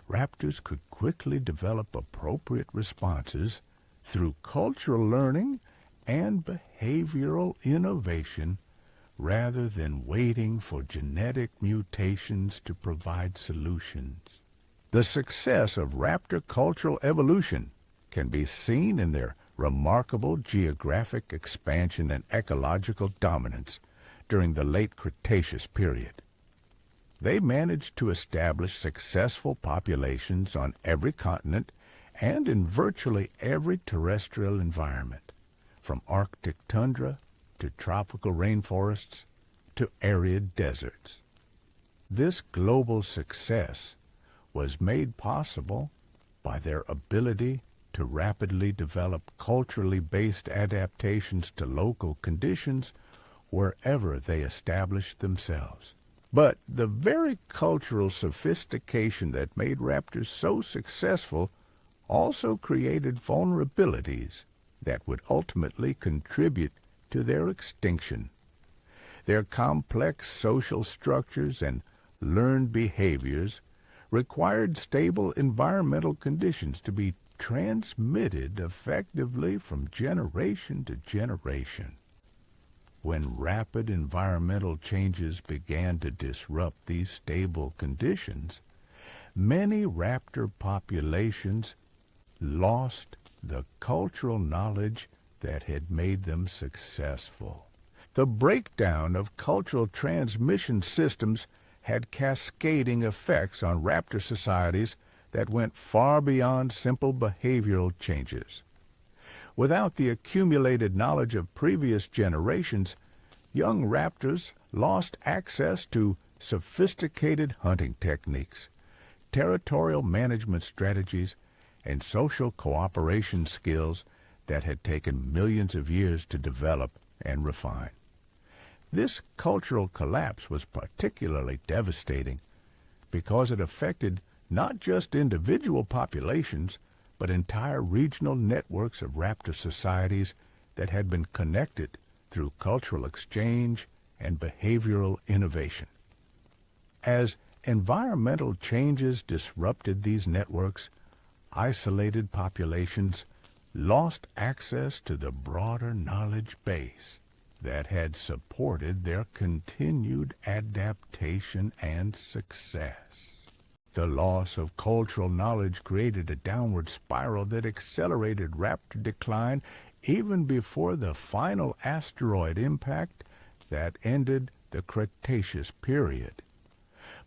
raptors could quickly develop appropriate responses through cultural learning and behavioral innovation rather than waiting for genetic mutations to provide solutions. The success of raptor cultural evolution can be seen in their remarkable geographic expansion and ecological dominance during the late Cretaceous period. They managed to establish successful populations on every continent and in virtually every terrestrial environment, from Arctic tundra to tropical rainforests to arid deserts. This global success was made possible by their ability to rapidly develop culturally based adaptations to local conditions wherever they established themselves. But the very cultural sophistication that made raptors so successful also created vulnerabilities that would ultimately contribute to their extinction. Their complex social structures and learned behaviors required stable environmental conditions to be transmitted effectively from generation to generation. When rapid environmental changes began to disrupt these stable conditions, many raptor populations lost the cultural knowledge that had made them successful. The breakdown of cultural transmission systems had cascading effects on raptor societies that went far beyond simple behavioral changes. Without the accumulated knowledge of previous generations, young raptors lost access to sophisticated hunting techniques, territorial management strategies, and social cooperation skills that had taken millions of years to develop and refine. This cultural collapse was particularly devastating because it affected not just individual populations, but entire regional networks of raptor societies that had been connected through cultural exchange and behavioral innovation. As environmental changes disrupted these networks, isolated populations lost access to the broader knowledge base that had supported their continued adaptation and success. The loss of cultural knowledge created a downward spiral that accelerated raptor decline even before the final asteroid impact that ended the Cretaceous period.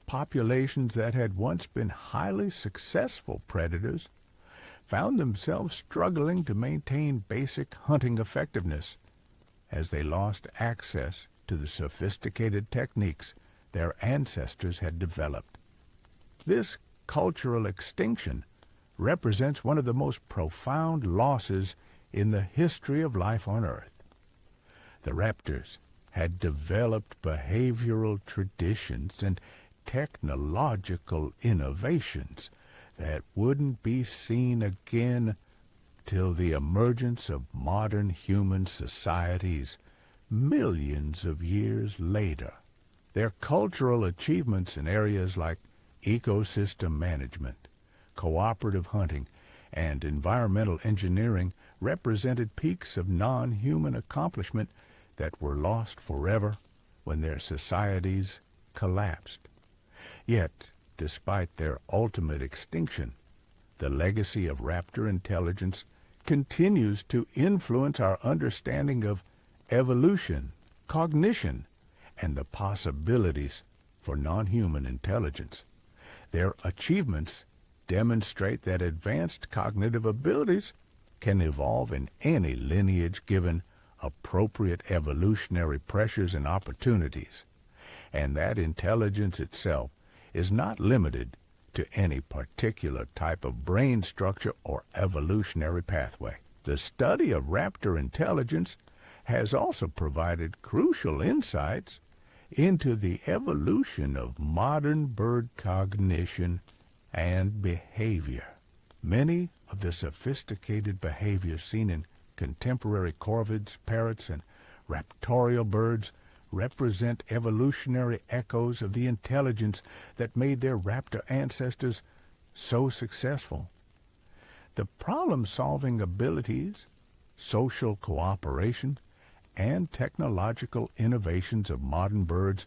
Populations that had once been highly successful predators found themselves struggling to maintain basic hunting effectiveness as they lost access to the sophisticated techniques their ancestors had developed. This cultural extinction represents one of the most profound losses in the history of life on Earth. The raptors had developed behavioral traditions and technological innovations that wouldn't be seen again till the emergence of modern human societies millions of years later. Their cultural achievements in areas like ecosystem management, cooperative hunting, and environmental engineering represented peaks of non-human accomplishment that were lost forever when their societies collapsed. Yet, despite their ultimate extinction, the legacy of raptor intelligence continues to influence our understanding of evolution, cognition, and the possibilities for non-human intelligence. Their achievements demonstrate that advanced cognitive abilities can evolve in any lineage given appropriate evolutionary pressures and opportunities, and that intelligence itself is not limited to any particular type of brain structure or evolutionary pathway. The study of raptor intelligence has also provided crucial insights into the evolution of modern bird cognition and behavior. Many of the sophisticated behaviors seen in contemporary corvids, parrots, and raptorial birds represent evolutionary echoes of the intelligence that made their raptor ancestors so successful. The problem-solving abilities, social cooperation, and technological innovations of modern birds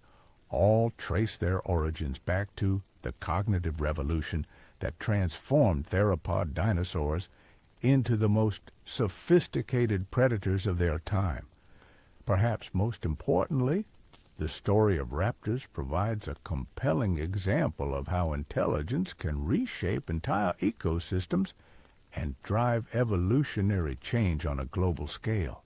all trace their origins back to the cognitive revolution that transformed theropod dinosaurs into the most sophisticated predators of their time. Perhaps most importantly, the story of raptors provides a compelling example of how intelligence can reshape entire ecosystems and drive evolutionary change on a global scale.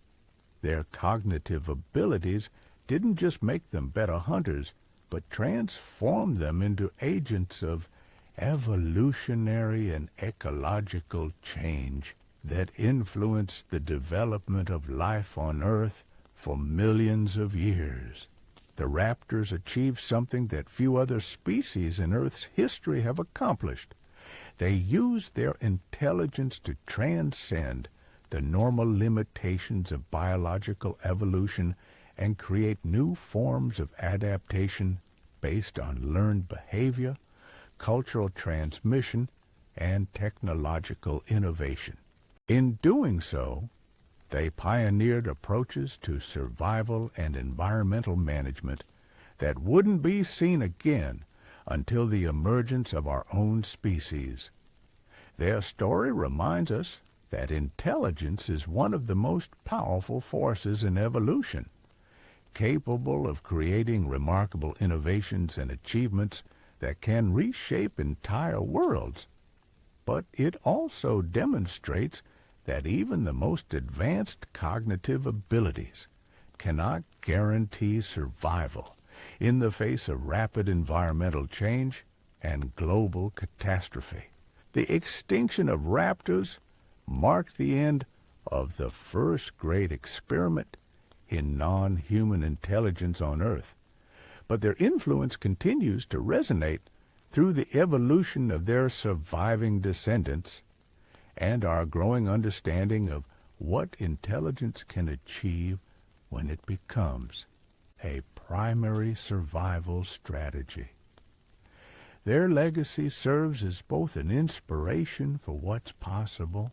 Their cognitive abilities didn't just make them better hunters, but transformed them into agents of evolutionary and ecological change that influenced the development of life on Earth for millions of years. The raptors achieved something that few other species in Earth's history have accomplished. They used their intelligence to transcend the normal limitations of biological evolution and create new forms of adaptation based on learned behavior, cultural transmission, and technological innovation. In doing so, they pioneered approaches to survival and environmental management that wouldn't be seen again until the emergence of our own species. Their story reminds us that intelligence is one of the most powerful forces in evolution, capable of creating remarkable innovations and achievements that can reshape entire worlds. But it also demonstrates that even the most advanced cognitive abilities cannot guarantee survival in the face of rapid environmental change and global catastrophe. The extinction of raptors marked the end of the first great experiment in non-human intelligence on Earth, but their influence continues to resonate through the evolution of their surviving descendants and our growing understanding of what intelligence can achieve when it becomes a primary survival strategy. Their legacy serves as both an inspiration for what's possible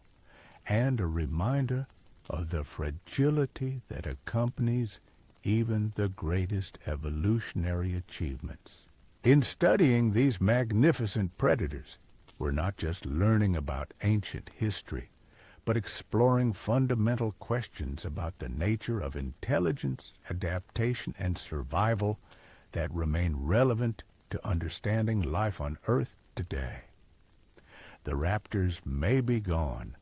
and a reminder of the fragility that accompanies even the greatest evolutionary achievements. In studying these magnificent predators, we're not just learning about ancient history, but exploring fundamental questions about the nature of intelligence, adaptation, and survival that remain relevant to understanding life on Earth today. The raptors may be gone,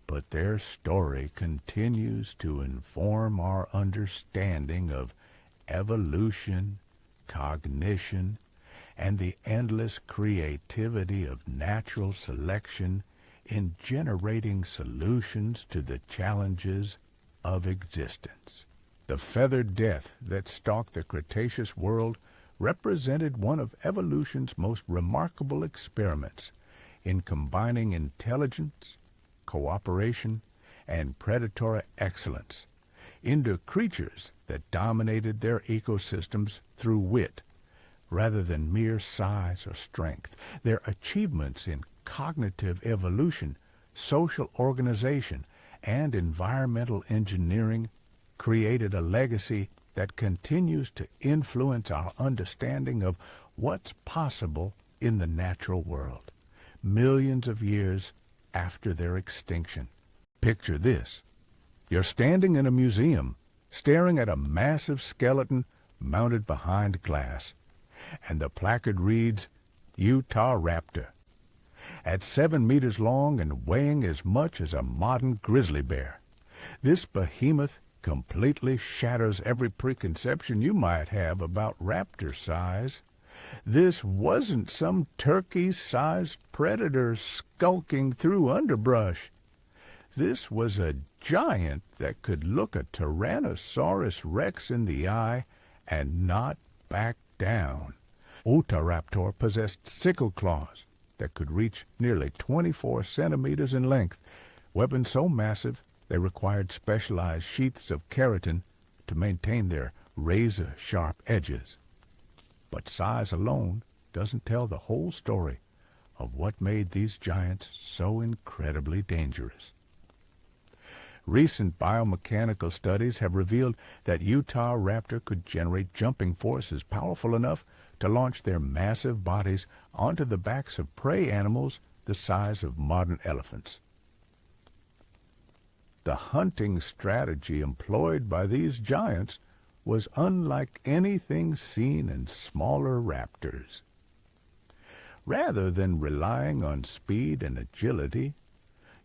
but their story continues to inform our understanding of evolution, cognition, and the endless creativity of natural selection in generating solutions to the challenges of existence. The feathered death that stalked the Cretaceous world represented one of evolution's most remarkable experiments in combining intelligence, cooperation, and predatory excellence into creatures that dominated their ecosystems through wit, rather than mere size or strength. Their achievements in cognitive evolution, social organization, and environmental engineering created a legacy that continues to influence our understanding of what's possible in the natural world, millions of years after their extinction. Picture this. You're standing in a museum, staring at a massive skeleton mounted behind glass, and the placard reads, Utahraptor. At 7 meters long and weighing as much as a modern grizzly bear, this behemoth completely shatters every preconception you might have about raptor size. This wasn't some turkey-sized predator skulking through underbrush. This was a giant that could look a Tyrannosaurus rex in the eye and not back down. Utahraptor possessed sickle claws that could reach nearly 24 centimeters in length, weapons so massive they required specialized sheaths of keratin to maintain their razor-sharp edges. But size alone doesn't tell the whole story of what made these giants so incredibly dangerous. Recent biomechanical studies have revealed that Utahraptor could generate jumping forces powerful enough to launch their massive bodies onto the backs of prey animals the size of modern elephants. The hunting strategy employed by these giants was unlike anything seen in smaller raptors. Rather than relying on speed and agility,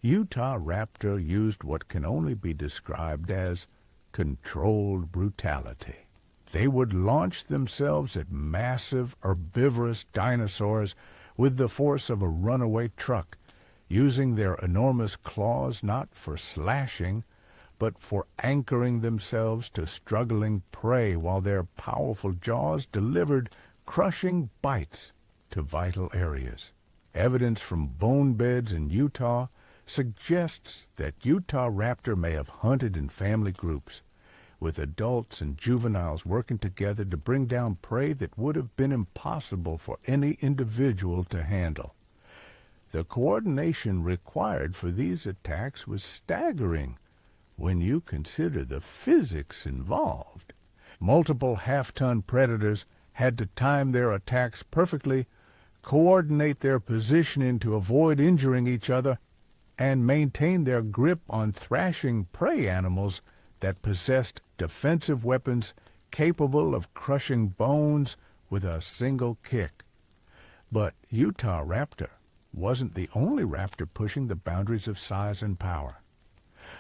Utahraptor used what can only be described as controlled brutality. They would launch themselves at massive herbivorous dinosaurs with the force of a runaway truck, using their enormous claws not for slashing, but for anchoring themselves to struggling prey while their powerful jaws delivered crushing bites to vital areas. Evidence from bone beds in Utah suggests that Utahraptor may have hunted in family groups, with adults and juveniles working together to bring down prey that would have been impossible for any individual to handle. The coordination required for these attacks was staggering when you consider the physics involved. Multiple half-ton predators had to time their attacks perfectly, coordinate their positioning to avoid injuring each other, and maintain their grip on thrashing prey animals that possessed defensive weapons capable of crushing bones with a single kick. But Utahraptor wasn't the only raptor pushing the boundaries of size and power.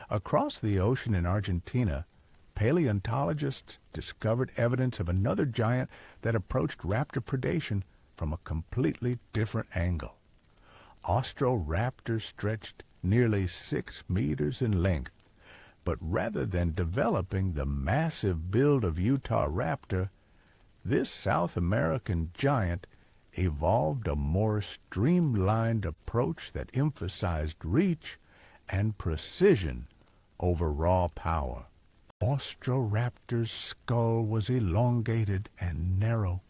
Across the ocean in Argentina, paleontologists discovered evidence of another giant that approached raptor predation from a completely different angle. Utahraptor stretched nearly 6 meters in length, but rather than developing the massive build of Utahraptor, this South American giant evolved a more streamlined approach that emphasized reach and precision over raw power. Utahraptor's skull was elongated and narrow,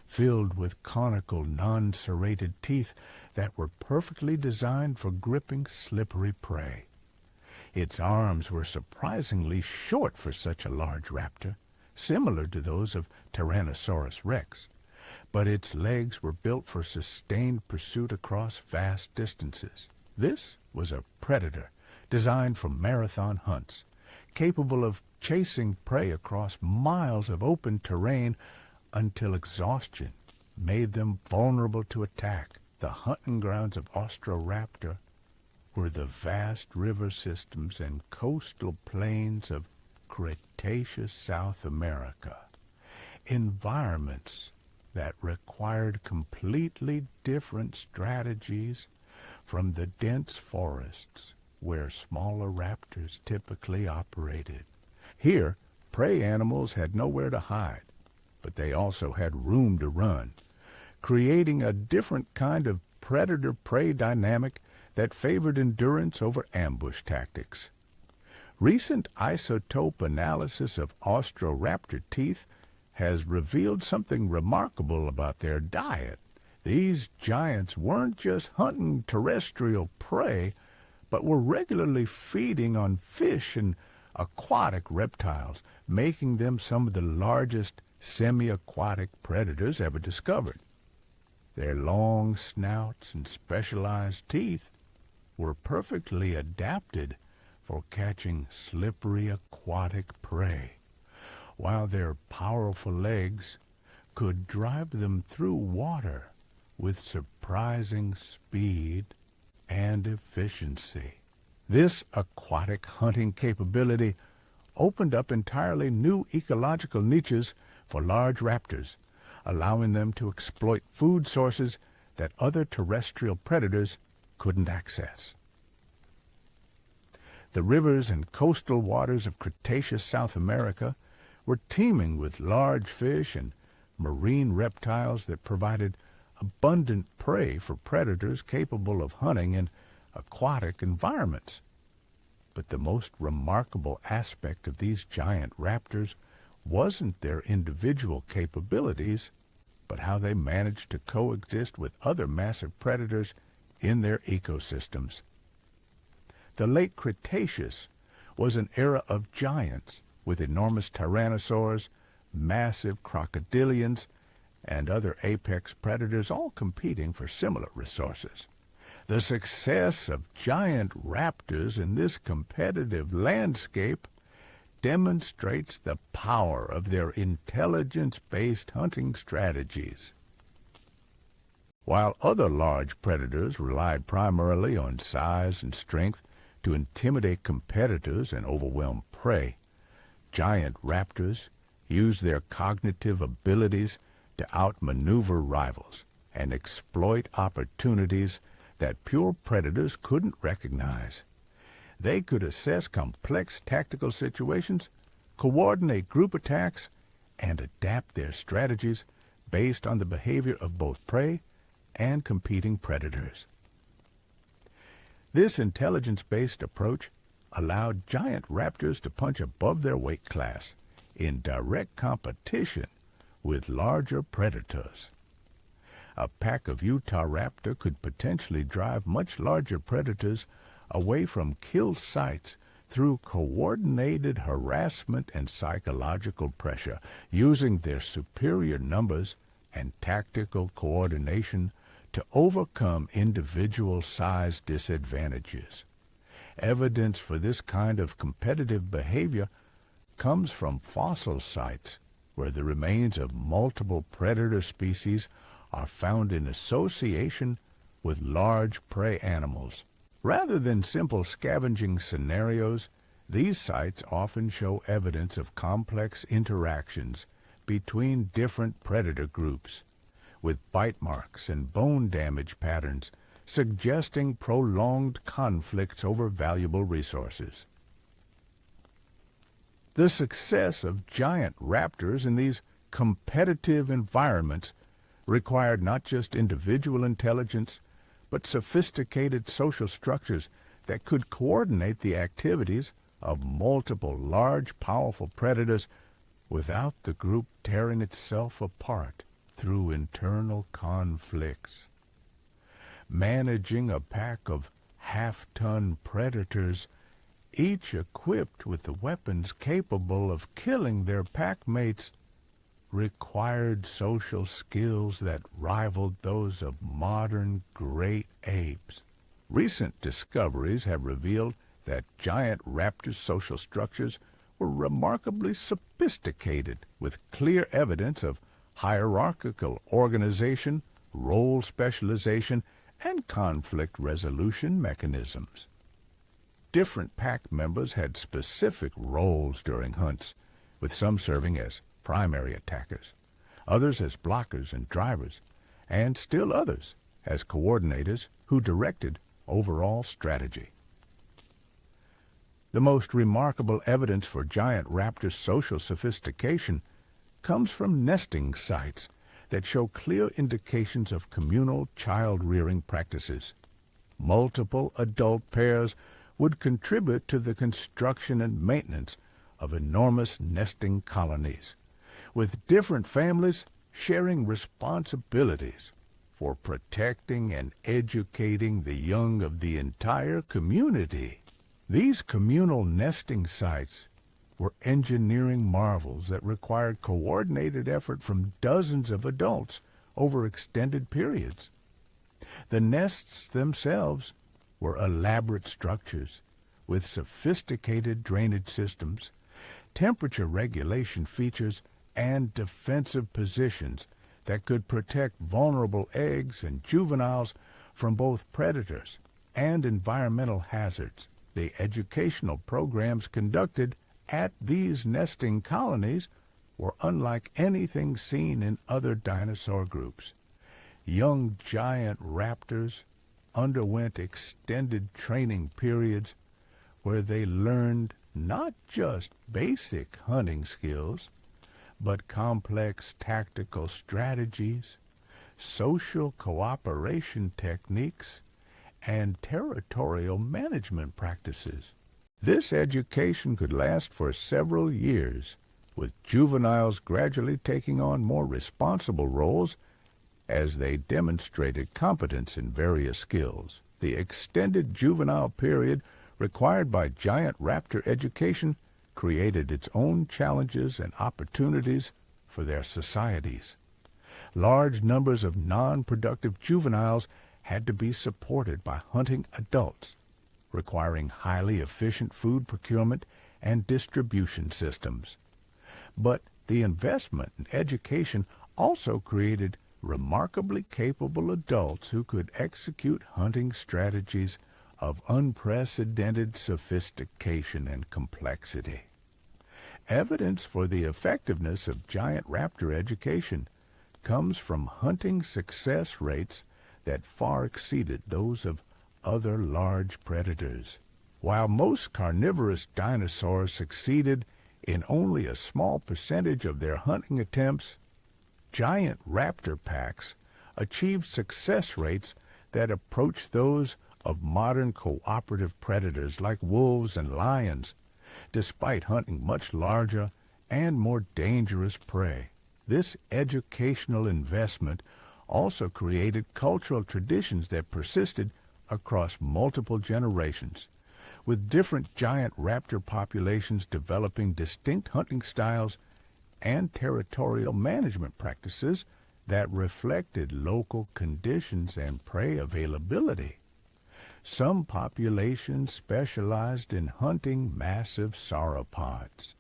filled with conical, non-serrated teeth that were perfectly designed for gripping slippery prey. Its arms were surprisingly short for such a large raptor, similar to those of Tyrannosaurus rex, but its legs were built for sustained pursuit across vast distances. This was a predator designed for marathon hunts, capable of chasing prey across miles of open terrain until exhaustion made them vulnerable to attack. The hunting grounds of Utahraptor were the vast river systems and coastal plains of Cretaceous South America, environments that required completely different strategies from the dense forests where smaller raptors typically operated. Here, prey animals had nowhere to hide, but they also had room to run, creating a different kind of predator-prey dynamic that favored endurance over ambush tactics. Recent isotope analysis of Utahraptor teeth has revealed something remarkable about their diet. These giants weren't just hunting terrestrial prey, but were regularly feeding on fish and aquatic reptiles, making them some of the largest semi-aquatic predators ever discovered. Their long snouts and specialized teeth were perfectly adapted for catching slippery aquatic prey, while their powerful legs could drive them through water with surprising speed and efficiency. This aquatic hunting capability opened up entirely new ecological niches for large raptors, allowing them to exploit food sources that other terrestrial predators couldn't access. The rivers and coastal waters of Cretaceous South America were teeming with large fish and marine reptiles that provided abundant prey for predators capable of hunting in aquatic environments. But the most remarkable aspect of these giant raptors wasn't their individual capabilities, but how they managed to coexist with other massive predators in their ecosystems. The late Cretaceous was an era of giants, with enormous tyrannosaurs, massive crocodilians, and other apex predators all competing for similar resources. The success of giant raptors in this competitive landscape demonstrates the power of their intelligence-based hunting strategies. While other large predators relied primarily on size and strength to intimidate competitors and overwhelm prey, giant raptors used their cognitive abilities to outmaneuver rivals and exploit opportunities that pure predators couldn't recognize. They could assess complex tactical situations, coordinate group attacks, and adapt their strategies based on the behavior of both prey and competing predators. This intelligence-based approach allowed giant raptors to punch above their weight class in direct competition with larger predators. A pack of Utahraptor could potentially drive much larger predators away from kill sites through coordinated harassment and psychological pressure, using their superior numbers and tactical coordination to overcome individual size disadvantages. Evidence for this kind of competitive behavior comes from fossil sites where the remains of multiple predator species are found in association with large prey animals. Rather than simple scavenging scenarios, these sites often show evidence of complex interactions between different predator groups, with bite marks and bone damage patterns suggesting prolonged conflicts over valuable resources. The success of giant raptors in these competitive environments required not just individual intelligence, but sophisticated social structures that could coordinate the activities of multiple large, powerful predators without the group tearing itself apart through internal conflicts. Managing a pack of half-ton predators, each equipped with the weapons capable of killing their pack mates, required social skills that rivaled those of modern great apes. Recent discoveries have revealed that giant raptor social structures were remarkably sophisticated, with clear evidence of hierarchical organization, role specialization, and conflict resolution mechanisms. Different pack members had specific roles during hunts, with some serving as primary attackers, others as blockers and drivers, and still others as coordinators who directed overall strategy. The most remarkable evidence for giant raptors' social sophistication comes from nesting sites that show clear indications of communal child-rearing practices. Multiple adult pairs would contribute to the construction and maintenance of enormous nesting colonies, with different families sharing responsibilities for protecting and educating the young of the entire community. These communal nesting sites were engineering marvels that required coordinated effort from dozens of adults over extended periods. The nests themselves were elaborate structures with sophisticated drainage systems, temperature regulation features, and defensive positions that could protect vulnerable eggs and juveniles from both predators and environmental hazards. The educational programs conducted at these nesting colonies were unlike anything seen in other dinosaur groups. Young giant raptors underwent extended training periods where they learned not just basic hunting skills, but complex tactical strategies, social cooperation techniques, and territorial management practices. This education could last for several years, with juveniles gradually taking on more responsible roles as they demonstrated competence in various skills. The extended juvenile period required by giant raptor education created its own challenges and opportunities for their societies. Large numbers of non-productive juveniles had to be supported by hunting adults, requiring highly efficient food procurement and distribution systems. But the investment in education also created remarkably capable adults who could execute hunting strategies of unprecedented sophistication and complexity. Evidence for the effectiveness of giant raptor education comes from hunting success rates that far exceeded those of other large predators. While most carnivorous dinosaurs succeeded in only a small percentage of their hunting attempts, giant raptor packs achieved success rates that approached those of modern cooperative predators like wolves and lions, despite hunting much larger and more dangerous prey. This educational investment also created cultural traditions that persisted across multiple generations, with different giant raptor populations developing distinct hunting styles and territorial management practices that reflected local conditions and prey availability. Some populations specialized in hunting massive sauropods,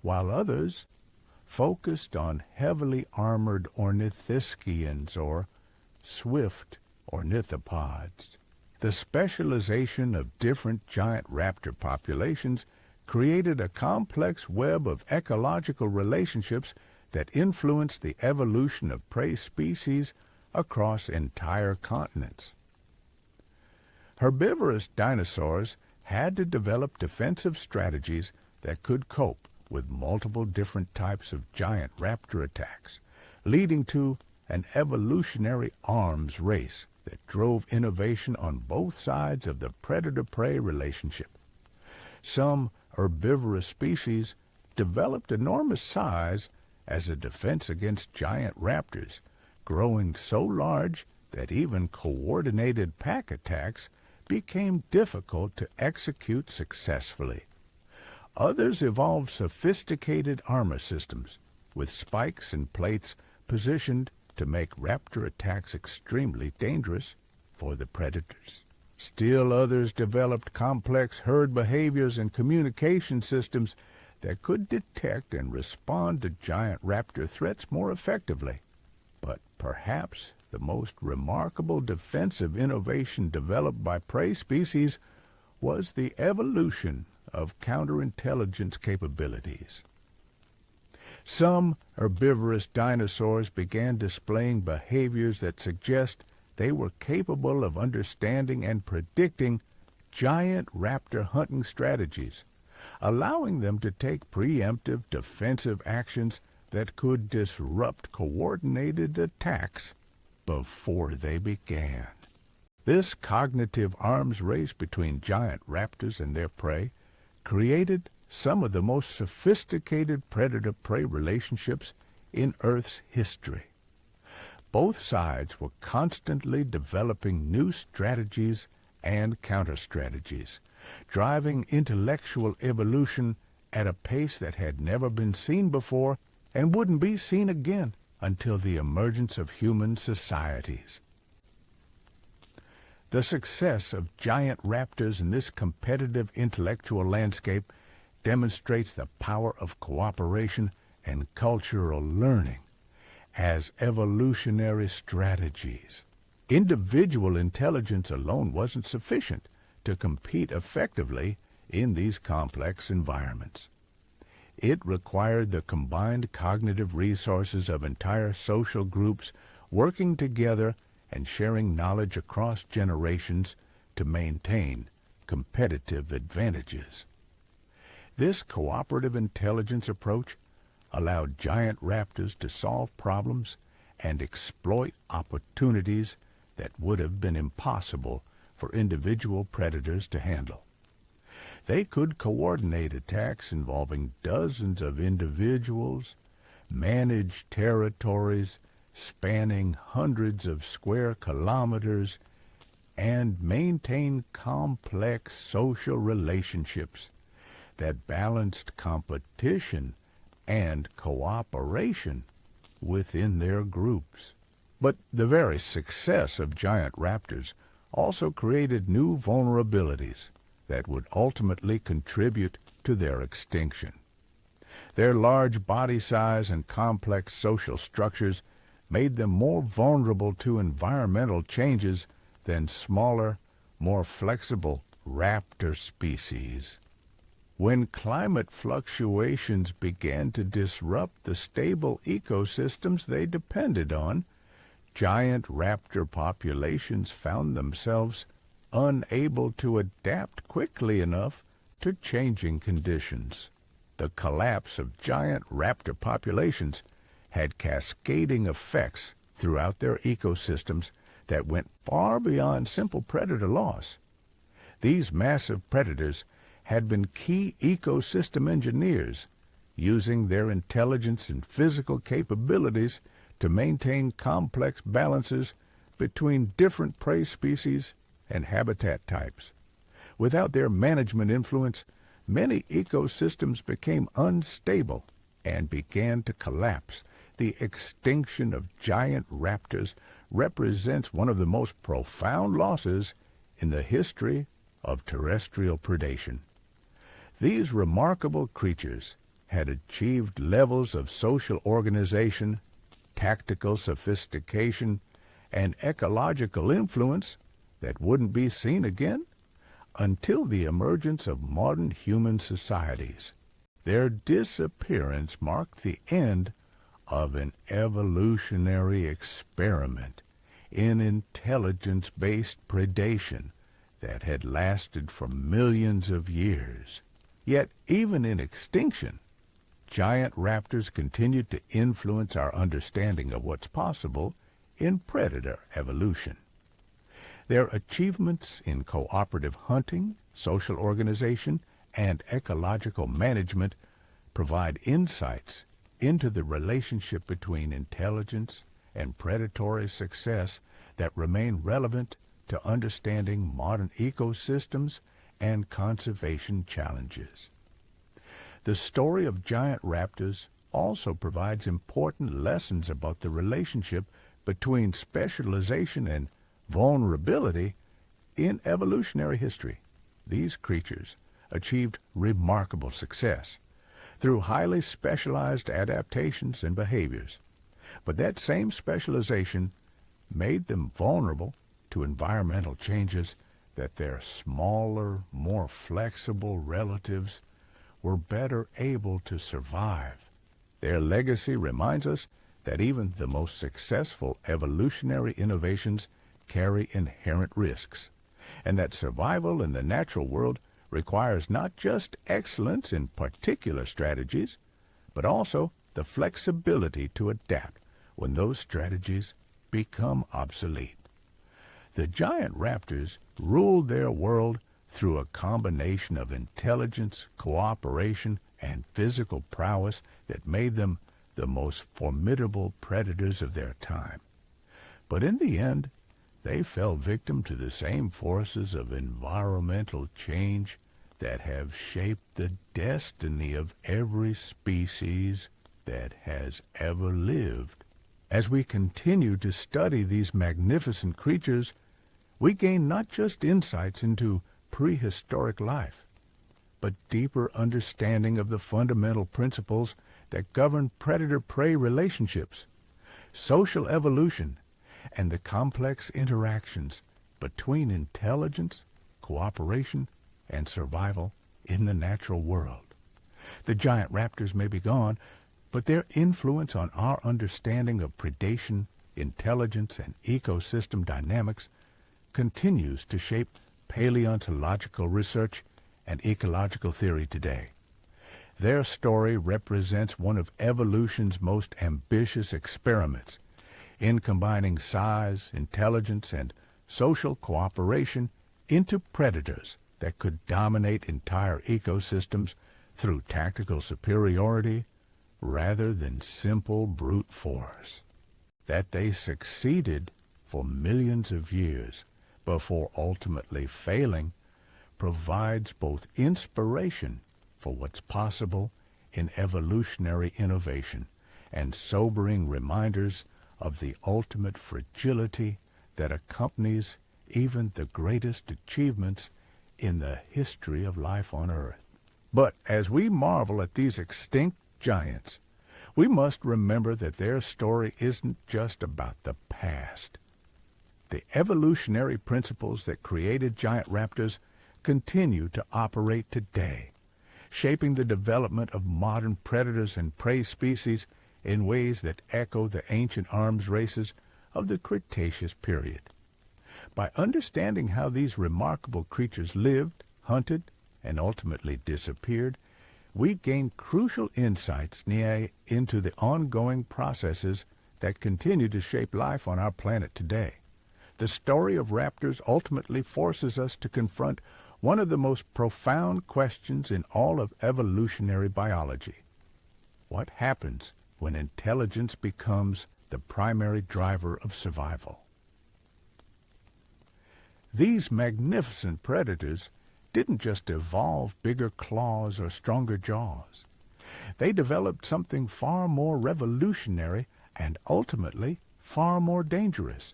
while others focused on heavily armored ornithischians or swift ornithopods. The specialization of different giant raptor populations created a complex web of ecological relationships that influenced the evolution of prey species across entire continents. Herbivorous dinosaurs had to develop defensive strategies that could cope with multiple different types of giant raptor attacks, leading to an evolutionary arms race that drove innovation on both sides of the predator-prey relationship. Some herbivorous species developed enormous size as a defense against giant raptors, growing so large that even coordinated pack attacks became difficult to execute successfully. Others evolved sophisticated armor systems, with spikes and plates positioned to make raptor attacks extremely dangerous for the predators. Still others developed complex herd behaviors and communication systems that could detect and respond to giant raptor threats more effectively. But perhaps the most remarkable defensive innovation developed by prey species was the evolution of counterintelligence capabilities. Some herbivorous dinosaurs began displaying behaviors that suggest they were capable of understanding and predicting giant raptor hunting strategies, allowing them to take preemptive defensive actions that could disrupt coordinated attacks before they began. This cognitive arms race between giant raptors and their prey created some of the most sophisticated predator-prey relationships in Earth's history. Both sides were constantly developing new strategies and counter-strategies, driving intellectual evolution at a pace that had never been seen before and wouldn't be seen again until the emergence of human societies. The success of giant raptors in this competitive intellectual landscape demonstrates the power of cooperation and cultural learning as evolutionary strategies. Individual intelligence alone wasn't sufficient to compete effectively in these complex environments. It required the combined cognitive resources of entire social groups working together and sharing knowledge across generations to maintain competitive advantages. This cooperative intelligence approach allowed giant raptors to solve problems and exploit opportunities that would have been impossible for individual predators to handle. They could coordinate attacks involving dozens of individuals, manage territories spanning hundreds of square kilometers, and maintain complex social relationships that balanced competition and cooperation within their groups. But the very success of giant raptors also created new vulnerabilities that would ultimately contribute to their extinction. Their large body size and complex social structures made them more vulnerable to environmental changes than smaller, more flexible raptor species. When climate fluctuations began to disrupt the stable ecosystems they depended on, giant raptor populations found themselves unable to adapt quickly enough to changing conditions. The collapse of giant raptor populations had cascading effects throughout their ecosystems that went far beyond simple predator loss. These massive predators had been key ecosystem engineers, using their intelligence and physical capabilities to maintain complex balances between different prey species and habitat types. Without their management influence, many ecosystems became unstable and began to collapse. The extinction of giant raptors represents one of the most profound losses in the history of terrestrial predation. These remarkable creatures had achieved levels of social organization, tactical sophistication, and ecological influence that wouldn't be seen again until the emergence of modern human societies. Their disappearance marked the end of an evolutionary experiment in intelligence-based predation that had lasted for millions of years. Yet, even in extinction, giant raptors continued to influence our understanding of what's possible in predator evolution. Their achievements in cooperative hunting, social organization, and ecological management provide insights into the relationship between intelligence and predatory success that remain relevant to understanding modern ecosystems and conservation challenges. The story of giant raptors also provides important lessons about the relationship between specialization and vulnerability in evolutionary history. These creatures achieved remarkable success through highly specialized adaptations and behaviors, but that same specialization made them vulnerable to environmental changes that their smaller, more flexible relatives were better able to survive. Their legacy reminds us that even the most successful evolutionary innovations carry inherent risks, and that survival in the natural world requires not just excellence in particular strategies, but also the flexibility to adapt when those strategies become obsolete. The giant raptors ruled their world through a combination of intelligence, cooperation, and physical prowess that made them the most formidable predators of their time. But in the end, they fell victim to the same forces of environmental change that have shaped the destiny of every species that has ever lived. As we continue to study these magnificent creatures, we gain not just insights into prehistoric life, but deeper understanding of the fundamental principles that govern predator-prey relationships, social evolution, and the complex interactions between intelligence, cooperation, and survival in the natural world. The giant raptors may be gone, but their influence on our understanding of predation, intelligence, and ecosystem dynamics continues to shape paleontological research and ecological theory today. Their story represents one of evolution's most ambitious experiments in combining size, intelligence, and social cooperation into predators that could dominate entire ecosystems through tactical superiority rather than simple brute force. That they succeeded for millions of years before ultimately failing provides both inspiration for what's possible in evolutionary innovation and sobering reminders of the ultimate fragility that accompanies even the greatest achievements in the history of life on Earth. But as we marvel at these extinct giants, we must remember that their story isn't just about the past. The evolutionary principles that created giant raptors continue to operate today, shaping the development of modern predators and prey species in ways that echo the ancient arms races of the Cretaceous period. By understanding how these remarkable creatures lived, hunted, and ultimately disappeared, we gain crucial insights into the ongoing processes that continue to shape life on our planet today. The story of raptors ultimately forces us to confront one of the most profound questions in all of evolutionary biology. What happens when intelligence becomes the primary driver of survival? These magnificent predators didn't just evolve bigger claws or stronger jaws. They developed something far more revolutionary and ultimately far more dangerous: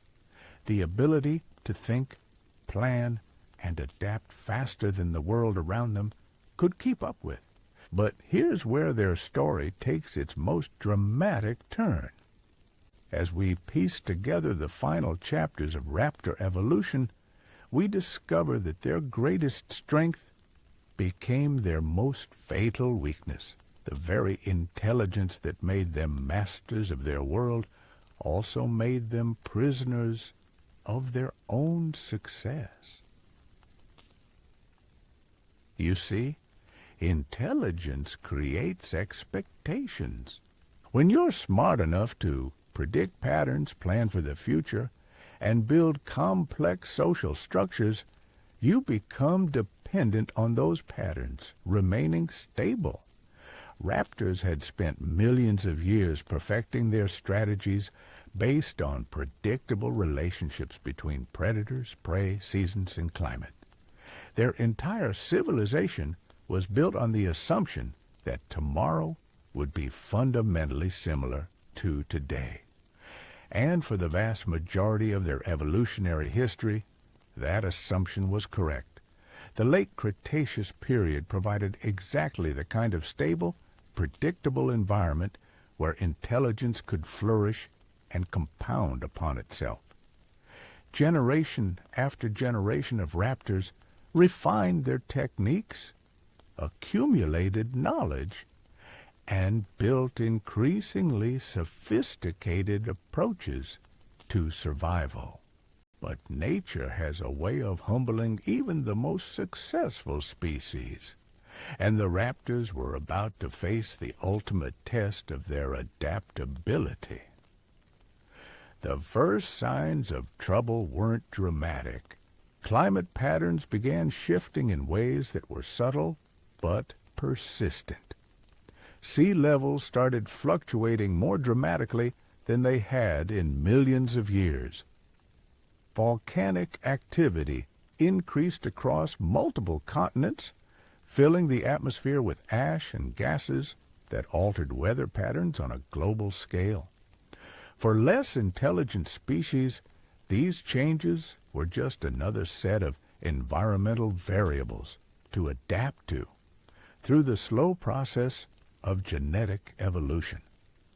the ability to think, plan, and adapt faster than the world around them could keep up with. But here's where their story takes its most dramatic turn. As we piece together the final chapters of raptor evolution, we discover that their greatest strength became their most fatal weakness. The very intelligence that made them masters of their world also made them prisoners of their own success. You see, intelligence creates expectations. When you're smart enough to predict patterns, plan for the future, and build complex social structures, you become dependent on those patterns remaining stable. Raptors had spent millions of years perfecting their strategies based on predictable relationships between predators, prey, seasons, and climate. Their entire civilization was built on the assumption that tomorrow would be fundamentally similar to today. And for the vast majority of their evolutionary history, that assumption was correct. The late Cretaceous period provided exactly the kind of stable, predictable environment where intelligence could flourish and compound upon itself. Generation after generation of raptors refined their techniques, accumulated knowledge, and built increasingly sophisticated approaches to survival. But nature has a way of humbling even the most successful species, and the raptors were about to face the ultimate test of their adaptability. The first signs of trouble weren't dramatic. Climate patterns began shifting in ways that were subtle but persistent. Sea levels started fluctuating more dramatically than they had in millions of years. Volcanic activity increased across multiple continents, filling the atmosphere with ash and gases that altered weather patterns on a global scale. For less intelligent species, these changes were just another set of environmental variables to adapt to through the slow process of genetic evolution.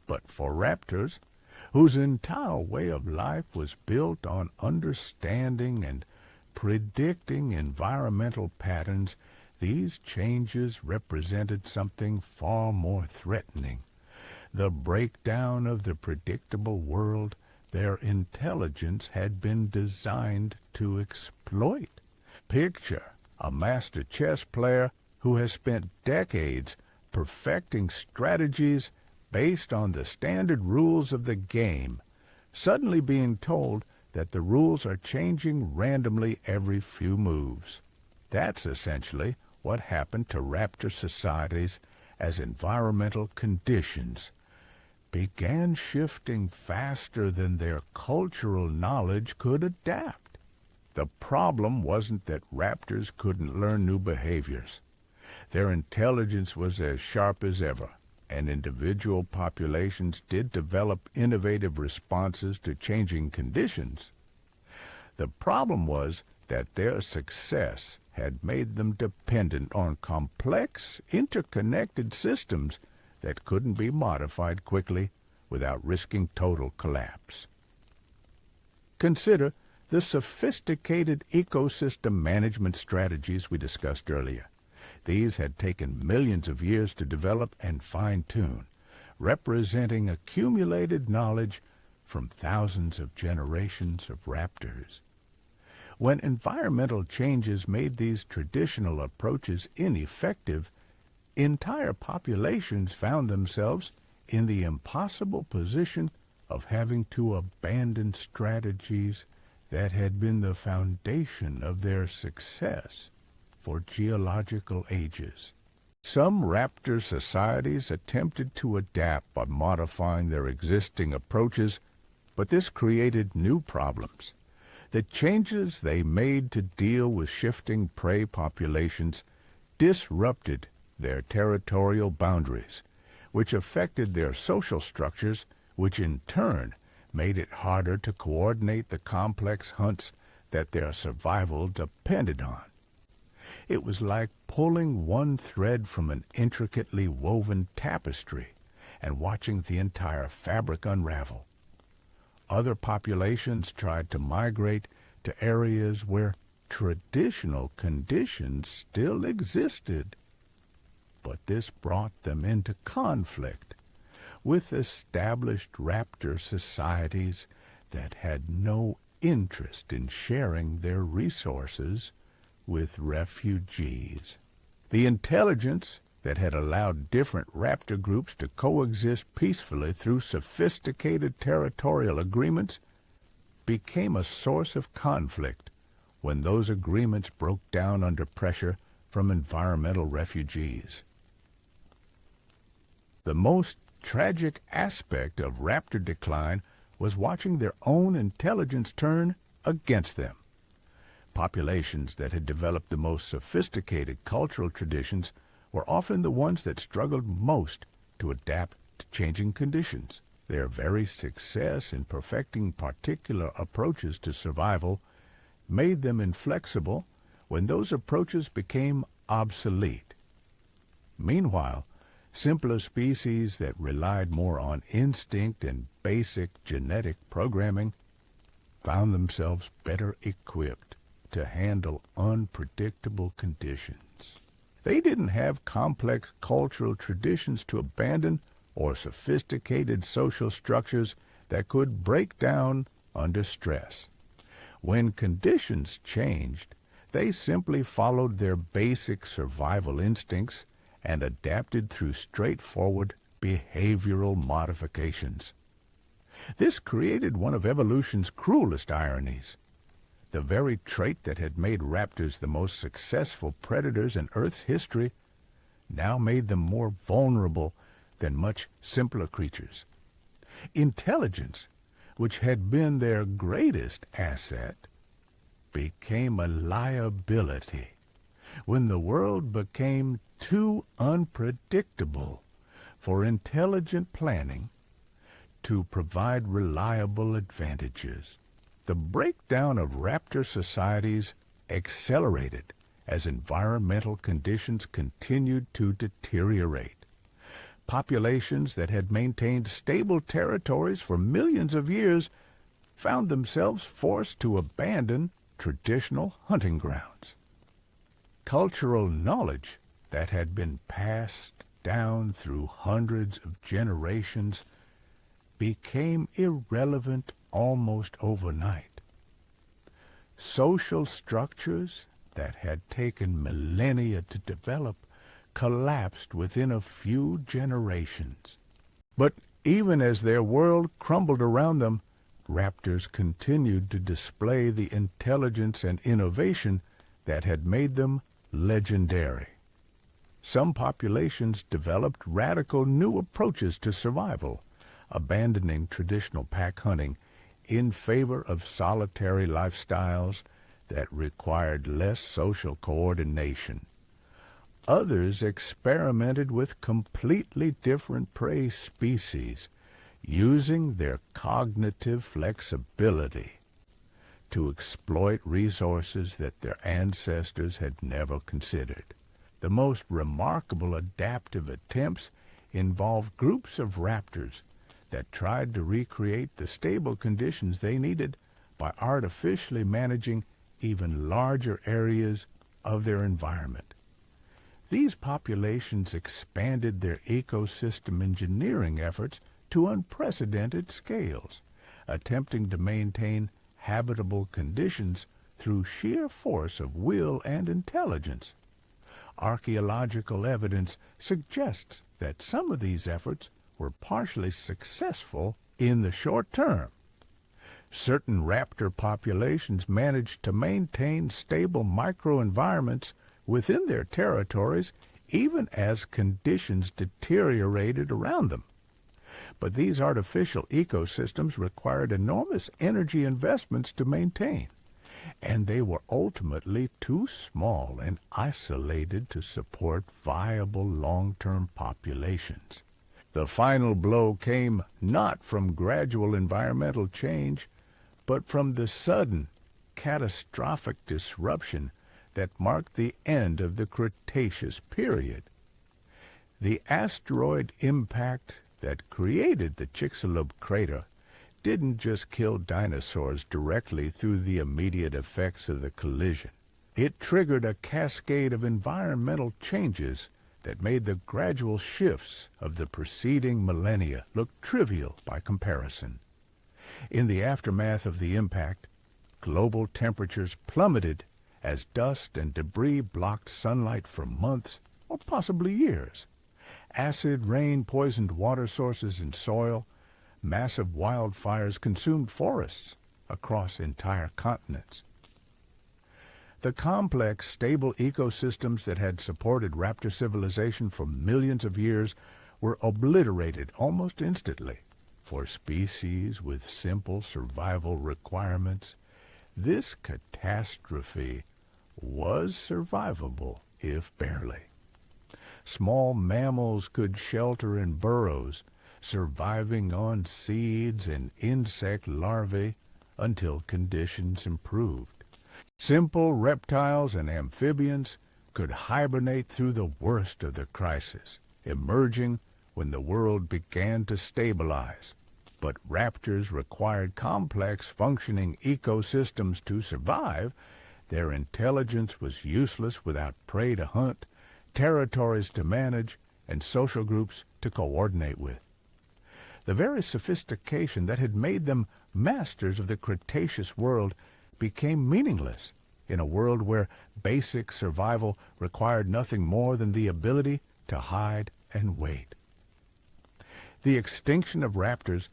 But for raptors, whose entire way of life was built on understanding and predicting environmental patterns, these changes represented something far more threatening: the breakdown of the predictable world their intelligence had been designed to exploit. Picture a master chess player who has spent decades perfecting strategies based on the standard rules of the game, suddenly being told that the rules are changing randomly every few moves. That's essentially what happened to raptor societies as environmental conditions began shifting faster than their cultural knowledge could adapt. The problem wasn't that raptors couldn't learn new behaviors. Their intelligence was as sharp as ever, and individual populations did develop innovative responses to changing conditions. The problem was that their success had made them dependent on complex, interconnected systems that couldn't be modified quickly without risking total collapse. Consider the sophisticated ecosystem management strategies we discussed earlier. These had taken millions of years to develop and fine-tune, representing accumulated knowledge from thousands of generations of raptors. When environmental changes made these traditional approaches ineffective, entire populations found themselves in the impossible position of having to abandon strategies that had been the foundation of their success for geological ages. Some raptor societies attempted to adapt by modifying their existing approaches, but this created new problems. The changes they made to deal with shifting prey populations disrupted their territorial boundaries, which affected their social structures, which in turn made it harder to coordinate the complex hunts that their survival depended on. It was like pulling one thread from an intricately woven tapestry and watching the entire fabric unravel. Other populations tried to migrate to areas where traditional conditions still existed, but this brought them into conflict with established raptor societies that had no interest in sharing their resources with refugees. The intelligence that had allowed different raptor groups to coexist peacefully through sophisticated territorial agreements became a source of conflict when those agreements broke down under pressure from environmental refugees. The most tragic aspect of raptor decline was watching their own intelligence turn against them. Populations that had developed the most sophisticated cultural traditions were often the ones that struggled most to adapt to changing conditions. Their very success in perfecting particular approaches to survival made them inflexible when those approaches became obsolete. Meanwhile, simpler species that relied more on instinct and basic genetic programming found themselves better equipped to handle unpredictable conditions. They didn't have complex cultural traditions to abandon or sophisticated social structures that could break down under stress. When conditions changed, they simply followed their basic survival instincts and adapted through straightforward behavioral modifications. This created one of evolution's cruelest ironies. The very trait that had made raptors the most successful predators in Earth's history now made them more vulnerable than much simpler creatures. Intelligence, which had been their greatest asset, became a liability when the world became too unpredictable for intelligent planning to provide reliable advantages. The breakdown of raptor societies accelerated as environmental conditions continued to deteriorate. Populations that had maintained stable territories for millions of years found themselves forced to abandon traditional hunting grounds. Cultural knowledge that had been passed down through hundreds of generations became irrelevant almost overnight. Social structures that had taken millennia to develop collapsed within a few generations. But even as their world crumbled around them, raptors continued to display the intelligence and innovation that had made them legendary. Some populations developed radical new approaches to survival, abandoning traditional pack hunting in favor of solitary lifestyles that required less social coordination. Others experimented with completely different prey species, using their cognitive flexibility to exploit resources that their ancestors had never considered. The most remarkable adaptive attempts involved groups of raptors that tried to recreate the stable conditions they needed by artificially managing even larger areas of their environment. These populations expanded their ecosystem engineering efforts to unprecedented scales, attempting to maintain habitable conditions through sheer force of will and intelligence. Archaeological evidence suggests that some of these efforts were partially successful in the short term. Certain raptor populations managed to maintain stable microenvironments within their territories even as conditions deteriorated around them. But these artificial ecosystems required enormous energy investments to maintain, and they were ultimately too small and isolated to support viable long-term populations. The final blow came not from gradual environmental change, but from the sudden, catastrophic disruption that marked the end of the Cretaceous period. The asteroid impact that created the Chicxulub crater didn't just kill dinosaurs directly through the immediate effects of the collision. It triggered a cascade of environmental changes that made the gradual shifts of the preceding millennia look trivial by comparison. In the aftermath of the impact, global temperatures plummeted as dust and debris blocked sunlight for months or possibly years. Acid rain poisoned water sources and soil. Massive wildfires consumed forests across entire continents. The complex, stable ecosystems that had supported raptor civilization for millions of years were obliterated almost instantly. For species with simple survival requirements, this catastrophe was survivable, if barely. Small mammals could shelter in burrows, surviving on seeds and insect larvae until conditions improved. Simple reptiles and amphibians could hibernate through the worst of the crisis, emerging when the world began to stabilize. But raptors required complex functioning ecosystems to survive. Their intelligence was useless without prey to hunt, territories to manage, and social groups to coordinate with. The very sophistication that had made them masters of the Cretaceous world became meaningless in a world where basic survival required nothing more than the ability to hide and wait. The extinction of raptors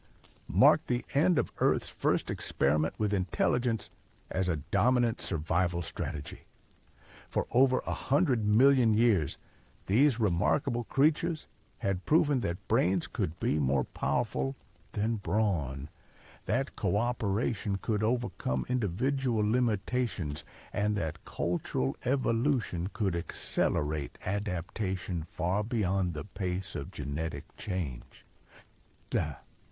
marked the end of Earth's first experiment with intelligence as a dominant survival strategy. For over 100 million years, these remarkable creatures had proven that brains could be more powerful than brawn, that cooperation could overcome individual limitations, and that cultural evolution could accelerate adaptation far beyond the pace of genetic change.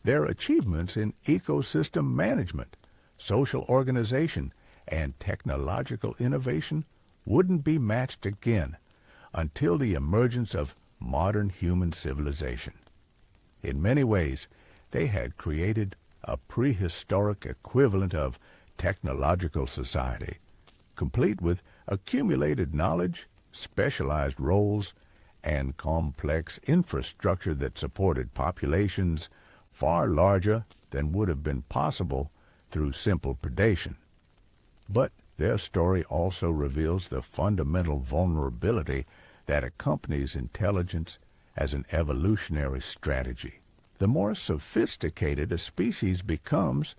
Their achievements in ecosystem management, social organization, and technological innovation wouldn't be matched again until the emergence of modern human civilization. In many ways, they had created a prehistoric equivalent of technological society, complete with accumulated knowledge, specialized roles, and complex infrastructure that supported populations far larger than would have been possible through simple predation. But their story also reveals the fundamental vulnerability that accompanies intelligence as an evolutionary strategy. The more sophisticated a species becomes,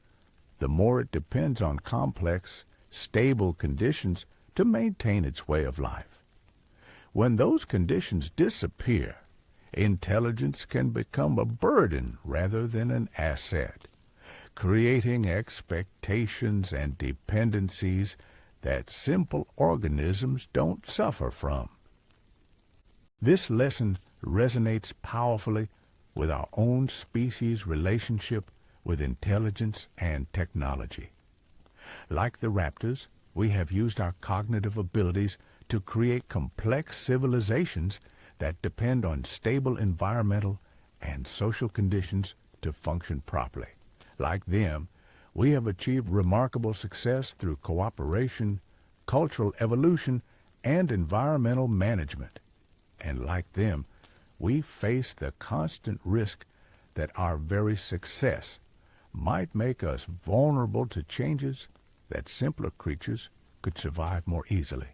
the more it depends on complex, stable conditions to maintain its way of life. When those conditions disappear, intelligence can become a burden rather than an asset, creating expectations and dependencies that simple organisms don't suffer from. This lesson resonates powerfully with our own species' relationship with intelligence and technology. Like the raptors, we have used our cognitive abilities to create complex civilizations that depend on stable environmental and social conditions to function properly. Like them, we have achieved remarkable success through cooperation, cultural evolution, and environmental management. And like them, we face the constant risk that our very success might make us vulnerable to changes that simpler creatures could survive more easily.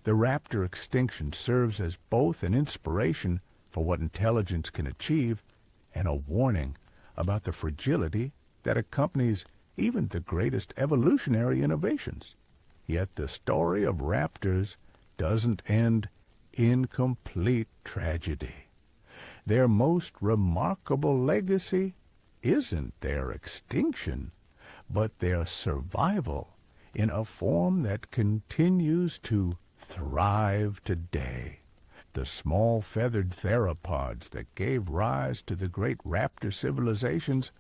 The raptor extinction serves as both an inspiration for what intelligence can achieve and a warning about the fragility that accompanies even the greatest evolutionary innovations. Yet the story of raptors doesn't end in complete tragedy. Their most remarkable legacy isn't their extinction, but their survival in a form that continues to thrive today. The small feathered theropods that gave rise to the great raptor civilizations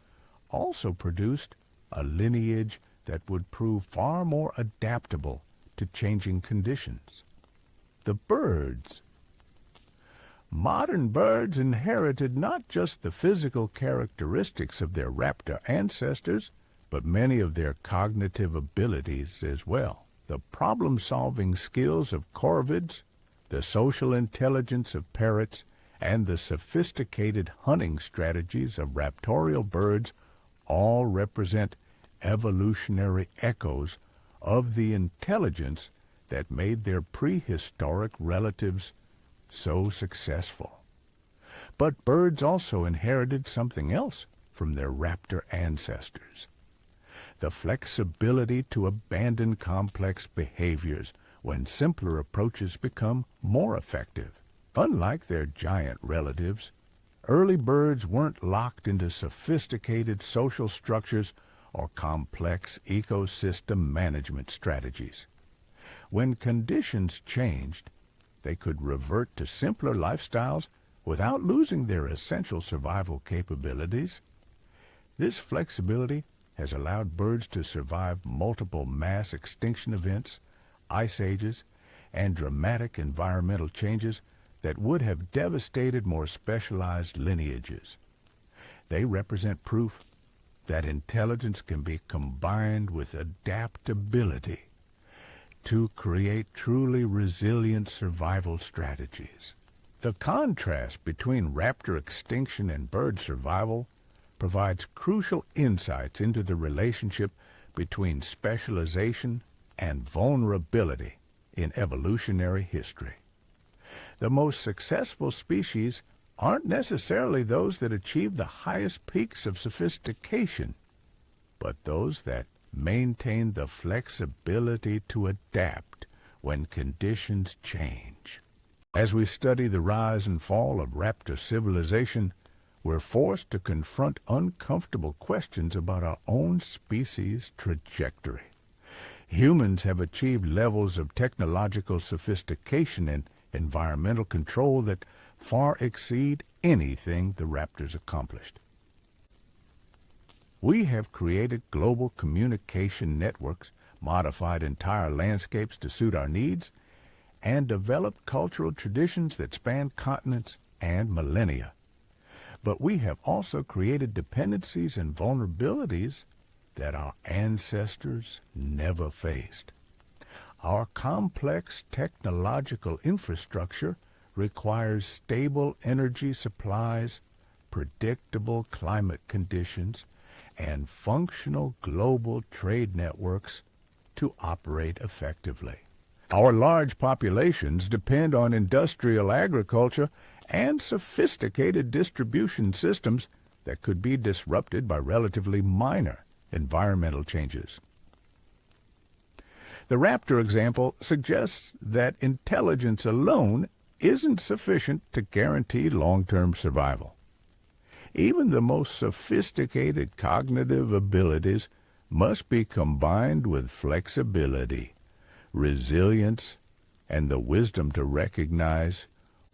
also produced a lineage that would prove far more adaptable to changing conditions. The birds. Modern birds inherited not just the physical characteristics of their raptor ancestors, but many of their cognitive abilities as well. The problem-solving skills of corvids, the social intelligence of parrots, and the sophisticated hunting strategies of raptorial birds all represent evolutionary echoes of the intelligence that made their prehistoric relatives so successful. But birds also inherited something else from their raptor ancestors: the flexibility to abandon complex behaviors when simpler approaches become more effective. Unlike their giant relatives, early birds weren't locked into sophisticated social structures or complex ecosystem management strategies. When conditions changed, they could revert to simpler lifestyles without losing their essential survival capabilities. This flexibility has allowed birds to survive multiple mass extinction events, ice ages, and dramatic environmental changes that would have devastated more specialized lineages. They represent proof that intelligence can be combined with adaptability to create truly resilient survival strategies. The contrast between raptor extinction and bird survival provides crucial insights into the relationship between specialization and vulnerability in evolutionary history. The most successful species aren't necessarily those that achieve the highest peaks of sophistication, but those that maintain the flexibility to adapt when conditions change. As we study the rise and fall of raptor civilization, we're forced to confront uncomfortable questions about our own species' trajectory. Humans have achieved levels of technological sophistication and environmental control that far exceed anything the raptors accomplished. We have created global communication networks, modified entire landscapes to suit our needs, and developed cultural traditions that span continents and millennia. But we have also created dependencies and vulnerabilities that our ancestors never faced. Our complex technological infrastructure requires stable energy supplies, predictable climate conditions, and functional global trade networks to operate effectively. Our large populations depend on industrial agriculture and sophisticated distribution systems that could be disrupted by relatively minor environmental changes. The raptor example suggests that intelligence alone isn't sufficient to guarantee long-term survival. Even the most sophisticated cognitive abilities must be combined with flexibility, resilience, and the wisdom to recognize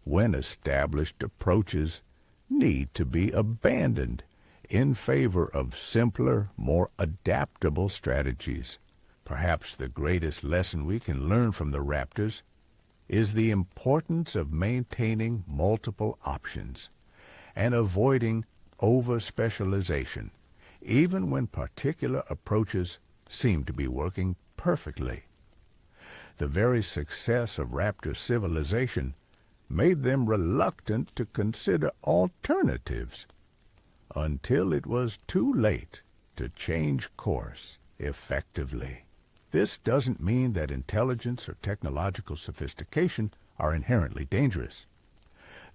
when established approaches need to be abandoned in favor of simpler, more adaptable strategies. Perhaps the greatest lesson we can learn from the raptors is the importance of maintaining multiple options and avoiding over-specialization, even when particular approaches seem to be working perfectly. The very success of raptor civilization made them reluctant to consider alternatives until it was too late to change course effectively. This doesn't mean that intelligence or technological sophistication are inherently dangerous.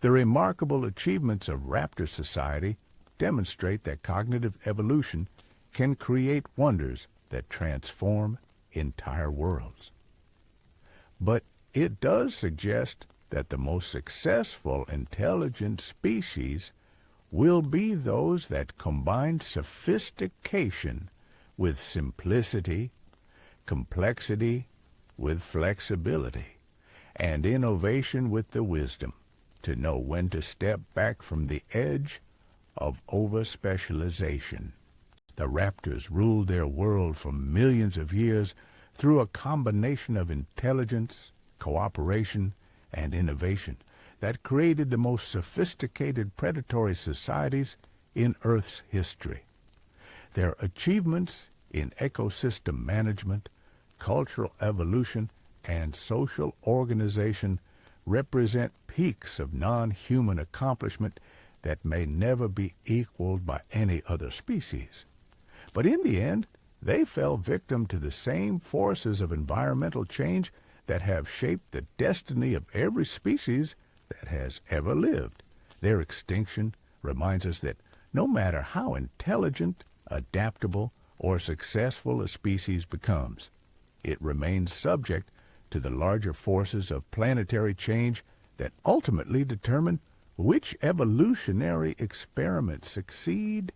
The remarkable achievements of raptor society demonstrate that cognitive evolution can create wonders that transform entire worlds. But it does suggest that the most successful intelligent species will be those that combine sophistication with simplicity, complexity with flexibility, and innovation with the wisdom to know when to step back from the edge of over-specialization. The raptors ruled their world for millions of years through a combination of intelligence, cooperation, and innovation that created the most sophisticated predatory societies in Earth's history. Their achievements in ecosystem management, cultural evolution, and social organization represent peaks of non-human accomplishment that may never be equaled by any other species. But in the end, they fell victim to the same forces of environmental change that have shaped the destiny of every species that has ever lived. Their extinction reminds us that no matter how intelligent, adaptable, or successful a species becomes, it remains subject to the larger forces of planetary change that ultimately determine which evolutionary experiments succeed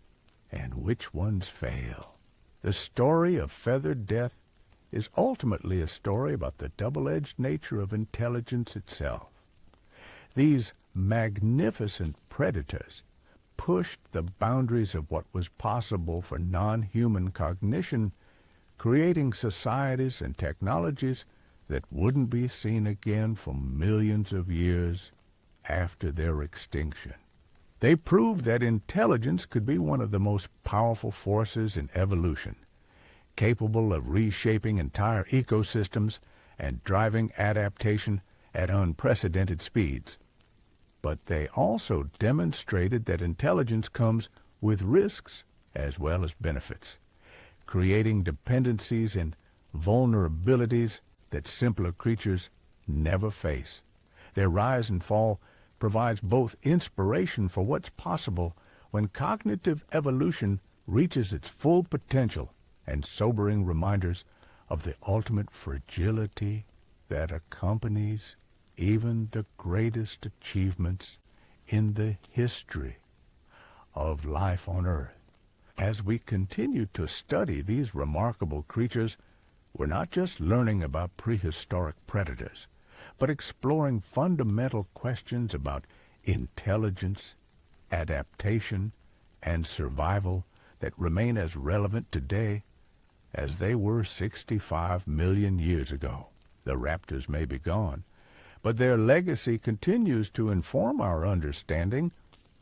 and which ones fail. The story of feathered death is ultimately a story about the double-edged nature of intelligence itself. These magnificent predators pushed the boundaries of what was possible for non-human cognition, creating societies and technologies that wouldn't be seen again for millions of years after their extinction. They proved that intelligence could be one of the most powerful forces in evolution, capable of reshaping entire ecosystems and driving adaptation at unprecedented speeds. But they also demonstrated that intelligence comes with risks as well as benefits. creating dependencies and vulnerabilities that simpler creatures never face. Their rise and fall provides both inspiration for what's possible when cognitive evolution reaches its full potential and sobering reminders of the ultimate fragility that accompanies even the greatest achievements in the history of life on Earth. As we continue to study these remarkable creatures, we're not just learning about prehistoric predators, but exploring fundamental questions about intelligence, adaptation, and survival that remain as relevant today as they were 65 million years ago. The raptors may be gone, but their legacy continues to inform our understanding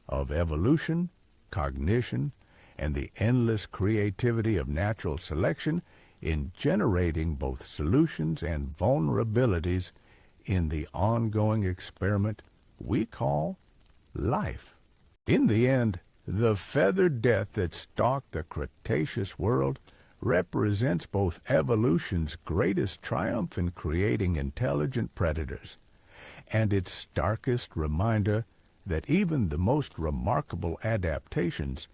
of evolution, cognition, and the endless creativity of natural selection in generating both solutions and vulnerabilities in the ongoing experiment we call life. In the end, the feathered death that stalked the Cretaceous world represents both evolution's greatest triumph in creating intelligent predators and its starkest reminder that even the most remarkable adaptations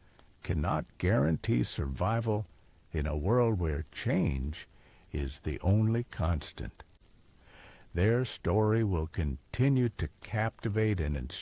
cannot guarantee survival in a world where change is the only constant. Their story will continue to captivate and inspire